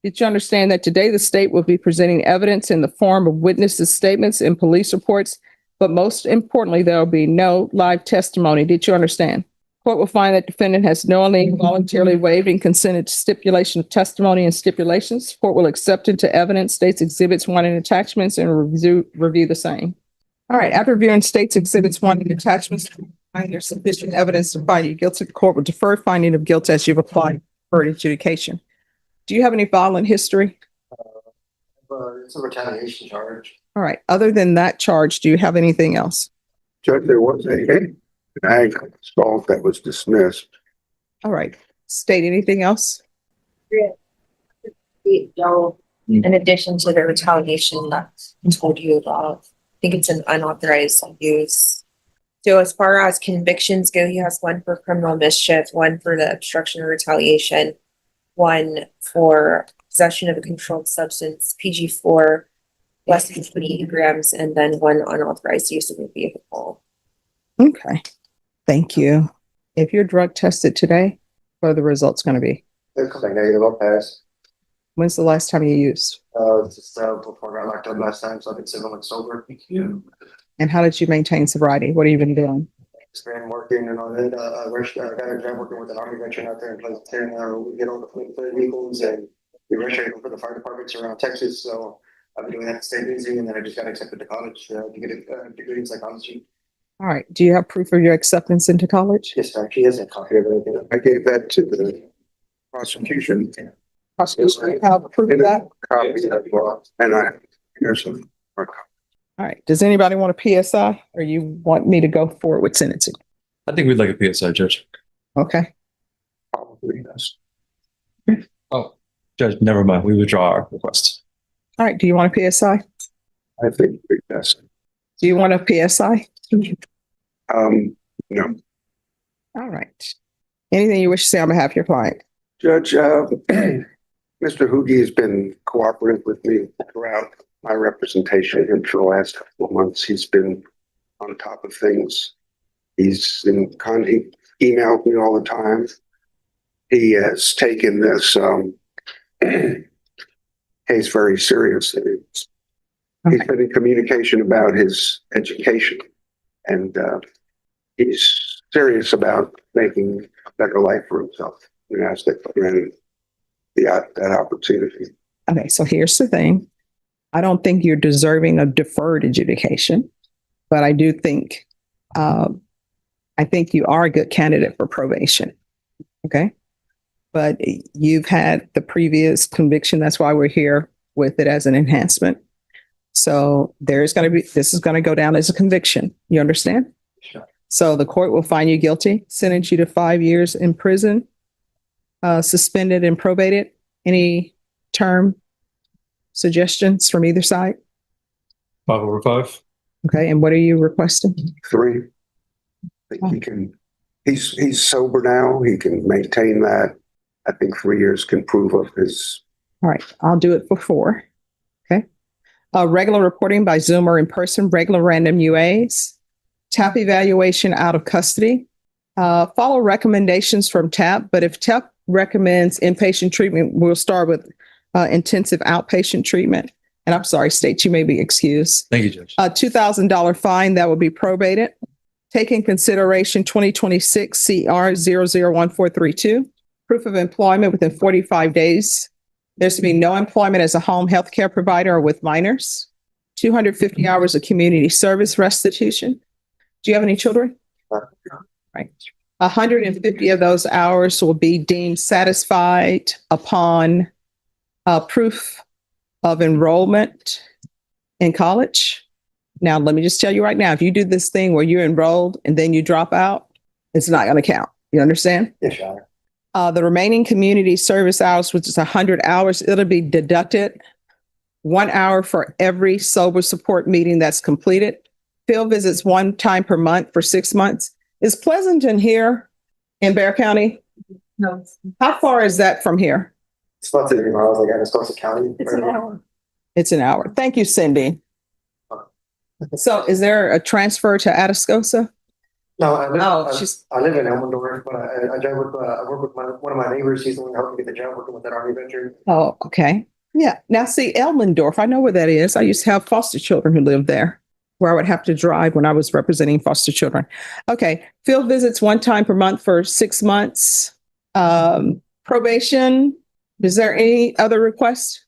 Did you understand that today the state will be presenting evidence in the form of witnesses' statements and police reports? But most importantly, there will be no live testimony. Did you understand? Court will find that defendant has knowingly and voluntarily waived and consented to stipulation of testimony and stipulations. Court will accept into evidence states exhibits 1 and attachments and review the same. All right, after reviewing states exhibits 1 and attachments, find there's sufficient evidence to find you guilty. The court will defer finding of guilt as you've applied for adjudication. Do you have any violent history? It's a retaliation charge. All right, other than that charge, do you have anything else? Judge, there was an ag assault that was dismissed. All right, state anything else? In addition to the retaliation that I told you about, I think it's an unauthorized use. So as far as convictions go, he has 1 for criminal mischief, 1 for the obstruction or retaliation, 1 for possession of a controlled substance, PG4, less than 20 grams, and then 1 unauthorized use of a vehicle. Okay, thank you. If you're drug tested today, what are the results going to be? It's like negative, I'll pass. When's the last time you used? Just before I got locked up last time, so I've been 7 months sober. Thank you. And how did you maintain sobriety? What have you been doing? Just been working and all that. I got a job working with an Army veteran out there in Pleasanton. We get all the vehicles and we register them for the fire departments around Texas. So I've been doing that to stay busy, and then I just got accepted to college to get a degree in psychology. All right, do you have proof of your acceptance into college? Yes, sir. She has a copy of everything. I gave that to the prosecution. Prosecution, have proof of that? Copy of law, and here's some. All right, does anybody want a PSI, or you want me to go forward with sentencing? I think we'd like a PSI, Judge. Okay. Probably yes. Oh, Judge, never mind. We withdraw our request. All right, do you want a PSI? I think yes. Do you want a PSI? No. All right. Anything you wish to say on behalf of your client? Judge, Mr. Hoogie has been cooperative with me throughout my representation here for the last couple of months. He's been on top of things. He emailed me all the time. He has taken this case very seriously. He's been in communication about his education, and he's serious about making a better life for himself. And I take for granted that opportunity. Okay, so here's the thing. I don't think you're deserving of deferred adjudication, but I do think, I think you are a good candidate for probation. Okay. But you've had the previous conviction. That's why we're here with it as an enhancement. So this is going to go down as a conviction. You understand? Sure. So the court will find you guilty, sentence you to 5 years in prison, suspended and probated. Any term suggestions from either side? 5/5. Okay. And what are you requesting? 3. I think he's sober now. He can maintain that. I think 3 years can prove of his. All right. I'll do it for 4. Okay. Regular reporting by Zoom or in person, regular random UAs, TAP evaluation out of custody, follow recommendations from TAP. But if TAP recommends inpatient treatment, we'll start with intensive outpatient treatment. And I'm sorry, State, you may be excused. Thank you, Judge. $2,000 fine that will be probated. Take in consideration 2026 CR 001432, proof of employment within 45 days. There's to be no employment as a home health care provider or with minors. 250 hours of community service restitution. Do you have any children? Right. 150 of those hours will be deemed satisfied upon proof of enrollment in college. Now, let me just tell you right now, if you do this thing where you're enrolled and then you drop out, it's not going to count. You understand? Yes, Your Honor. The remaining community service hours, which is 100 hours, it'll be deducted 1 hour for every sober support meeting that's completed. Field visits 1 time per month for 6 months. Is Pleasanton here in Bexar County? No. How far is that from here? It's about 30 miles. I got to start the county. It's an hour. It's an hour. Thank you, Cindy. So is there a transfer to Atascosa? No, she's, I live in Elmendorf, but I drive with, I work with one of my neighbors. He's the one who helped me get the job working with that Army veteran. oh, okay. Yeah. Now see, Elmendorf, I know where that is. I used to have foster children who lived there, where I would have to drive when I was representing foster children. Okay. Field visits one time per month for 6 months. Probation. Is there any other request?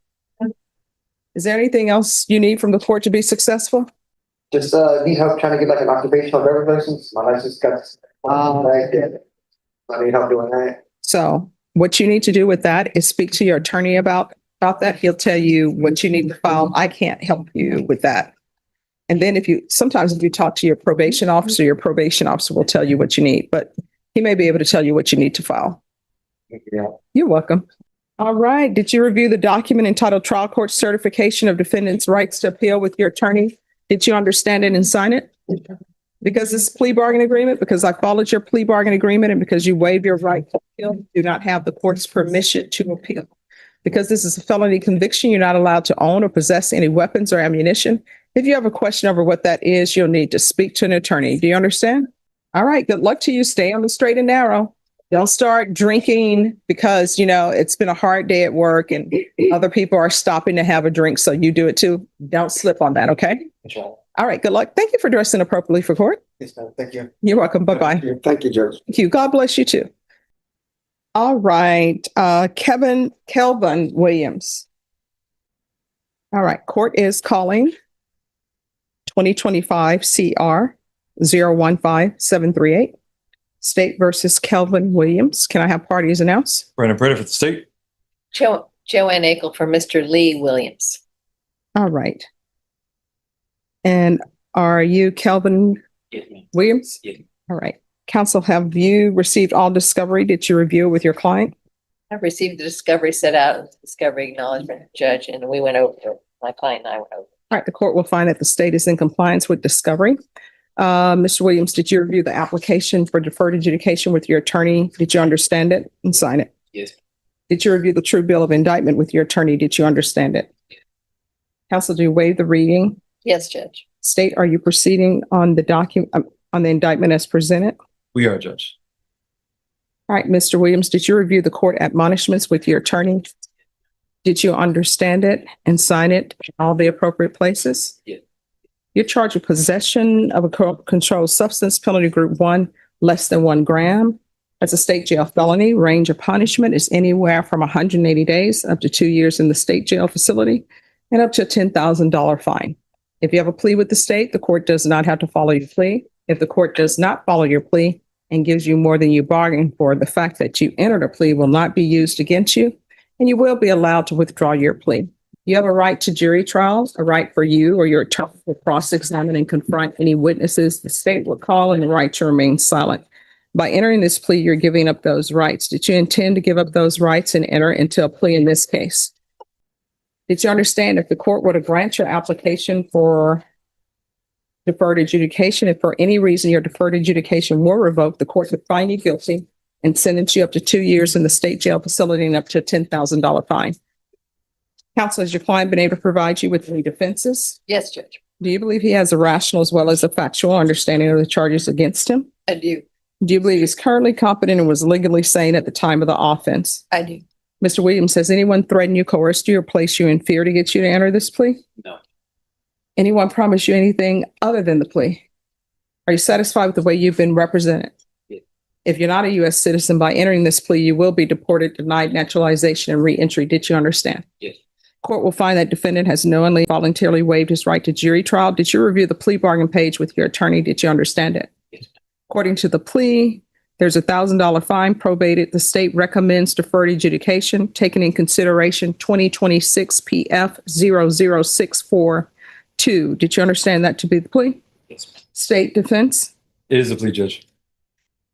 Is there anything else you need from the court to be successful? Just, need help trying to get like an occupational driver's license. My license got, I need help doing that. So what you need to do with that is speak to your attorney about that. He'll tell you what you need to file. I can't help you with that. And then if you talk to your probation officer will tell you what you need, but he may be able to tell you what you need to file. Yeah. You're welcome. All right. Did you review the document entitled Trial Court Certification of Defendant's Rights to Appeal with your attorney? Did you understand it and sign it? Because this plea bargain agreement, because I followed your plea bargain agreement, and because you waive your right to appeal, you do not have the court's permission to appeal. Because this is a felony conviction, you're not allowed to own or possess any weapons or ammunition. If you have a question over what that is, you'll need to speak to an attorney. Do you understand? All right. Good luck to you. Stay on the straight and narrow. Don't start drinking because, it's been a hard day at work and other people are stopping to have a drink. So you do it too. Don't slip on that. Okay. All right. Good luck. Thank you for dressing appropriately for court. Yes, ma'am. Thank you. You're welcome. Bye-bye. Thank you, Judge. Thank you. God bless you too. All right. Kelvin Williams. All right. Court is calling 2025 CR 015738. State versus Kelvin Williams. Can I have parties announced? Brandon Prada for the state. Joanne Akel for Mr. Lee Williams. All right. And are you Kelvin Williams? Yes. All right. Counsel, have you received all discovery? Did you review it with your client? I've received the discovery set out in the discovery acknowledgement, Judge, and we went over it. My client and I went over. All right. The court will find that the state is in compliance with discovery. Mr. Williams, did you review the application for deferred adjudication with your attorney? Did you understand it and sign it? Yes. Did you review the true bill of indictment with your attorney? Did you understand it? Yes. Counsel, do you waive the reading? Yes, Judge. State, are you proceeding on the document, on the indictment as presented? We are, Judge. All right, Mr. Williams, did you review the court admonishments with your attorney? Did you understand it and sign it in all the appropriate places? Yes. You're charged with possession of a controlled substance, penalty group 1, less than 1 gram. As a state jail felony, range of punishment is anywhere from 180 days up to 2 years in the state jail facility and up to a $10,000 fine. If you have a plea with the state, the court does not have to follow your plea. If the court does not follow your plea and gives you more than you bargained for, the fact that you entered a plea will not be used against you, and you will be allowed to withdraw your plea. You have a right to jury trials, a right for you or your attorney to cross-examine and confront any witnesses the state will call, and the right to remain silent. By entering this plea, you're giving up those rights. Did you intend to give up those rights and enter into a plea in this case? Did you understand if the court were to grant your application for deferred adjudication, if for any reason your deferred adjudication were revoked, the court could find you guilty and sentence you up to 2 years in the state jail facility and up to a $10,000 fine? Counsel, has your client been able to provide you with any defenses? Yes, Judge. Do you believe he has a rational as well as a factual understanding of the charges against him? I do. Do you believe he's currently competent and was legally sane at the time of the offense? I do. Mr. Williams, has anyone threatened you, coerced you, or placed you in fear to get you to enter this plea? No. Anyone promised you anything other than the plea? Are you satisfied with the way you've been represented? Yes. If you're not a U.S. citizen, by entering this plea, you will be deported, denied naturalization, and reentry. Did you understand? Yes. Court will find that defendant has knowingly, voluntarily waived his right to jury trial. Did you review the plea bargain page with your attorney? Did you understand it? Yes. According to the plea, there's a $1,000 fine probated. The state recommends deferred adjudication, taking in consideration 2026 PF 00642. Did you understand that to be the plea? Yes. State defense? It is a plea, Judge.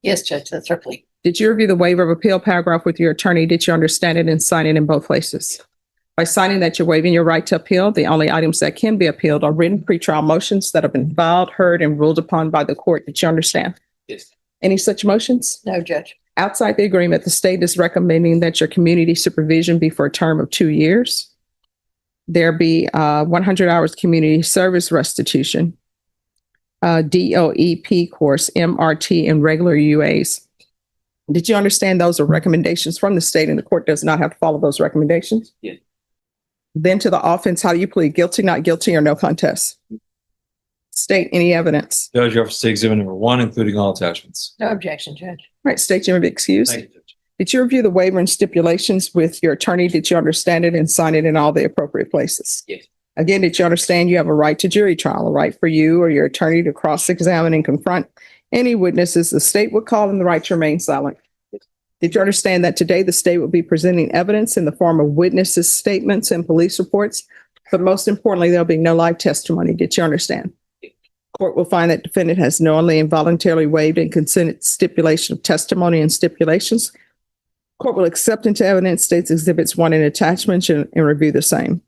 Yes, Judge, that's our plea. Did you review the waiver of appeal paragraph with your attorney? Did you understand it and sign it in both places? By signing that you're waiving your right to appeal, the only items that can be appealed are written pretrial motions that have been filed, heard, and ruled upon by the court. Did you understand? Yes. Any such motions? No, Judge. Outside the agreement, the state is recommending that your community supervision be for a term of 2 years. There be 100 hours community service restitution. DOEP course, MRT, and regular UAs. Did you understand those are recommendations from the state and the court does not have to follow those recommendations? Yeah. Then to the offense, how do you plead? Guilty, not guilty, or no contest? State any evidence. Judge, you offer to take exhibit number 1, including all attachments. No objection, Judge. Right, state you may be excused. Thank you, Judge. Did you review the waiver and stipulations with your attorney? Did you understand it and sign it in all the appropriate places? Yes. Again, did you understand you have a right to jury trial, a right for you or your attorney to cross-examine and confront any witnesses the state would call and the right to remain silent? Did you understand that today the state will be presenting evidence in the form of witnesses' statements and police reports? But most importantly, there'll be no live testimony. Did you understand? Court will find that defendant has knowingly and voluntarily waived and consented stipulation of testimony and stipulations. Court will accept into evidence states exhibits 1 and attachments and review the same.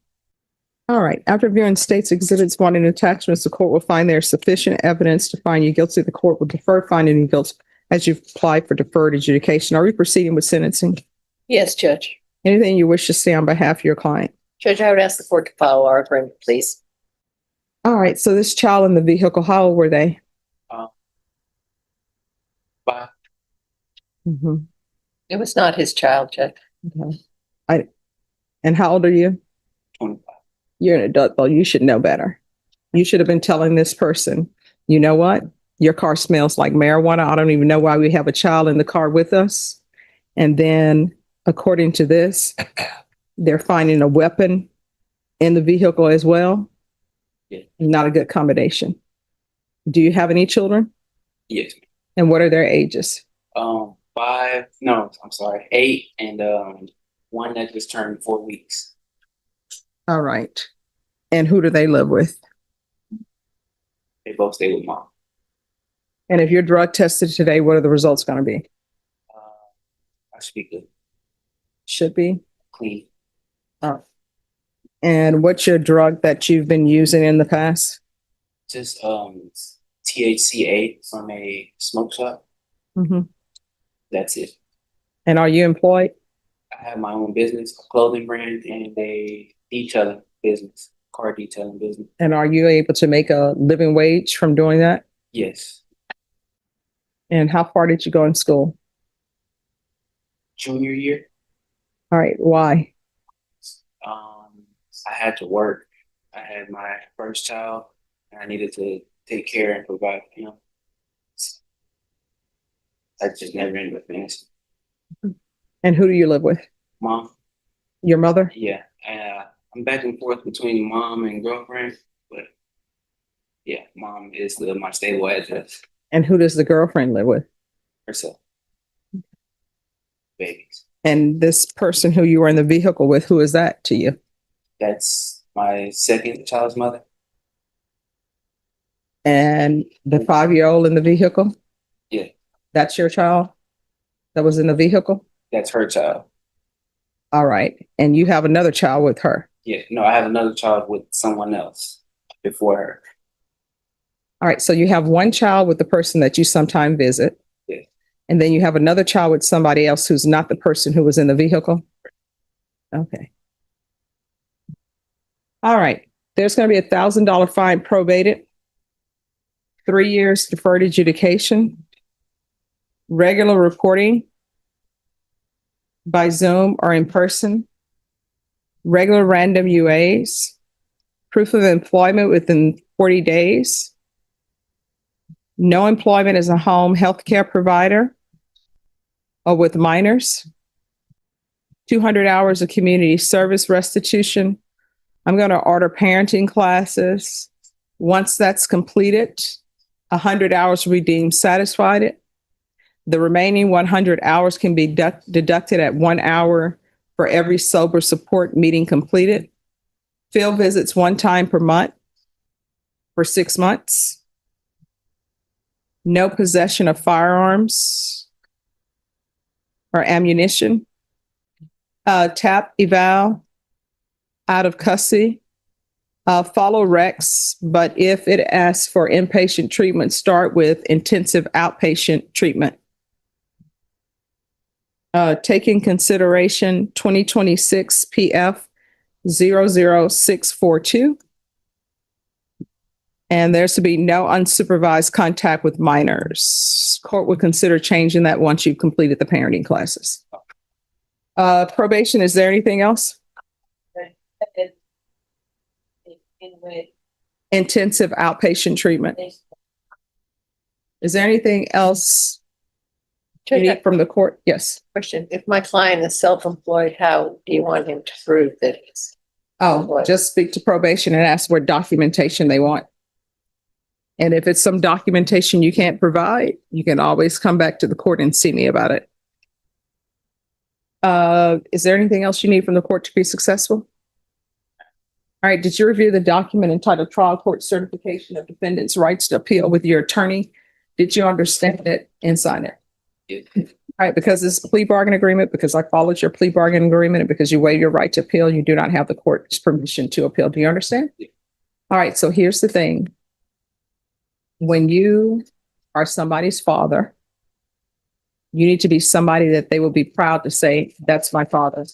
All right. After reviewing states exhibits 1 and attachments, the court will find there is sufficient evidence to find you guilty. The court will defer finding you guilty as you've applied for deferred adjudication. Are we proceeding with sentencing? Yes, Judge. Anything you wish to say on behalf of your client? Judge, I would ask the court to follow our agreement, please. All right. So this child in the vehicle, how old were they? 5. Mhm. It was not his child, Judge. Okay. And how old are you? 25. You're an adult, though. You should know better. You should have been telling this person, you know what? Your car smells like marijuana. I don't even know why we have a child in the car with us. And then, according to this, they're finding a weapon in the vehicle as well. Yeah. Not a good combination. Do you have any children? Yes. And what are their ages? 5, no, I'm sorry, 8, and one that just turned 4 weeks. All right. And who do they live with? They both stay with mom. And if you're drug tested today, what are the results going to be? I speak good, Should be. clean. Oh. And what's your drug that you've been using in the past? Just THCA from a smoke shop. Mm-hmm. That's it. And are you employed? I have my own business, a clothing brand, and a detailing business, car detailing business. And are you able to make a living wage from doing that? Yes. And how far did you go in school? Junior year, All right. Why? I had to work. I had my first child, and I needed to take care and provide for him. I just never ended up finishing. And who do you live with? Mom, Your mother? yeah, I'm back and forth between mom and girlfriend, but yeah, mom is my stable address. And who does the girlfriend live with? Herself. Babies. And this person who you were in the vehicle with, who is that to you? That's my second child's mother. And the 5-year-old in the vehicle? Yeah, That's your child that was in the vehicle? that's her child. All right. And you have another child with her. Yeah, no, I have another child with someone else before her. All right. So you have one child with the person that you sometime visit. Yeah. And then you have another child with somebody else who's not the person who was in the vehicle. Okay. All right. There's going to be $1,000 fine probated, 3 years deferred adjudication, regular reporting by Zoom or in person, regular random UAs, proof of employment within 40 days, no employment as a home healthcare provider or with minors, 200 hours of community service restitution. I'm going to order parenting classes. Once that's completed, 100 hours redeemed satisfied. The remaining 100 hours can be deducted at 1 hour for every sober support meeting completed. Field visits 1 time per month for 6 months. No possession of firearms or ammunition. TAP eval out of custody. Follow Rex, but if it asks for inpatient treatment, start with intensive outpatient treatment. Take in consideration 2026 PF 00642. And there's to be no unsupervised contact with minors. Court would consider changing that once you've completed the parenting classes. Probation, is there anything else? Intensive outpatient treatment. Is there anything else you need from the court? Yes. Question, if my client is self-employed, how do you want him to prove that he's? Oh, just speak to probation and ask what documentation they want. And if it's some documentation you can't provide, you can always come back to the court and see me about it. Is there anything else you need from the court to be successful? All right, did you review the document entitled Trial Court Certification of Defendant's Rights to Appeal with your attorney? Did you understand it and sign it? All right, because it's a plea bargain agreement, because I followed your plea bargain agreement, and because you waive your right to appeal, you do not have the court's permission to appeal. Do you understand? All right, so here's the thing. When you are somebody's father, you need to be somebody that they will be proud to say, that's my father.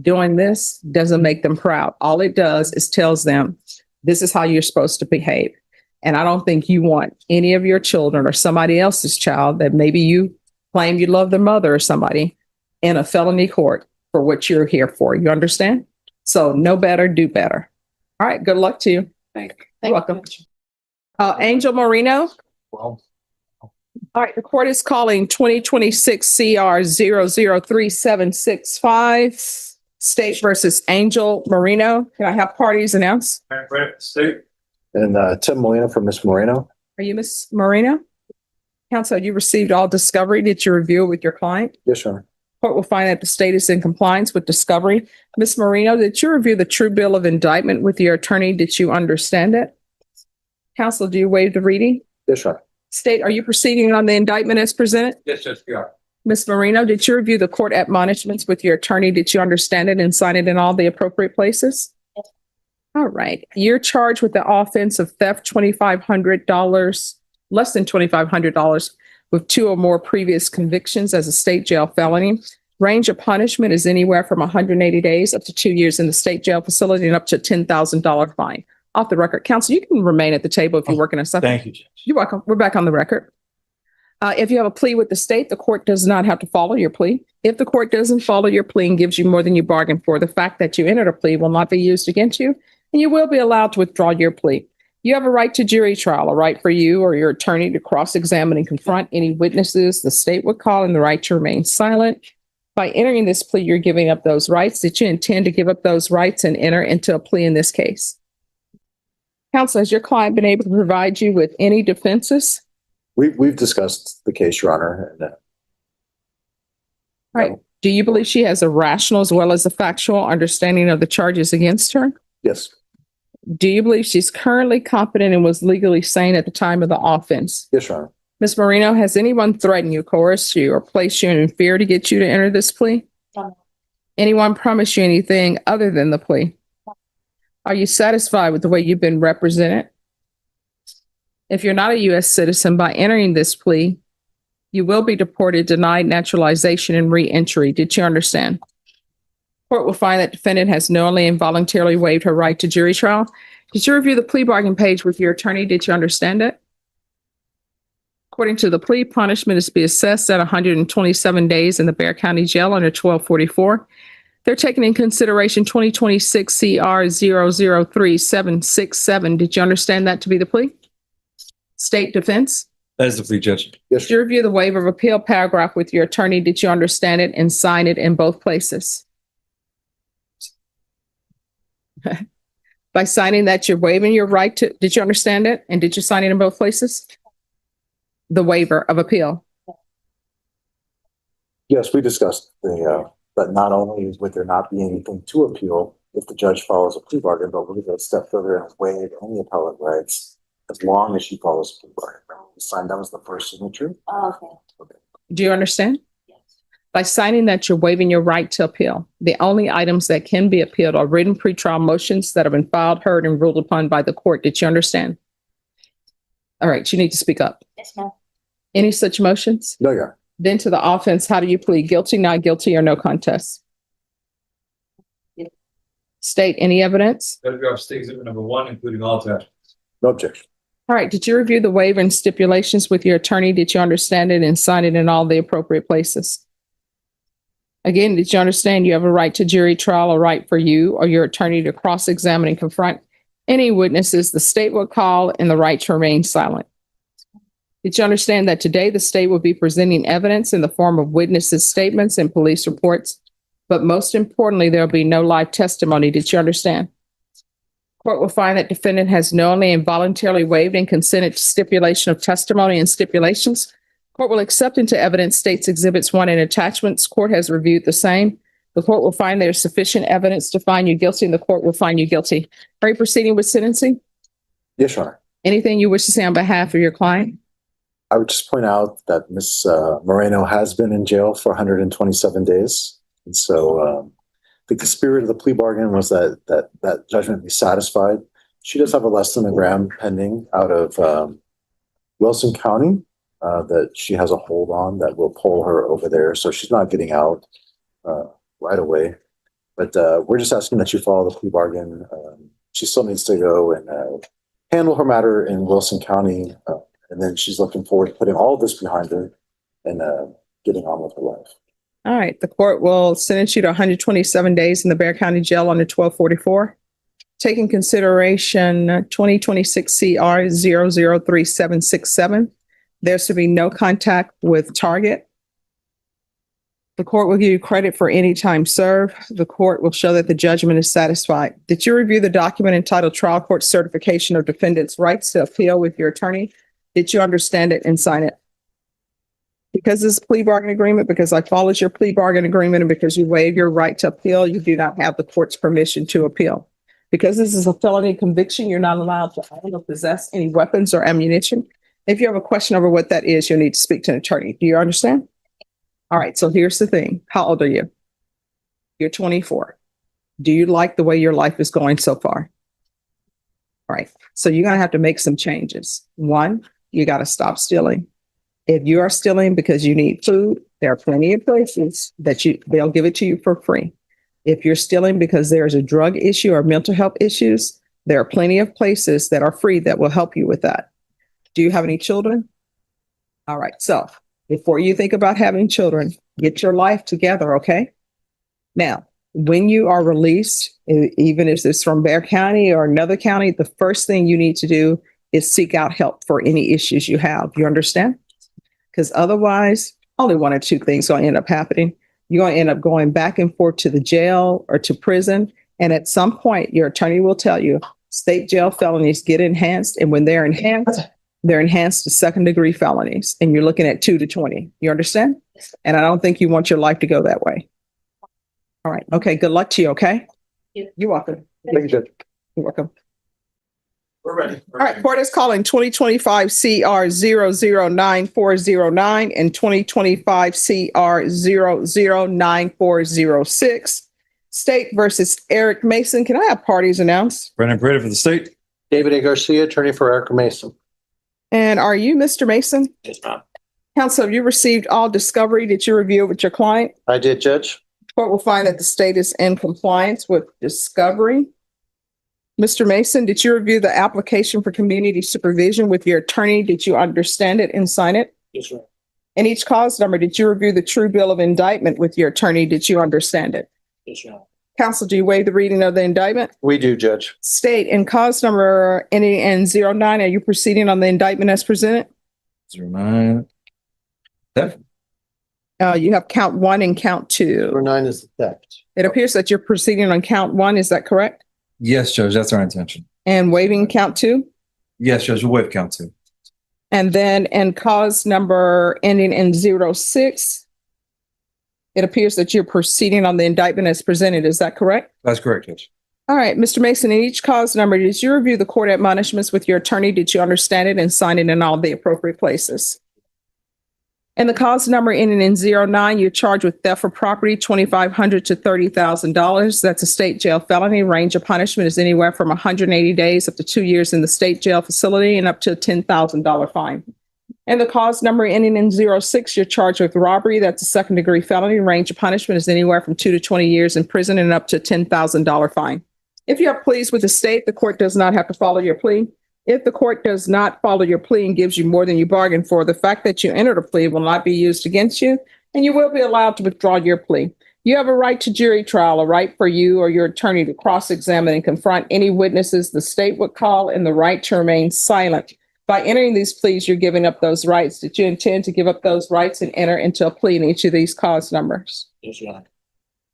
Doing this doesn't make them proud. All it does is tells them, this is how you're supposed to behave. And I don't think you want any of your children or somebody else's child that maybe you claim you love their mother or somebody in a felony court for what you're here for. You understand? So know better, do better. All right. Good luck to you. Thank you. You're welcome. Angel Marino. Well, All right. The court is calling 2026 CR 003765 State versus Angel Marino. Can I have parties announced? State. And Tim Molina from Miss Moreno. Are you Miss Marino? Counsel, you received all discovery. Did you review it with your client? Yes, Your Honor. Court will find that the state is in compliance with discovery. Miss Marino, did you review the true bill of indictment with your attorney? Did you understand it? Counsel, do you waive the reading? Yes, Your Honor. State, are you proceeding on the indictment as presented? Yes, we are. Miss Marino, did you review the court admonishments with your attorney? Did you understand it and sign it in all the appropriate places? All right. You're charged with the offense of theft, $2,500, less than $2,500, with 2 or more previous convictions as a state jail felony. Range of punishment is anywhere from 180 days up to 2 years in the state jail facility and up to a $10,000 fine. Off the record, counsel, you can remain at the table if you're working on something. Thank you, Judge. You're welcome. We're back on the record. If you have a plea with the state, the court does not have to follow your plea. If the court doesn't follow your plea and gives you more than you bargained for, the fact that you entered a plea will not be used against you, and you will be allowed to withdraw your plea. You have a right to jury trial, a right for you or your attorney to cross-examine and confront any witnesses the state would call, and the right to remain silent. By entering this plea, you're giving up those rights. Did you intend to give up those rights and enter into a plea in this case? Counsel, has your client been able to provide you with any defenses? We've discussed the case, Your Honor. And, Right. Do you believe she has a rational as well as a factual understanding of the charges against her? yes, Do you believe she's currently competent and was legally sane at the time of the offense? yes, Your Honor. Ms. Marino, has anyone threatened you, coerced you, or placed you in fear to get you to enter this plea? No. Anyone promised you anything other than the plea? Are you satisfied with the way you've been represented? If you're not a U.S. citizen, by entering this plea, you will be deported, denied naturalization, and re-entry. Did you understand? Court will find that defendant has knowingly and voluntarily waived her right to jury trial. Did you review the plea bargain page with your attorney? Did you understand it? According to the plea, punishment is to be assessed at 127 days in the Bexar County Jail under 1244. They're taking in consideration 2026 CR 003767. Did you understand that to be the plea? State defense? That is the plea, Judge. Yes, Did you review the waiver of appeal paragraph with your attorney? Did you understand it and sign it in both places? By signing that you're waiving your right to, did you understand it? And did you sign it in both places? The waiver of appeal. yes, we discussed but not only would there not be anything to appeal if the judge follows a plea bargain, but we're going to go a step further and waive any appellate rights as long as she follows a plea bargain. Signed, that was the first signature. Oh, okay. Do you understand? Yes. By signing that you're waiving your right to appeal. The only items that can be appealed are written pretrial motions that have been filed, heard, and ruled upon by the court. Did you understand? All right, you need to speak up. Yes, ma'am. Any such motions? No, Your Honor. Then to the offense, how do you plead? Guilty, not guilty, or no contest? State any evidence? Paragraph state exhibit number 1, including all attachments. No objection. All right. Did you review the waiver and stipulations with your attorney? Did you understand it and sign it in all the appropriate places? Again, did you understand you have a right to jury trial, a right for you or your attorney to cross-examine and confront any witnesses the state will call, and the right to remain silent? Did you understand that today the state will be presenting evidence in the form of witnesses' statements and police reports? But most importantly, there will be no live testimony. Did you understand? Court will find that defendant has knowingly and voluntarily waived and consented to stipulation of testimony and stipulations. Court will accept into evidence states exhibits 1 and attachments. Court has reviewed the same. The court will find there is sufficient evidence to find you guilty, and the court will find you guilty. Are you proceeding with sentencing? Yes, Your Honor. Anything you wish to say on behalf of your client? I would just point out that Ms. Moreno has been in jail for 127 days. And so I think the spirit of the plea bargain was that judgment be satisfied. She does have a less than a gram pending out of Wilson County that she has a hold on that will pull her over there. So she's not getting out right away. But we're just asking that you follow the plea bargain. She still needs to go and handle her matter in Wilson County. And then she's looking forward to putting all of this behind her and getting on with her life. All right. The court will sentence you to 127 days in the Bexar County Jail under 1244. Taking consideration 2026 CR 003767. There's to be no contact with target. The court will give you credit for any time served. The court will show that the judgment is satisfied. Did you review the document entitled Trial Court Certification of Defendant's Rights to Appeal with your attorney? Did you understand it and sign it? Because this is a plea bargain agreement, because I followed your plea bargain agreement, and because you waive your right to appeal, you do not have the court's permission to appeal. Because this is a felony conviction, you're not allowed to own or possess any weapons or ammunition. If you have a question over what that is, you'll need to speak to an attorney. Do you understand? All right, so here's the thing. How old are you? You're 24. Do you like the way your life is going so far? All right, so you're going to have to make some changes. One, you got to stop stealing. If you are stealing because you need food, there are plenty of places that they'll give it to you for free. If you're stealing because there's a drug issue or mental health issues, there are plenty of places that are free that will help you with that. Do you have any children? All right, so before you think about having children, get your life together, okay? Now, when you are released, even if it's from Bexar County or another county, the first thing you need to do is seek out help for any issues you have. You understand? Because otherwise, only one or two things going to end up happening. You're going to end up going back and forth to the jail or to prison. And at some point, your attorney will tell you state jail felonies get enhanced. And when they're enhanced to second-degree felonies. And you're looking at 2 to 20. You understand? And I don't think you want your life to go that way. All right. Okay. Good luck to you. Okay. You're welcome. Thank you, Judge. You're welcome. We're ready. All right. Court is calling 2025 CR 009409 and 2025 CR 009406. State versus Eric Mason. Can I have parties announced? Brennan Prater for the state. David A. Garcia, attorney for Eric Mason. And are you Mr. Mason? Yes, ma'am. Counsel, have you received all discovery? Did you review it with your client? I did, Judge. Court will find that the state is in compliance with discovery. Mr. Mason, did you review the application for community supervision with your attorney? Did you understand it and sign it? Yes, ma'am. And each cause number, did you review the true bill of indictment with your attorney? Did you understand it? Yes, ma'am. Counsel, do you waive the reading of the indictment? We do, Judge. State and cause number ending in 09, are you proceeding on the indictment as presented? 09. Theft. You have count 1 and count 2. 09 is the theft. It appears that you're proceeding on count 1. Is that correct? Yes, Judge, that's our intention. And waiving count 2? Yes, Judge, we'll waive count 2. And then in cause number ending in 06, it appears that you're proceeding on the indictment as presented. Is that correct? That's correct, Judge. All right, Mr. Mason, in each cause number, did you review the court admonishments with your attorney? Did you understand it and sign it in all the appropriate places? And the cause number ending in 09, you're charged with theft of property, $2,500 to $30,000. That's a state jail felony. Range of punishment is anywhere from 180 days up to 2 years in the state jail facility and up to a $10,000 fine. And the cause number ending in 06, you're charged with robbery. That's a second-degree felony. Range of punishment is anywhere from 2 to 20 years in prison and up to a $10,000 fine. If you are pleased with the state, the court does not have to follow your plea. If the court does not follow your plea and gives you more than you bargained for, the fact that you entered a plea will not be used against you, and you will be allowed to withdraw your plea. You have a right to jury trial, a right for you or your attorney to cross-examine and confront any witnesses the state would call, and the right to remain silent. By entering these pleas, you're giving up those rights. Did you intend to give up those rights and enter into a plea in each of these cause numbers? Yes, Your Honor.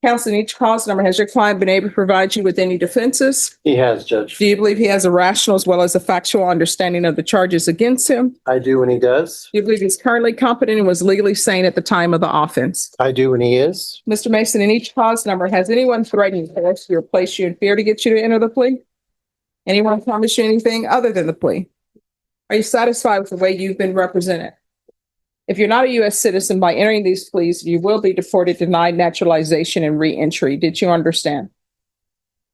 Counsel, in each cause number, has your client been able to provide you with any defenses? He has, Judge. Do you believe he has a rational as well as a factual understanding of the charges against him? I do when he does. Do you believe he's currently competent and was legally sane at the time of the offense? I do when he is. Mr. Mason, in each cause number, has anyone threatened to force you or place you in fear to get you to enter the plea? Anyone promise you anything other than the plea? Are you satisfied with the way you've been represented? If you're not a U.S. citizen, by entering these pleas, you will be deported, denied naturalization, and re-entry. Did you understand?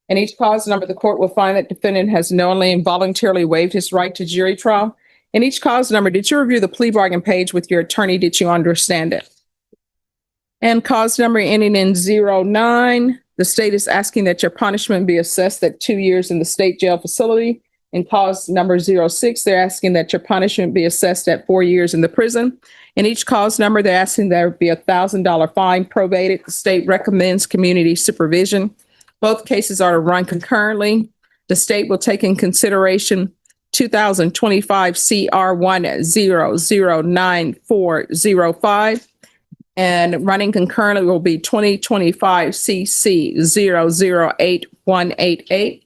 In each cause number, the court will find that defendant has knowingly and voluntarily waived his right to jury trial. In each cause number, did you review the plea bargain page with your attorney? Did you understand it? And cause number ending in 09, the state is asking that your punishment be assessed at 2 years in the state jail facility. In cause number 06, they're asking that your punishment be assessed at 4 years in the prison. In each cause number, they're asking there be $1,000 fine probated. The state recommends community supervision. Both cases are to run concurrently. The state will take in consideration 2025 CR 1009-405, and running concurrently will be 2025 CC 008188,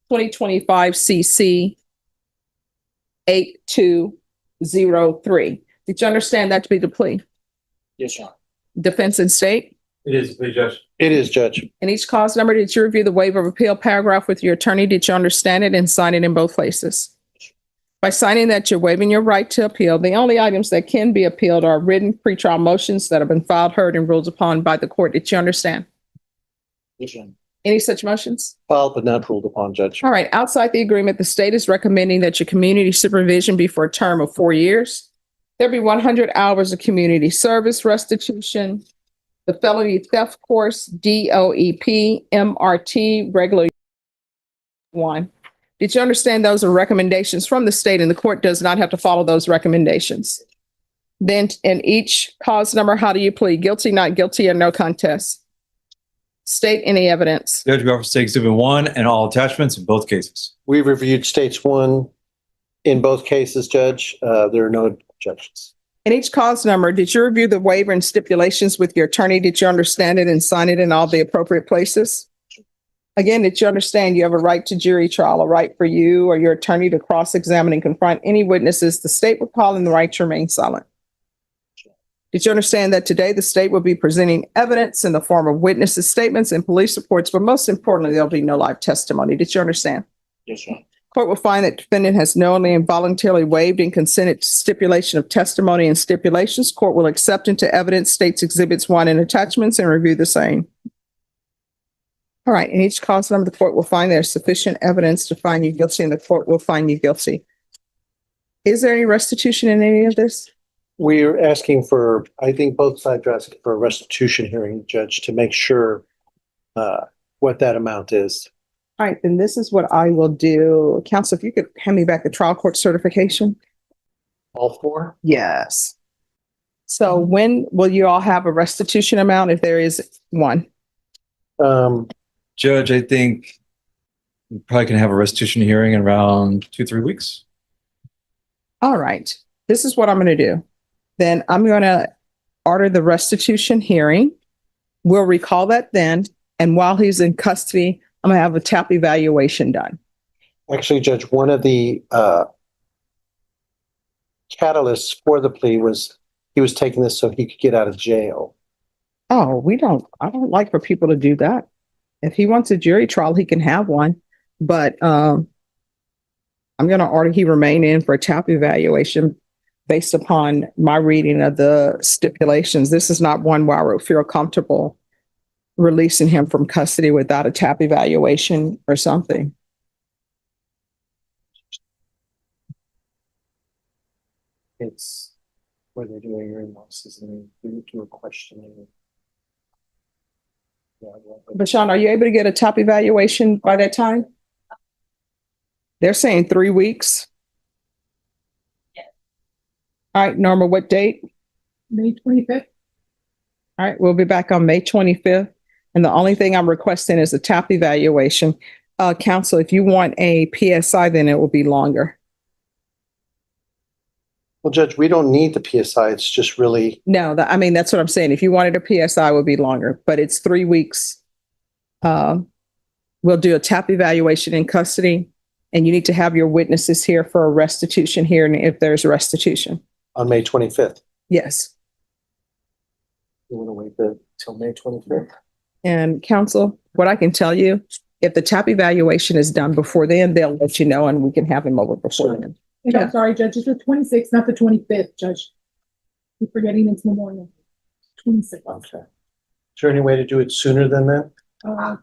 2025 CC 8203. Did you understand that to be the plea? Yes, Your Honor. Defense and state? It is, please, Judge. It is, Judge. In each cause number, did you review the waiver of appeal paragraph with your attorney? Did you understand it and sign it in both places? By signing that, you're waiving your right to appeal. The only items that can be appealed are written pretrial motions that have been filed, heard, and ruled upon by the court. Did you understand? Yes, Your Honor. Any such motions? Filed but not ruled upon, Judge. All right. Outside the agreement, the state is recommending that your community supervision be for a term of 4 years. There be 100 hours of community service restitution, the felony theft course, DOEP, MRT, regular one. Did you understand those are recommendations from the state and the court does not have to follow those recommendations? Then in each cause number, how do you plead? Guilty, not guilty, or no contest? State any evidence. Judge, we offer State Exhibit 1 and all attachments in both cases. We reviewed states 1 in both cases, Judge. There are no objections. In each cause number, did you review the waiver and stipulations with your attorney? Did you understand it and sign it in all the appropriate places? Again, did you understand you have a right to jury trial, a right for you or your attorney to cross-examine and confront any witnesses the state would call, and the right to remain silent? Did you understand that today the state will be presenting evidence in the form of witnesses' statements and police reports, but most importantly, there'll be no live testimony? Did you understand? Yes, Your Honor. Court will find that defendant has knowingly and voluntarily waived and consented to stipulation of testimony and stipulations. Court will accept into evidence states exhibits 1 and attachments and review the same. All right. In each cause number, the court will find there's sufficient evidence to find you guilty, and the court will find you guilty. Is there any restitution in any of this? We're asking for, I think both sides are asking for a restitution hearing, Judge, to make sure what that amount is. All right, then this is what I will do. Counsel, if you could hand me back the trial court certification. All 4? Yes. So when will you all have a restitution amount if there is one? Judge, I think we probably can have a restitution hearing in around 2-3 weeks. All right. This is what I'm going to do. Then I'm going to order the restitution hearing. We'll recall that then. And while he's in custody, I'm going to have a TAP evaluation done. Actually, Judge, one of the catalysts for the plea was he was taking this so he could get out of jail. Oh, I don't like for people to do that. If he wants a jury trial, he can have one. But I'm going to order he remain in for a TAP evaluation based upon my reading of the stipulations. This is not one where I would feel comfortable releasing him from custody without a TAP evaluation or something. It's where they're doing hearing losses and they do a questioning. Yeah, But Sean, are you able to get a TAP evaluation by that time? They're saying 3 weeks. All right, Norma, what date? May 25th. All right, we'll be back on May 25th. And the only thing I'm requesting is a TAP evaluation. Council, if you want a PSI, then it will be longer. Well, Judge, we don't need the PSI. It's just really, No, I mean, that's what I'm saying. If you wanted a PSI, it would be longer, but it's 3 weeks. We'll do a TAP evaluation in custody, and you need to have your witnesses here for a restitution hearing if there's restitution. on May 25th. Yes. You want to wait till May 25th? And counsel, what I can tell you, if the TAP evaluation is done before then, they'll let you know and we can have him over before then. And I'm sorry, Judge, it's the 26th, not the 25th, Judge. You're forgetting it's Memorial. 26th. Okay. Is there any way to do it sooner than that? Okay.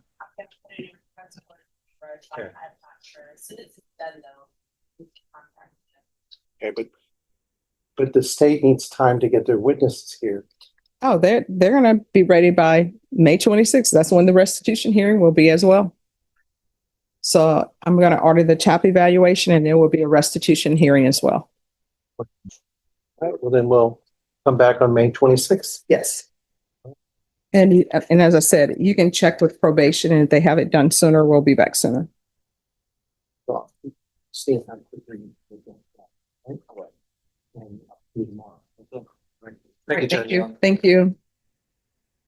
Okay, but the state needs time to get their witnesses here. Oh, they're going to be ready by May 26th. That's when the restitution hearing will be as well. So I'm going to order the TAP evaluation and there will be a restitution hearing as well. All right, well, then we'll come back on May 26th. Yes. And as I said, you can check with probation, and if they have it done sooner, we'll be back sooner. Well, see how quickly we can. Right? And I'll see you tomorrow. Okay. Thank you, Judge. Thank you.